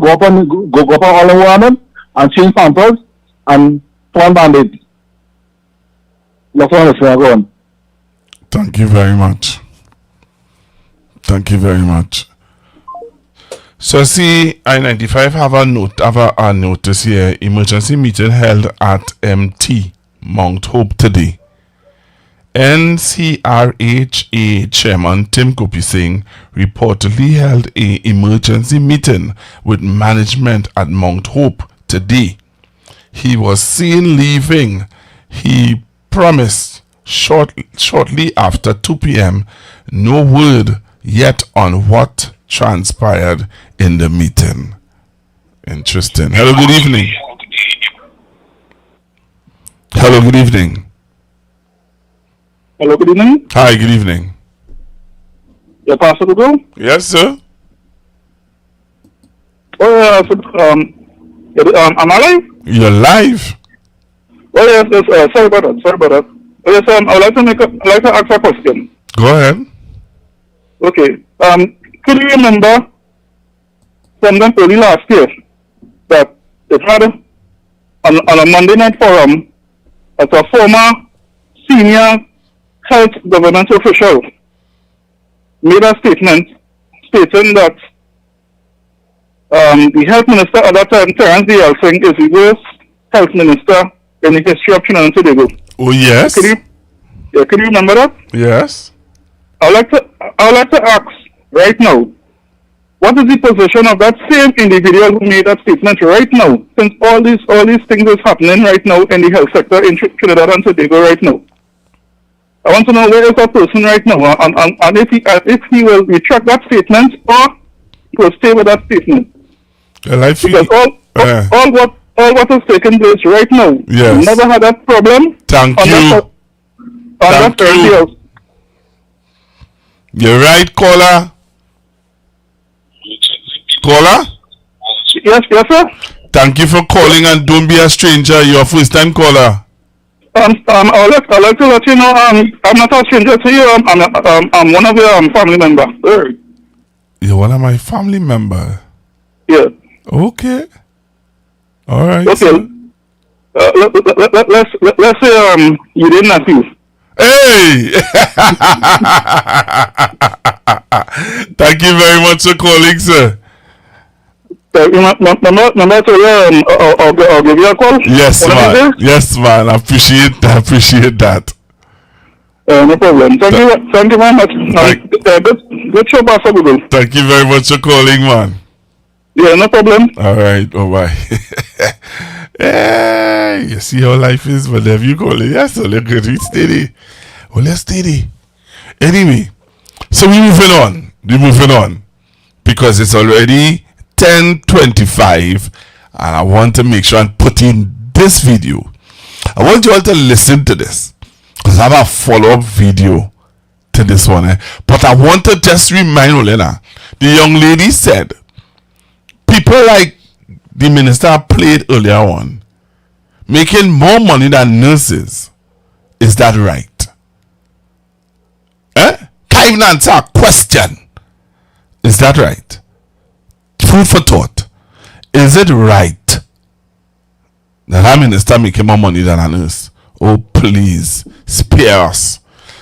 go up all around them and change pampers and put on band-aids. That's all I'm saying. Go on. Thank you very much. Thank you very much. So see, I-95 have a notice here. Emergency meeting held at MT Mount Hope today. NCRHA Chairman Tim Gopi Singh reportedly held an emergency meeting with management at Mount Hope today. He was seen leaving. He promised shortly after 2 p.m. No word yet on what transpired in the meeting. Interesting. Hello, good evening. Hello, good evening. Hello, good evening. Hi, good evening. Yeah, Pastor Google? Yes, sir. Oh, yeah, am I live? You're live. Oh, yes, sorry about that. Oh, yes, I would like to ask a question. Go ahead. Okay. Could you remember sometime early last year that it had on a Monday night forum that a former senior health government official made a statement stating that the health minister at that time, Terence Singh, is the worst health minister in the history of Trinidad and Tobago. Oh yes. Can you remember that? Yes. I would like to ask right now, what is the position of that same individual who made that statement right now, since all these things is happening right now in the health sector in Trinidad and Tobago right now? I want to know where is that person right now, and if he will retract that statement or he will stay with that statement. Well, because all what is taking place right now, yes. Never had that problem. Thank you. You're right, caller. Caller? Yes, sir. Thank you for calling, and don't be a stranger. You're a first-time caller. I'd like to let you know, I'm not a stranger to you. I'm one of your family members. You're one of my family members? Yeah. Okay. All right. Okay. Let's say you didn't appeal. Hey! Thank you very much for calling, sir. Number to I'll give you a call. Yes, man. Yes, man. I appreciate that. No problem. Thank you very much. Good show, Pastor Google. Thank you very much for calling, man. Yeah, no problem. All right. Bye-bye. Hey, you see how life is whenever you call it. Yes, so look at it. Steady. Well, let's steady. Anyway, so we're moving on. Because it's already 10:25, and I want to make sure and put in this video. I want you all to listen to this, because I have a follow-up video to this one. But I want to just remind Olena, the young lady said, people like the minister played earlier on, making more money than nurses. Is that right? Can't even answer a question. Is that right? Food for thought. Is it right that our minister making more money than a nurse? Oh, please spare us.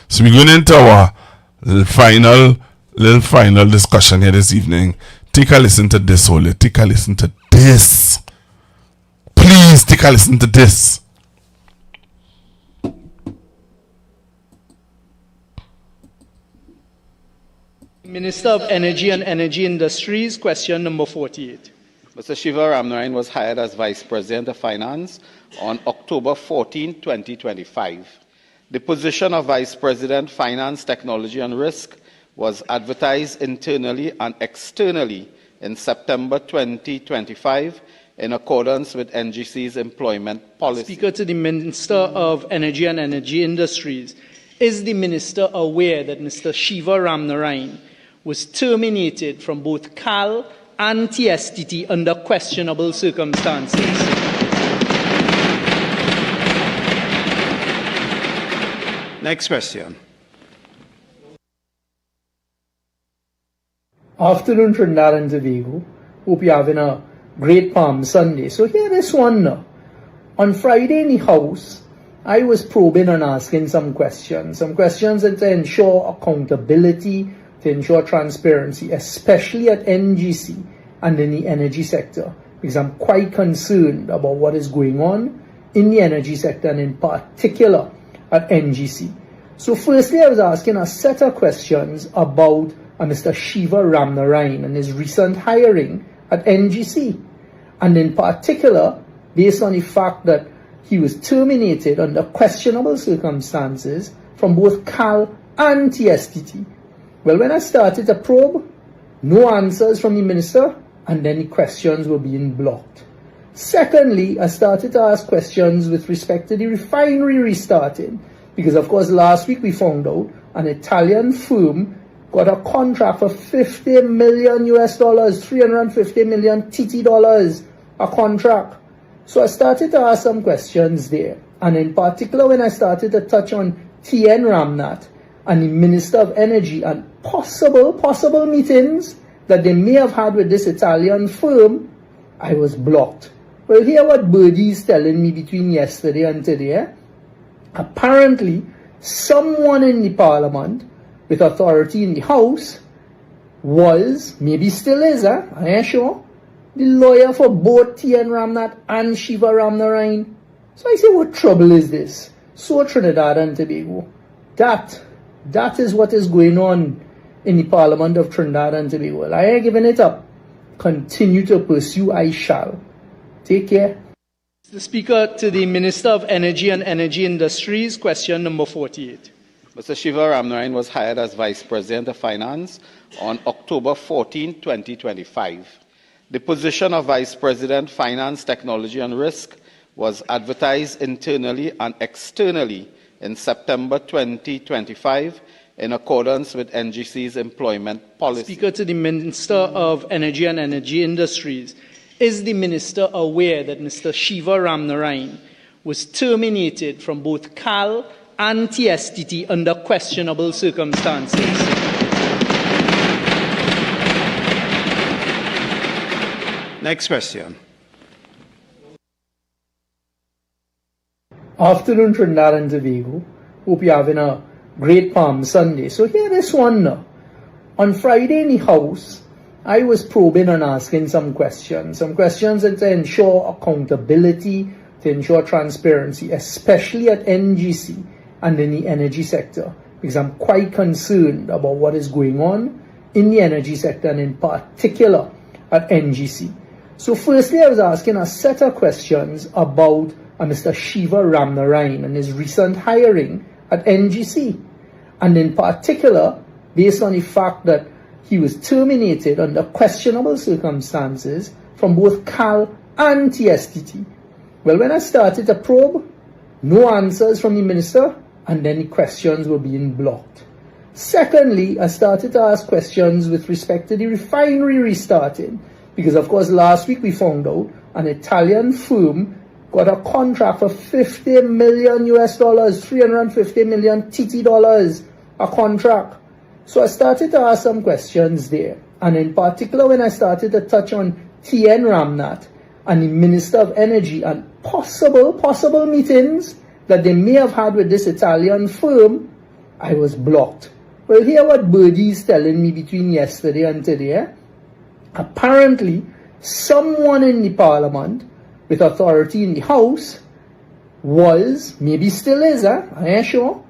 So we're going into our final discussion here this evening. Take a listen to this, Ole. Take a listen to this. Please take a listen to this. Minister of Energy and Energy Industries, question number 48. Mr. Shiva Ramnarayan was hired as Vice President of Finance on October 14, 2025. The position of Vice President, Finance, Technology and Risk was advertised internally and externally in September 2025 in accordance with NGC's employment policy. Speaker to the Minister of Energy and Energy Industries. Is the Minister aware that Mr. Shiva Ramnarayan was terminated from both CAL and TSTT under questionable circumstances? Next question. Afternoon, Trinidad and Tobago. Hope you're having a great Palm Sunday. So here is one now. On Friday in the House, I was probing and asking some questions that to ensure accountability, to ensure transparency, especially at NGC and in the energy sector, because I'm quite concerned about what is going on in the energy sector and in particular at NGC. So firstly, I was asking a set of questions about Mr. Shiva Ramnarayan and his recent hiring at NGC, and in particular, based on the fact that he was terminated under questionable circumstances from both CAL and TSTT. Well, when I started to probe, no answers from the minister, and then the questions were being blocked. Secondly, I started to ask questions with respect to the refinery restarting, because of course last week we found out an Italian firm got a contract for $50 million US, 350 million TT dollars, a contract. So I started to ask some questions there. And in particular, when I started to touch on TN Ramnath and the Minister of Energy and possible meetings that they may have had with this Italian firm, I was blocked. Well, hear what Birdie is telling me between yesterday and today. Apparently, someone in the Parliament with authority in the House was, maybe still is, I ain't sure, the lawyer for both TN Ramnath and Shiva Ramnarayan. So I say, what trouble is this? So Trinidad and Tobago. That is what is going on in the Parliament of Trinidad and Tobago. Well, I ain't giving it up. Continue to pursue, I shall. Take care. The Speaker to the Minister of Energy and Energy Industries, question number 48. Mr. Shiva Ramnarayan was hired as Vice President of Finance on October 14, 2025. The position of Vice President, Finance, Technology and Risk was advertised internally and externally in September 2025 in accordance with NGC's employment policy. Speaker to the Minister of Energy and Energy Industries. Is the Minister aware that Mr. Shiva Ramnarayan was terminated from both CAL and TSTT under questionable circumstances? Next question. Afternoon, Trinidad and Tobago. Hope you're having a great Palm Sunday. So here is one now. On Friday in the House, I was probing and asking some questions that to ensure accountability, to ensure transparency, especially at NGC and in the energy sector, because I'm quite concerned about what is going on in the energy sector and in particular at NGC. So firstly, I was asking a set of questions about Mr. Shiva Ramnarayan and his recent hiring at NGC, and in particular, based on the fact that he was terminated under questionable circumstances from both CAL and TSTT. Well, when I started to probe, no answers from the minister, and then the questions were being blocked. Secondly, I started to ask questions with respect to the refinery restarting, because of course last week we found out an Italian firm got a contract for $50 million US, 350 million TT dollars, a contract. So I started to ask some questions there. And in particular, when I started to touch on TN Ramnath and the Minister of Energy and possible meetings that they may have had with this Italian firm, I was blocked. Well, hear what Birdie is telling me between yesterday and today. Apparently, someone in the Parliament with authority in the House was, maybe still is, I ain't sure,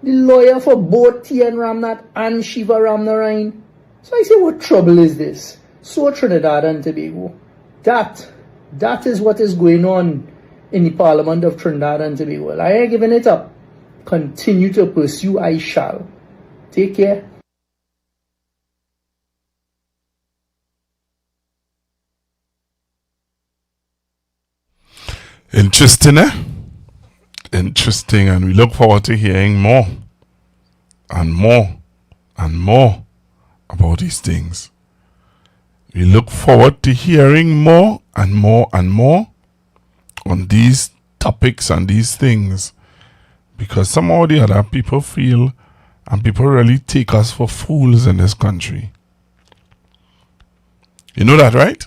the lawyer for both TN Ramnath and Shiva Ramnarayan. So I say, what trouble is this? So Trinidad and Tobago. That is what is going on in the Parliament of Trinidad and Tobago. I ain't giving it up. Continue to pursue, I shall. Take care. Interesting, eh? Interesting, and we look forward to hearing more and more and more about these things. We look forward to hearing more and more and more on these topics and these things, because some or the other people feel, and people really take us for fools in this country. You know that, right?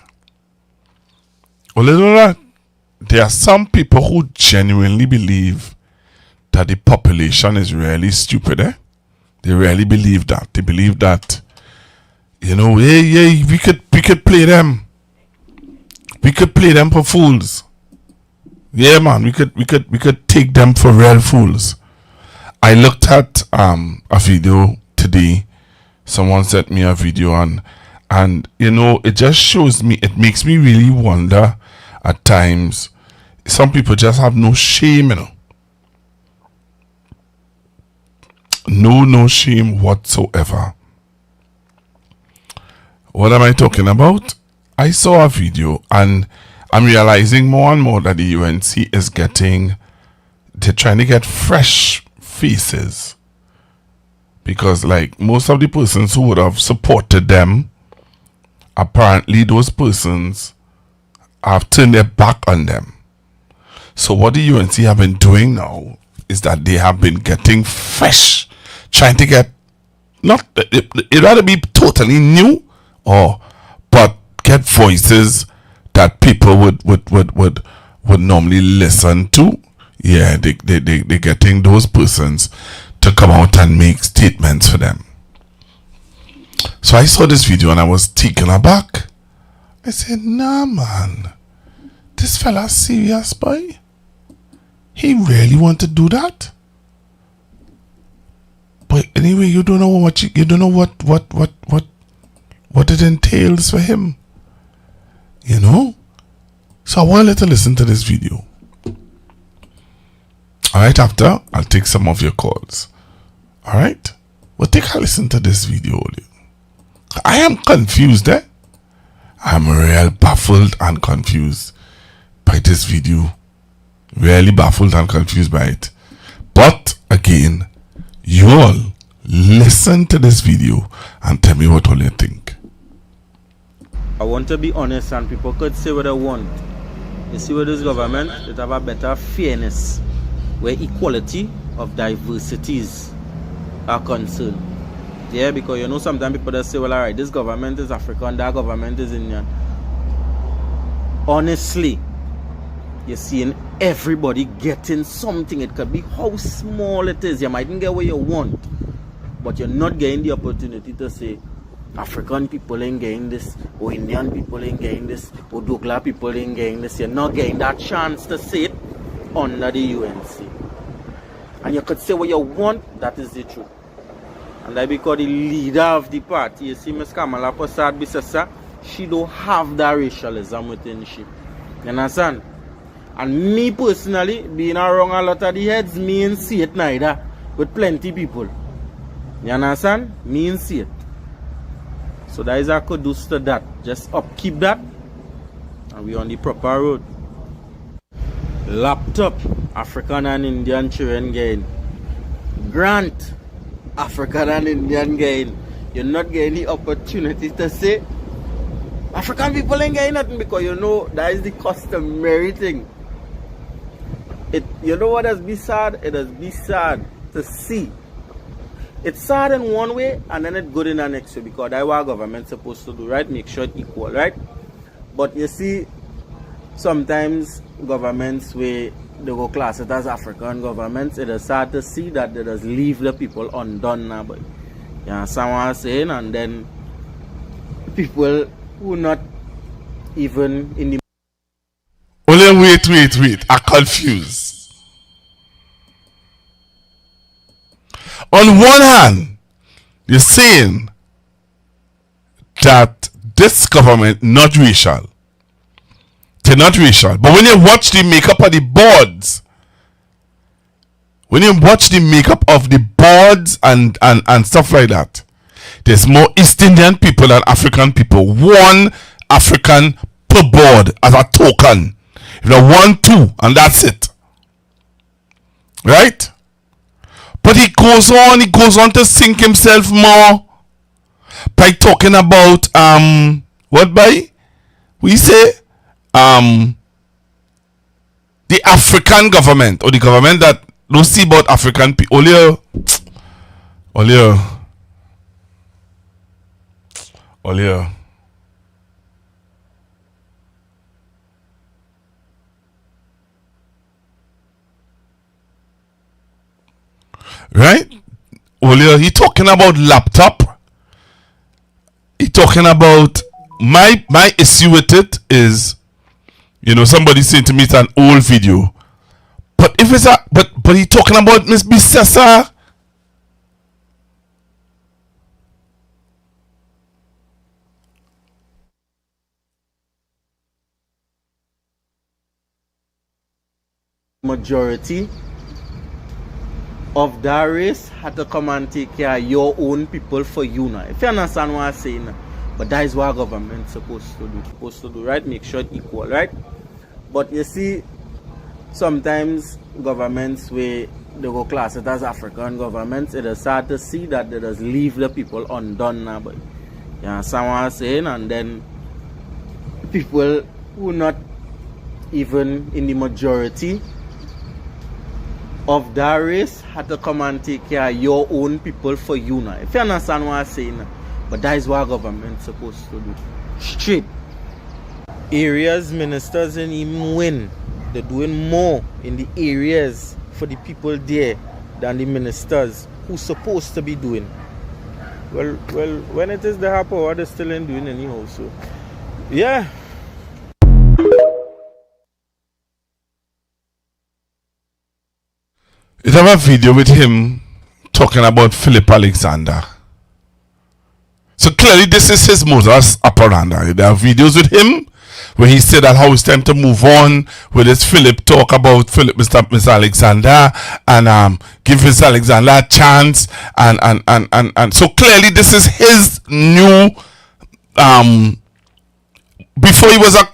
Well, you know that there are some people who genuinely believe that the population is really stupid, eh? They really believe that. They believe that, you know, hey, we could play them. We could play them for fools. Yeah, man, we could take them for real fools. I looked at a video today. Someone sent me a video, and you know, it just shows me, it makes me really wonder at times. Some people just have no shame, you know. No shame whatsoever. What am I talking about? I saw a video, and I'm realizing more and more that the UNC is they're trying to get fresh faces. Because like most of the persons who would have supported them, apparently those persons have turned their back on them. So what the UNC have been doing now is that they have been getting fresh, trying to get, not, it rather be totally new, but get voices that people would normally listen to. Yeah, they're getting those persons to come out and make statements for them. So I saw this video and I was taken aback. I said, nah, man, this fella's serious, boy. He really want to do that? But anyway, you don't know what you don't know what it entails for him. You know? So I want you to listen to this video. Alright, after I'll take some of your calls. Alright? Well, take a listen to this video. I am confused, eh? I'm real baffled and confused by this video. Really baffled and confused by it. But again, you all listen to this video and tell me what all you think. I want to be honest, and people could say what they want. You see, with this government, it have a better fairness, where equality of diversities are concerned. Yeah, because you know sometimes people just say, well, alright, this government is African, that government is Indian. Honestly, you're seeing everybody getting something. It could be how small it is. You mightn't get what you want, but you're not getting the opportunity to say, African people ain't getting this, or Indian people ain't getting this, or Douglas people ain't getting this. You're not getting that chance to say it under the UNC. And you could say what you want, that is the truth. And that because the leader of the party, you see Ms. Kamala Prasad Bisasa, she don't have that racialism within she. You understand? And me personally, being around a lot of the heads, me ain't see it neither, with plenty people. You understand? Me ain't see it. So that is our kudos to that. Just upkeep that, and we on the proper road. Laptop, African and Indian children gain. Grant, African and Indian gain. You're not getting the opportunity to say African people ain't getting nothing, because you know that is the customary thing. You know what has been sad? It has been sad to see. It's sad in one way and then it's good in the next way, because that's what our government's supposed to do, right? Make sure it's equal, right? But you see, sometimes governments where they go class it as African governments, it is sad to see that they just leave the people undone now. But yeah, someone saying, and then people who not even in the wait. I'm confused. On one hand, you're saying that this government not racial. They're not racial. But when you watch the makeup of the boards, and stuff like that, there's more East Indian people than African people. One African per board as a token. If there are 1, 2, and that's it. Right? But he goes on to sink himself more by talking about the African government, or the government that don't see about African people. Olio. Right? Earlier, he talking about laptop. He talking about my issue with it is, somebody saying to me it's an old video. But if it's but he talking about Miss Bissessa. Majority of that race had to come and take care of your own people for you now. If you understand what I'm saying, but that is what government's supposed to do, right? Make sure it's equal, right? But you see, sometimes governments where they go class it as African governments, it is sad to see that they just leave the people undone now. But you understand what I'm saying? And then people who not even in the majority of that race had to come and take care of your own people for you now. If you understand what I'm saying, but that is what government's supposed to do. Straight. Areas ministers didn't even win. They're doing more in the areas for the people there than the ministers who's supposed to be doing. Well, when it is the happen, what they're still ain't doing anyhow. So, yeah. You have a video with him talking about Philip Alexander. So clearly this is his modus operandi. There are videos with him where he said that how it's time to move on with this Philip talk about Mr. Alexander and give Mr. Alexander a chance and so clearly this is his new before he was a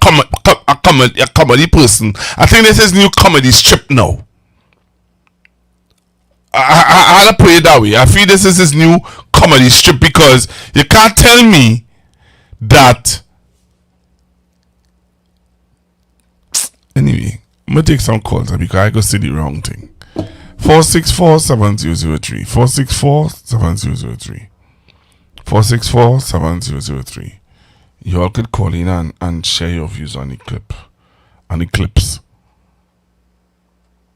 comedy person. I think this is his new comedy strip now. I had to put it that way. I feel this is his new comedy strip, because you can't tell me that. Anyway, I'm going to take some calls because I go see the wrong thing. 464-7003. 464-7003. 464-7003. You all could call in and share your views on the clip. On the clips.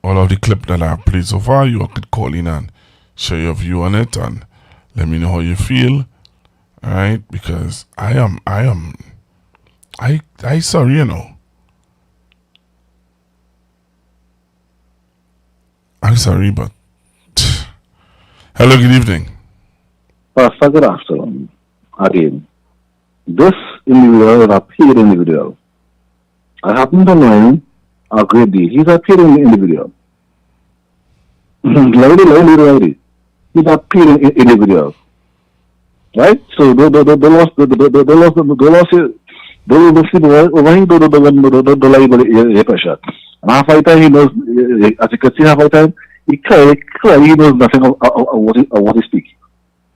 All of the clip that I have played so far, you all could call in and share your view on it and let me know how you feel. Alright? Because I sorry, you know. I'm sorry, but hello, good evening. Pastor, good afternoon. Again, this individual is a paid individual. I happen to know him a great deal. He's a paid individual. Lady. He's a paid individual. right? So they lost it. And half the time he knows, as you can see, half the time he clearly knows nothing of what he's speaking.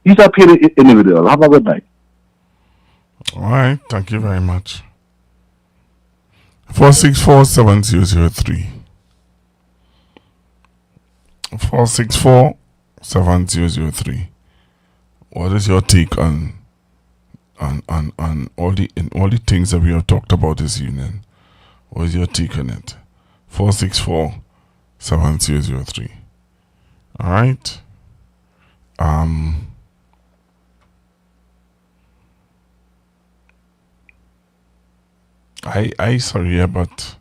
He's a pure individual. Have a good night. All right, thank you very much. 464-7003. 464-7003. What is your take on all the things that we have talked about this evening? What is your take on it? 464-7003. All right. I sorry, but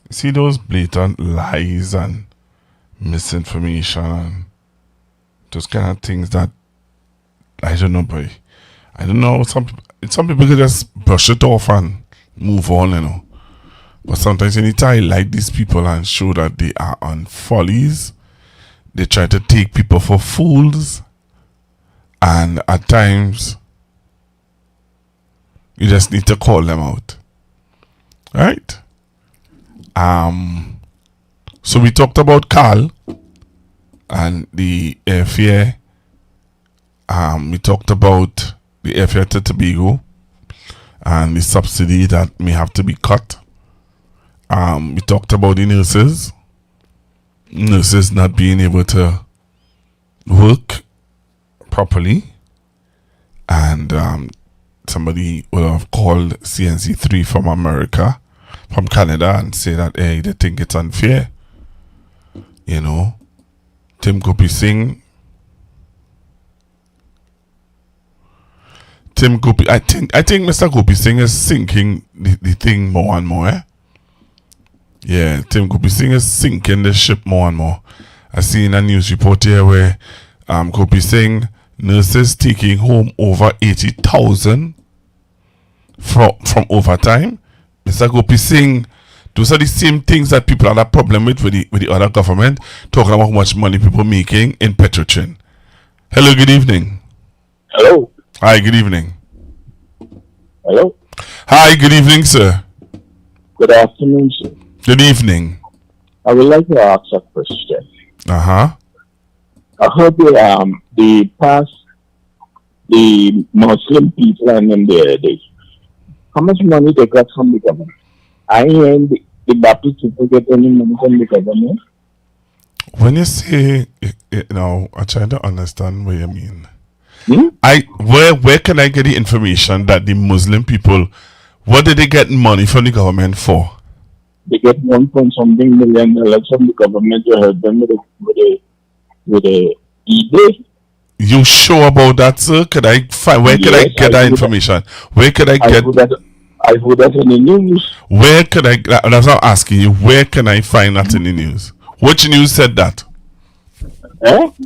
see those blatant lies and misinformation and those kind of things that I don't know, boy. I don't know. Some people can just brush it off and move on, you know. But sometimes you need to highlight these people and show that they are on follies. They try to take people for fools, and at times you just need to call them out. Right? So we talked about Carl and the airfare. We talked about the airfare to Tobago and the subsidy that may have to be cut. We talked about the nurses not being able to work properly, and somebody would have called CNC3 from Canada and say that, hey, they think it's unfair. You know, Tim Gopi Singh, I think Mr. Gopi Singh is sinking the thing more and more. Yeah, Tim Gopi Singh is sinking the ship more and more. I seen a news report here where Gopi Singh, nurses taking home over 80,000 from overtime. Mr. Gopi Singh, those are the same things that people had a problem with the other government, talking about how much money people making in Petrotrin. Hello, good evening. Hello. Hi, good evening. Hello. Hi, good evening, sir. Good afternoon, sir. Good evening. I would like to ask a question. I heard the Muslim people and them they how much money they got from the government? I ain't the Baptist people get any money from the government. When you say, I'm trying to understand what you mean. Where can I get the information that the Muslim people, what did they get money from the government for? They get $1.something million from the government to help them with a eBay. You sure about that, sir? Could I find where could I get that information? Where could I get? I heard that in the news. Where could I? That's not asking you. Where can I find that in the news? Which news said that?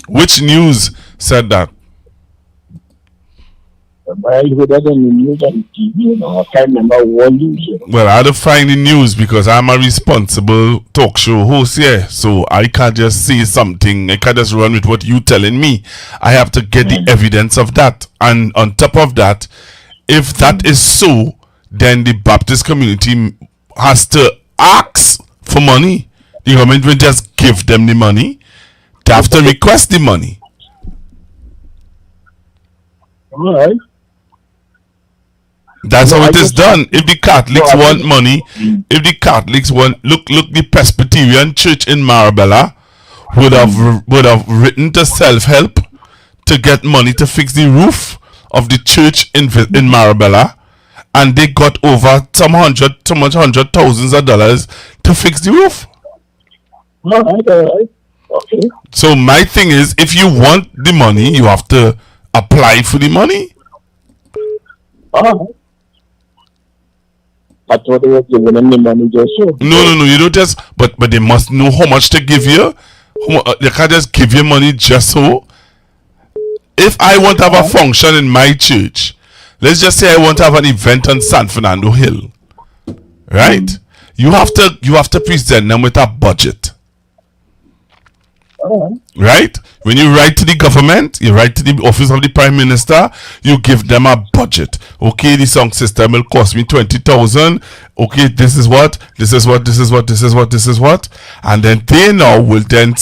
Which news said that? I heard that in the news and TV. I can't remember what news. Well, I had to find the news because I'm a responsible talk show host here. So I can't just say something. I can't just run with what you telling me. I have to get the evidence of that. And on top of that, if that is so, then the Baptist community has to ask for money. The government will just give them the money. They have to request the money. All right. That's how it is done. If the Catholics want money, if the Catholics want, look, the Presbyterian Church in Marabella would have written to self-help to get money to fix the roof of the church in Marabella, and they got over hundred thousands of dollars to fix the roof. All right. Okay. So my thing is, if you want the money, you have to apply for the money. All right. I thought they were giving them the money just so. No, you don't just, but they must know how much to give you. They can't just give you money just so. If I want to have a function in my church, let's just say I want to have an event on San Fernando Hill, right? You have to present them with a budget. Right? When you write to the government, you write to the office of the Prime Minister, you give them a budget. Okay, the sound system will cost me 20,000. Okay, this is what. And then they now will then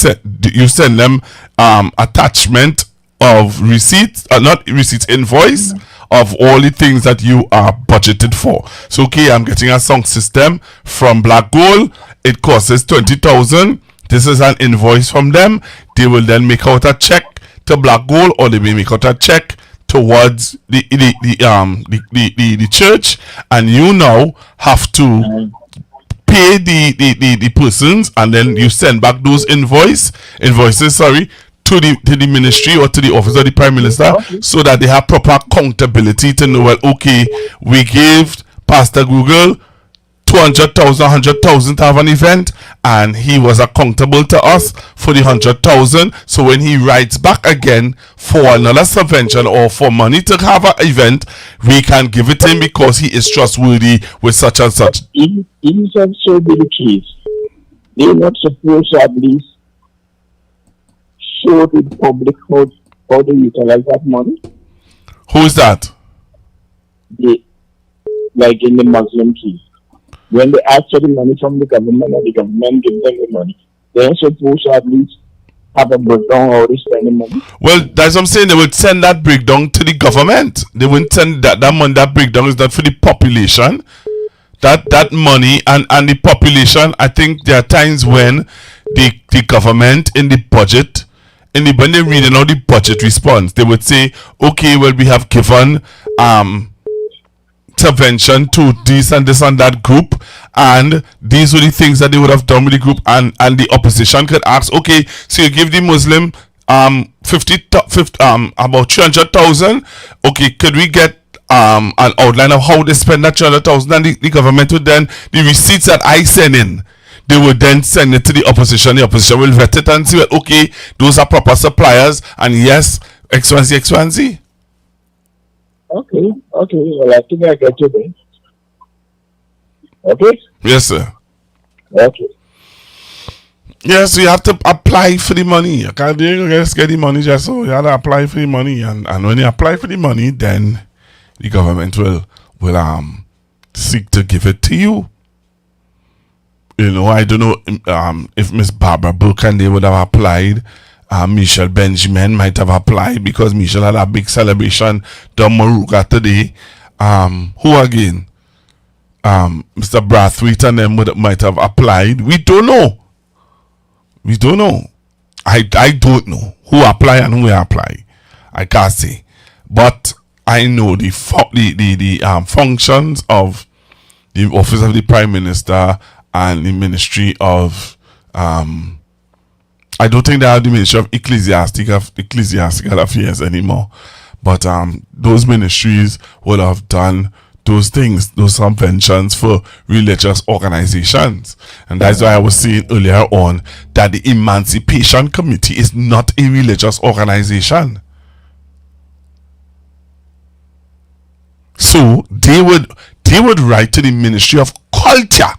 you send them attachment of receipts, not receipts, invoice of all the things that you are budgeted for. So okay, I'm getting a sound system from Black Gold. It costs 20,000. This is an invoice from them. They will then make out a check to Black Gold, or they may make out a check towards the church, and you now have to pay the persons, and then you send back those invoices to the ministry or to the office of the Prime Minister, so that they have proper accountability to know, well, okay, we gave Pastor Google 200,000, 100,000 to have an event, and he was accountable to us for the 100,000. So when he writes back again for another subvention or for money to have an event, we can give it him because he is trustworthy with such and such. Even so be the case, they're not supposed to at least show to the public how to utilize that money. Who is that? Like in the Muslim case, when they ask for the money from the government and the government gives them the money, they're supposed to at least have a breakdown how they spend the money. Well, that's what I'm saying. They would send that breakdown to the government. They wouldn't send that money. That breakdown is not for the population. That money and the population. I think there are times when the government in the budget, when they're reading out the budget response, they would say, okay, well, we have given subvention to this and this and that group, and these were the things that they would have done with the group, and the opposition could ask, okay, so you give the Muslim about 300,000. Okay, could we get an outline of how they spend that 300,000? And the government would then, the receipts that I send in, they would then send it to the opposition. The opposition will vet it and see, well, okay, those are proper suppliers, and yes, X1Z. Okay. Well, I think I get you there. Okay? Yes, sir. Okay. Yes, you have to apply for the money. You can't just get the money just so. You have to apply for the money, and when you apply for the money, then the government will seek to give it to you. You know, I don't know if Miss Barbara Burke and they would have applied. Michelle Benjamin might have applied because Michelle had a big celebration down Maruga today. Who again? Mr. Brathwaite and them might have applied. We don't know. I don't know who apply and who apply. I can't say. But I know the functions of the office of the Prime Minister and the Ministry of I don't think they have the Ministry of Ecclesiastical Affairs anymore. But those ministries would have done those things, those subventions for religious organizations. And that's why I was saying earlier on that the Emancipation Committee is not a religious organization. So they would write to the Ministry of Culture.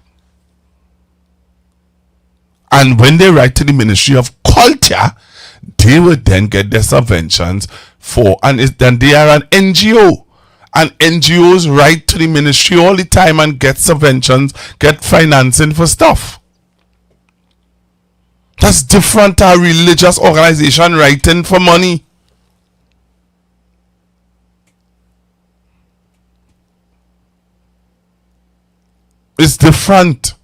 And when they write to the Ministry of Culture, they would then get their subventions for, and then they are an NGO. And NGOs write to the ministry all the time and get subventions, get financing for stuff. That's different to a religious organization writing for money. It's different.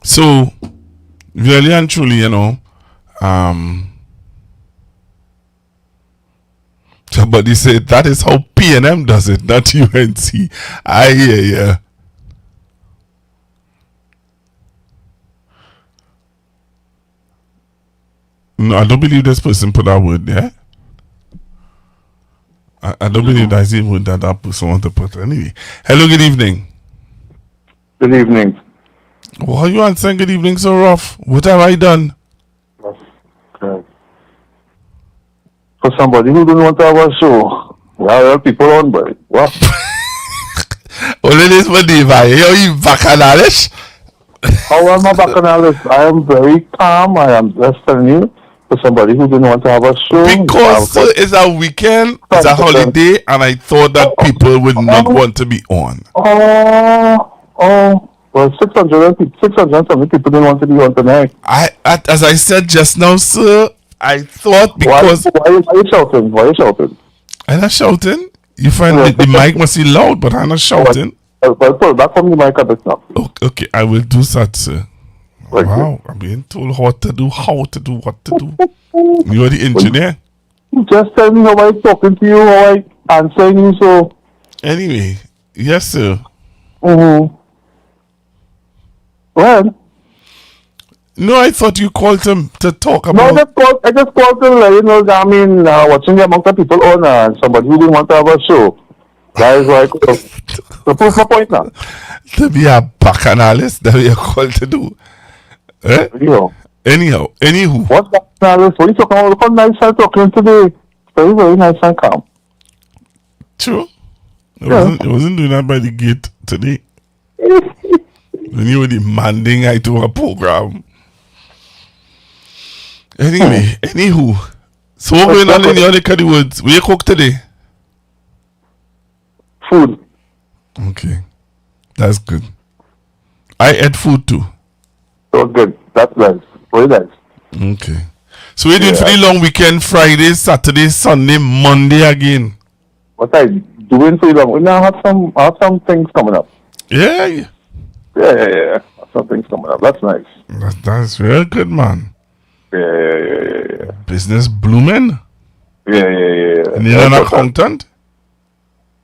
So, really and truly, you know, somebody said that is how PNM does it, not UNC. I hear ya. No, I don't believe this person put that word there. I don't believe that's the word that person want to put. Anyway, hello, good evening. Good evening. Why are you answering good evening so rough? What have I done? For somebody who don't want to have a show, well, people on, but what? Only this for Diva. You bacchanalish? How am I bacchanal? I am very calm. I am just telling you, for somebody who didn't want to have a show. Because sir, it's a weekend, it's a holiday, and I thought that people would not want to be on. Well, 600 something people didn't want to be on tonight. As I said just now, sir, I thought because... Why are you shouting? Why are you shouting? I'm not shouting. You find the mic must be loud, but I'm not shouting. Well, pull back from the mic a bit now. Okay, I will do that, sir. Right, wow, I'm being told what to do, what to do. You're the engineer. Just tell me how I'm talking to you, how I'm answering you, so... Anyway, yes, sir. Mm-hmm. Well... No, I thought you called to talk about... No, I just called to let you know that, I mean, watching the amount of people on somebody who didn't want to have a show. That is why I could to prove my point now. To be a bacchanalist, that we are called to do. Eh? Anyhow, anywho. What bacchanalist? What are you talking about? Look how nice I'm talking today. Very, very nice and calm. True. I wasn't doing that by the gate today. When you were demanding I do a program. Anyway, anywho. So what going on in your neck of the woods? What you cook today? Food. Okay. That's good. I ate food too. So good. That's nice. Very nice. Okay. So we're doing for the long weekend, Friday, Saturday, Sunday, Monday again. What I doing for the long? We now have some things coming up. Yeah. Some things coming up. That's nice. That's very good, man. Yeah. Business blooming? Yeah. And you're an accountant?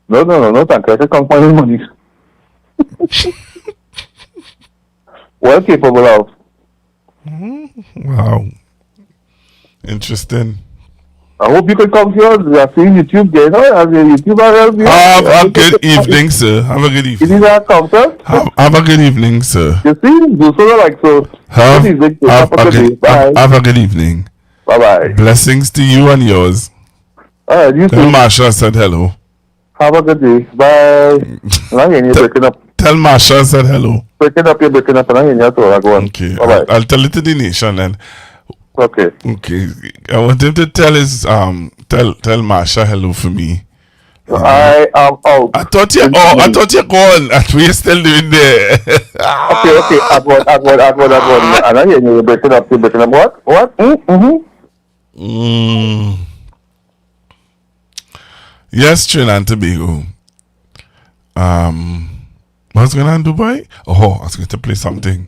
No, thank you. I can count my money. Well capable of. Wow. Interesting. I hope you can come here. I see YouTube there. Have a good evening, sir. Have a good evening. Have a good evening, sir. You see? Do so like so. Have a good evening. Bye-bye. Blessings to you and yours. Alright, you Tell too. Marsha said hello. Have a good day. Bye. You're breaking up. Tell Marsha said hello. You're breaking up. Go on. Okay. Bye-bye. I'll tell it to the nation then. Okay. I want him to tell his tell Marsha hello for me. I am out. I thought you're gone. What are you still doing there? Okay. At what? And I hear you're breaking up. You're breaking up what? Yes, Trinidad and Tobago. What's going on in Dubai? Oh, I was going to play something.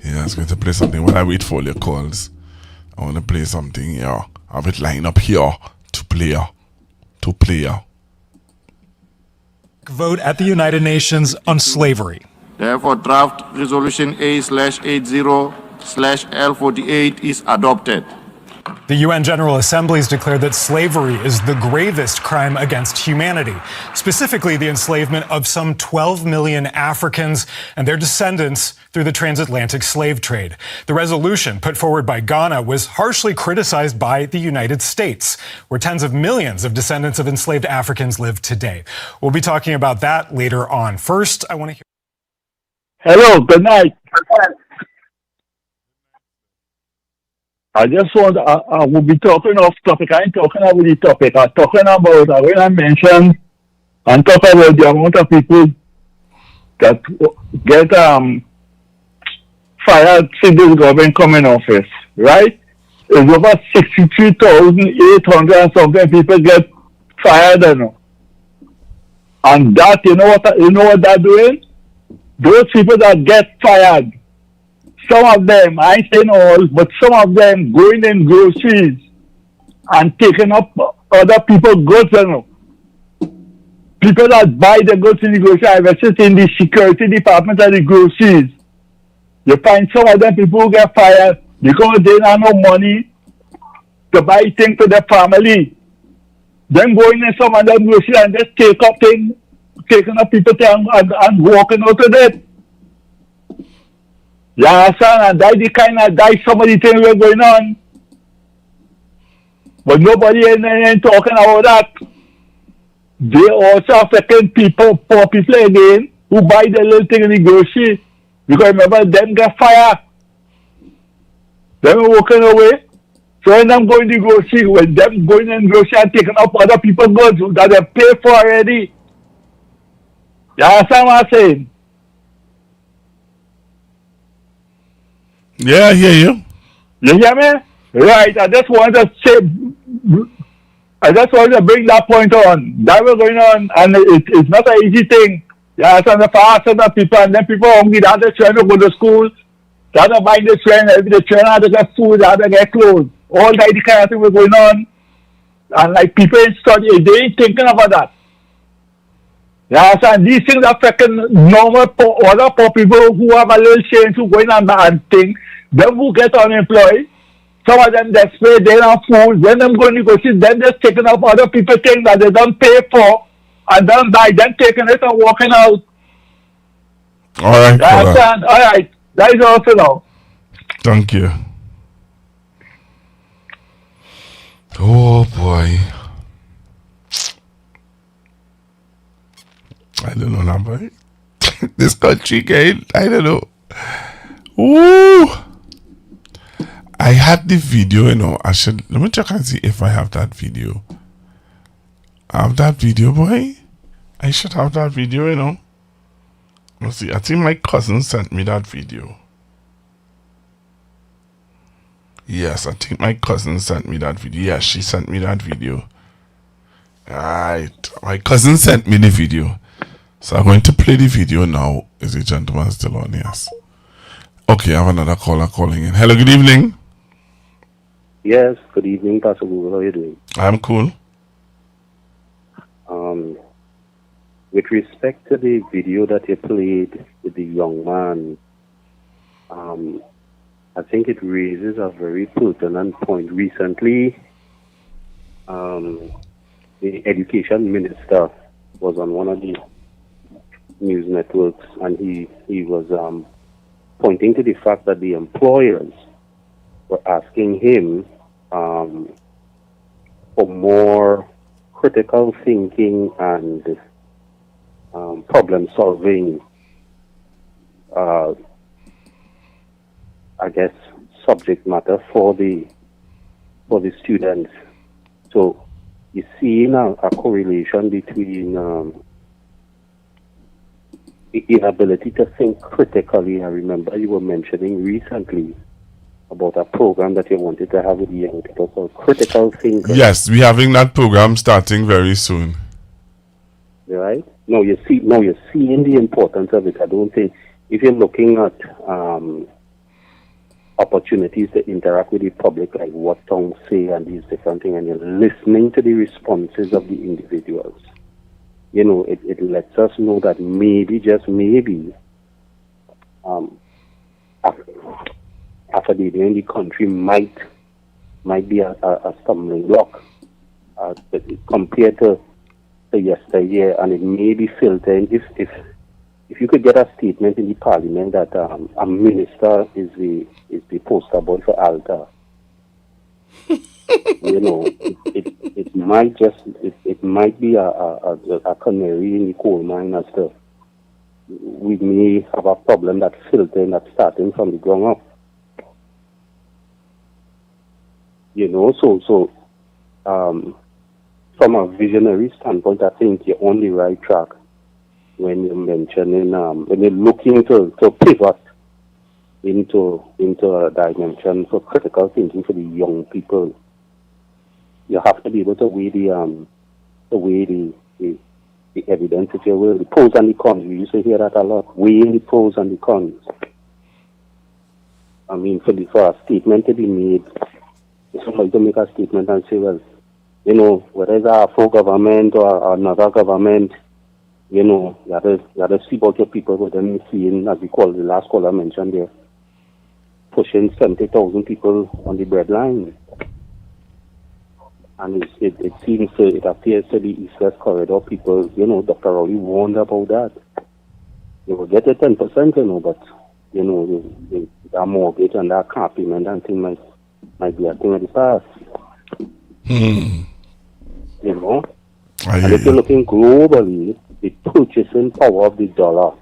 Yeah, I was going to play something while I wait for all your calls. I want to play something here. I have it lined up here to play. Vote at the United Nations on slavery. Therefore, draft resolution A/80/L48 is adopted. The UN General Assembly has declared that slavery is the gravest crime against humanity, specifically the enslavement of some 12 million Africans and their descendants through the transatlantic slave trade. The resolution put forward by Ghana was harshly criticized by the United States, where tens of millions of descendants of enslaved Africans live today. We'll be talking about that later on. First, I want to hear... Hello, good night. I just want, I will be talking off topic. I ain't talking about the topic. I'm talking about, when I mentioned and talk about the amount of people that get fired since this government come in office, right? It's over 63,800 and something people get fired, And that, you know what they're doing? Those people that get fired, some of them, I ain't saying all, but some of them going in groceries and taking up other people's goods, People that buy the goods in the grocery, I was just in the security department of the groceries. You find some of them people who get fired because they don't have no money to buy things for their family. Them going in some of them groceries and just taking up people and walking out of it. You understand? And that's the kind of some of the things we're going on. But nobody ain't talking about that. They also affecting people, poor people again, who buy the little thing in the grocery. Because remember, them get fired. Them walking away. So when them going to grocery, when them going in grocery and taking up other people's goods that they pay for already. You understand what I'm saying? Yeah, I hear you. You hear me? Right. I just wanted to bring that point on. That was going on, and it's not an easy thing. You understand? The fast and the people, and then people hungry. They have to try to go to school. They have to buy the train. The train have to get food. They have to get clothes. All that kind of thing was going on. And like people in study, they ain't thinking about that. You understand? These things are affecting normal other poor people who have a little change who going on and things. Them who get unemployed, some of them desperate, they don't have food. When them going to go see, them just taking up other people things that they don't pay for and then by them taking it and walking out. All right, you understand? All right. That is all for now. Thank you. Oh boy. I don't know now, boy. This country game, I don't know. Ooh. I had the video, let me check and see if I have that video. I have that video, boy. I should have that video, Let's see, I think my cousin sent me that video. Yes, I think my cousin sent me that video. Yes, she sent me that video. Alright, my cousin sent me the video. So I'm going to play the video now. Is the gentleman still on? Yes. Okay, I have another caller calling in. Hello, good evening. Yes, good evening, Pastor Google. How are you doing? I'm cool. With respect to the video that you played with the young man, I think it raises a very pertinent point. Recently, the education minister was on one of the news networks, and he was pointing to the fact that the employers were asking him for more critical thinking and problem solving, I guess, subject matter for the students. So you see a correlation between the inability to think critically. I remember you were mentioning recently about a program that you wanted to have with the young people called Critical Thinking. Yes, we're having that program starting very soon. Right? No, you're seeing the importance of it. I don't think, if you're looking at opportunities to interact with the public, like what tongues say and these different things, and you're listening to the responses of the individuals, it lets us know that maybe, just maybe, academia in the country might be a stumbling block compared to yesteryear, and it may be filtered. If you could get a statement in the parliament that a minister is the poster boy for ALTA, it might be a canary in the coal mine as to we may have a problem that's filtering, that's starting from the ground up. So from a visionary standpoint, I think you're on the right track when you're mentioning, when you're looking to pivot into a dimension for critical thinking for the young people. You have to be able to weigh the evidence, if you will, the pros and the cons. We used to hear that a lot, weighing the pros and the cons. I mean, for a statement to be made, somebody to make a statement and say, well, whether it's a full government or another government, you have to see about your people, but then seeing, as we call the last caller mentioned there, pushing 70,000 people on the breadline. And it appears to be East-West Corridor people, Dr. Rowley warned about that. They will get a 10%, but, that mortgage and that car payment and thing might be a thing of the past. And if you're looking globally, the purchasing power of the dollar,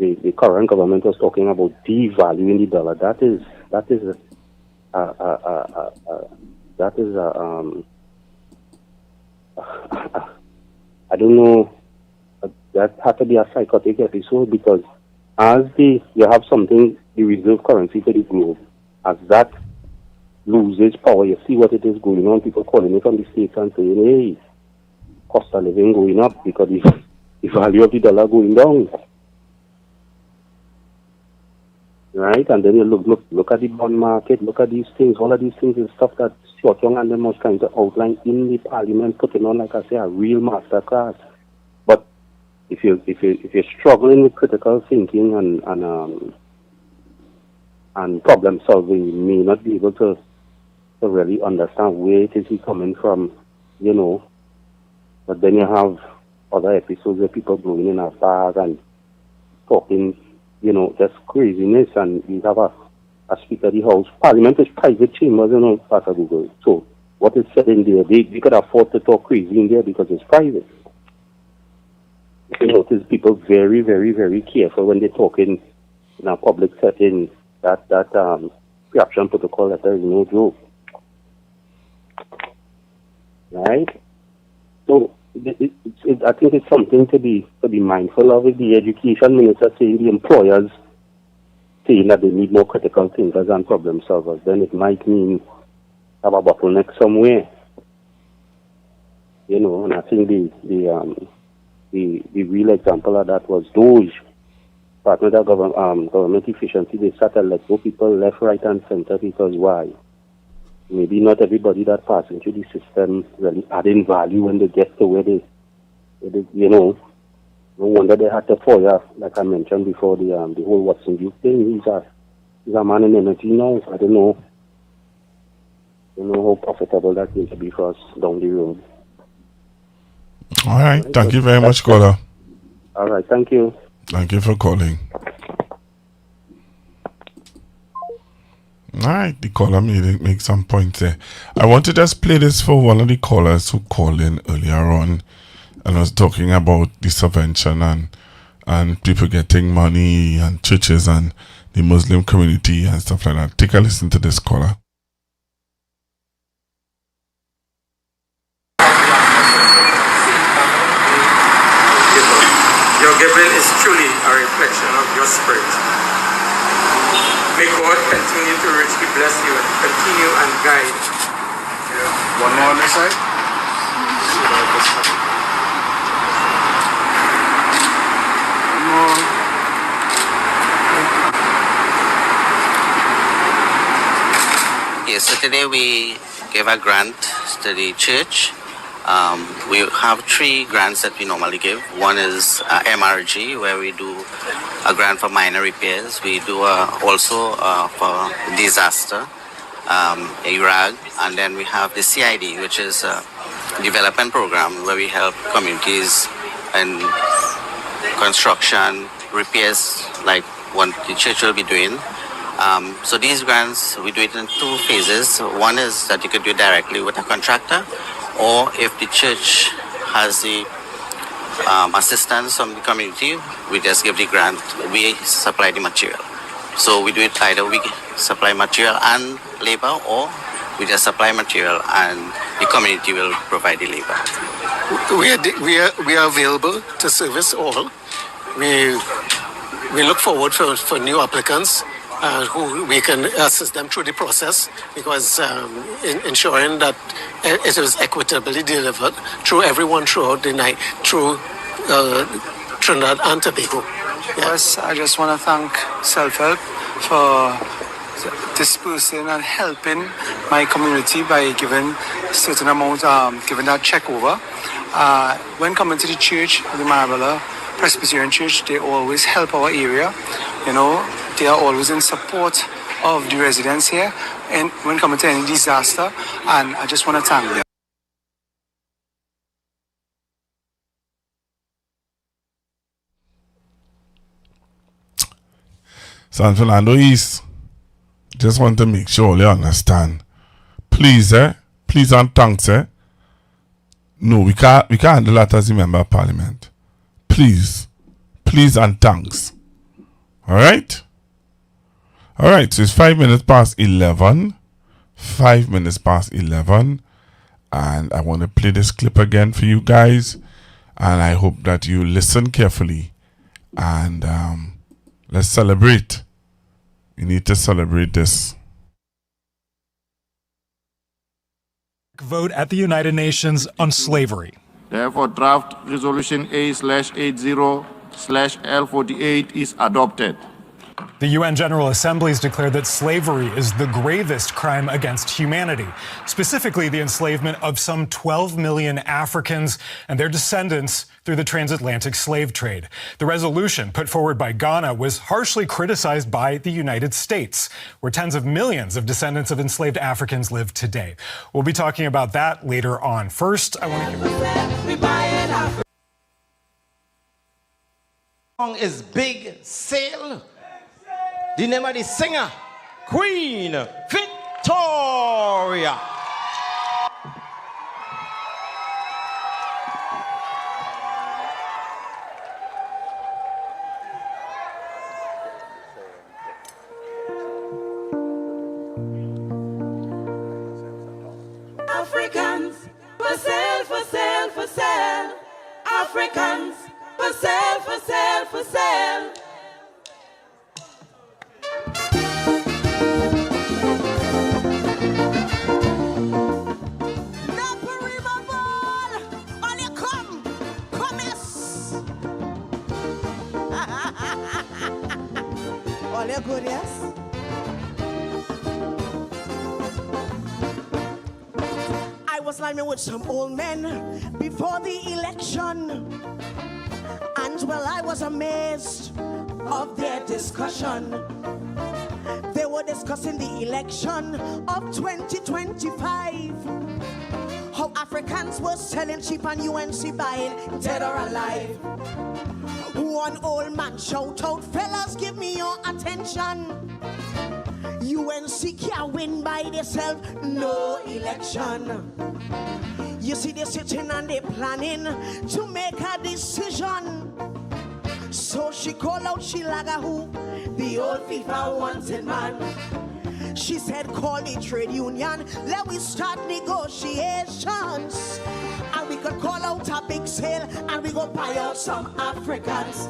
the current government was talking about devaluing the dollar. That is I don't know. That had to be a psychotic episode, because as you have something, the reserve currency for the globe, as that loses power, you see what it is going on. People calling it from the States and saying, hey, cost of living going up because the value of the dollar going down. Right? And then you look at the bond market, look at these things. All of these things is stuff that Stuart and them was trying to outline in the parliament, putting on, like I say, a real masterclass. But if you're struggling with critical thinking and problem solving, you may not be able to really understand where it is he coming from, you know. But then you have other episodes where people blowing in a bag and talking, you know, just craziness, and you have a speaker of the House. Parliament is private chambers, you know, Pastor Google. So what is said in there, they could afford to talk crazy in there because it's private. You notice people very, very, very careful when they're talking in a public setting. That pre-action protocol letter is no joke. Right? So I think it's something to be mindful of. With the education minister saying the employers saying that they need more critical thinkers and problem solvers, then it might mean have a bottleneck somewhere. You know, and I think the real example of that was Doge. Department of Government Efficiency. They started to let go people left, right, and center because why? Maybe not everybody that passes into the system really adding value when they get to where they you know. No wonder they had to fire, like I mentioned before, the whole Watson Duke thing. He's a man in energy now. I don't know how profitable that's going to be for us down the road. All right. Thank you very much, caller. All right. Thank you. Thank you for calling. All right, the caller make some points there. I want to just play this for one of the callers who called in earlier on and was talking about the subvention and people getting money and churches and the Muslim community and stuff like that. Take a listen to this caller. Your giving is truly a reflection of your spirit. May God continue to richly bless you and continue and guide. Yeah. One more on this side. One more. Yes, so today we gave a grant to the church. We have 3 grants that we normally give. One is MRG, where we do a grant for minor repairs. We do also for disaster, ARAG, and then we have the CID, which is a development program where we help communities in construction, repairs, like what the church will be doing. So these grants, we do it in 2 phases. One is that you could do it directly with a contractor, or if the church has the assistance from the community, we just give the grant, we supply the material. So we do it either we supply material and labor, or we just supply material and the community will provide the labor. We are available to service all. We look forward for new applicants who we can assist them through the process, because ensuring that it is equitably delivered through everyone throughout the night, through Trinidad and Tobago. Yes, I just want to thank Self-Help for dispersing and helping my community by giving a certain amount, giving that check over. When coming to the church, the Marabella Presbyterian Church, they always help our area. You know, they are always in support of the residents here, and when coming to any disaster, and I just want to thank them. San Fernando East, just want to make sure you understand. Please, please and thanks, No, we can't handle that as a member of parliament. Please and thanks. All right? All right, so it's 5 minutes past 11. 5 minutes past 11. And I want to play this clip again for you guys. And I hope that you listen carefully. And let's celebrate. We need to celebrate this. Vote at the United Nations on slavery. Therefore, draft resolution A/80/L48 is adopted. The UN General Assembly has declared that slavery is the gravest crime against humanity, specifically the enslavement of some 12 million Africans and their descendants through the transatlantic slave trade. The resolution put forward by Ghana was harshly criticized by the United States, where tens of millions of descendants of enslaved Africans live today. We'll be talking about that later on. First, I want to hear... Song is Big Sail. The name of the singer, Queen Victoria. Africans, for sale, for sale, for sale. Africans, for sale, for sale, for sale. All your good, yes? I was lying with some old men before the election, and well, I was amazed of their discussion. They were discussing the election of 2025. How Africans were selling cheap and UNC buying dead or alive. One old man shout out, fellas, give me your attention. UNC can't win by themselves, no election. You see, they're sitting and they're planning to make a decision. So she called out Shilaga, who the old FIFA wanted man. She said, call the trade union, let we start negotiations. And we could call out a big sale and we go buy out some Africans.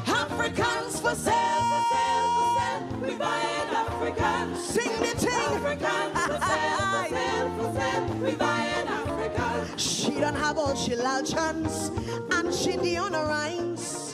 Africans for sale, for sale, for sale. We buying Africans. Sing the thing. Africans for sale, for sale, for sale. We buying Africans. She don't have all she chance and she the honor rhymes.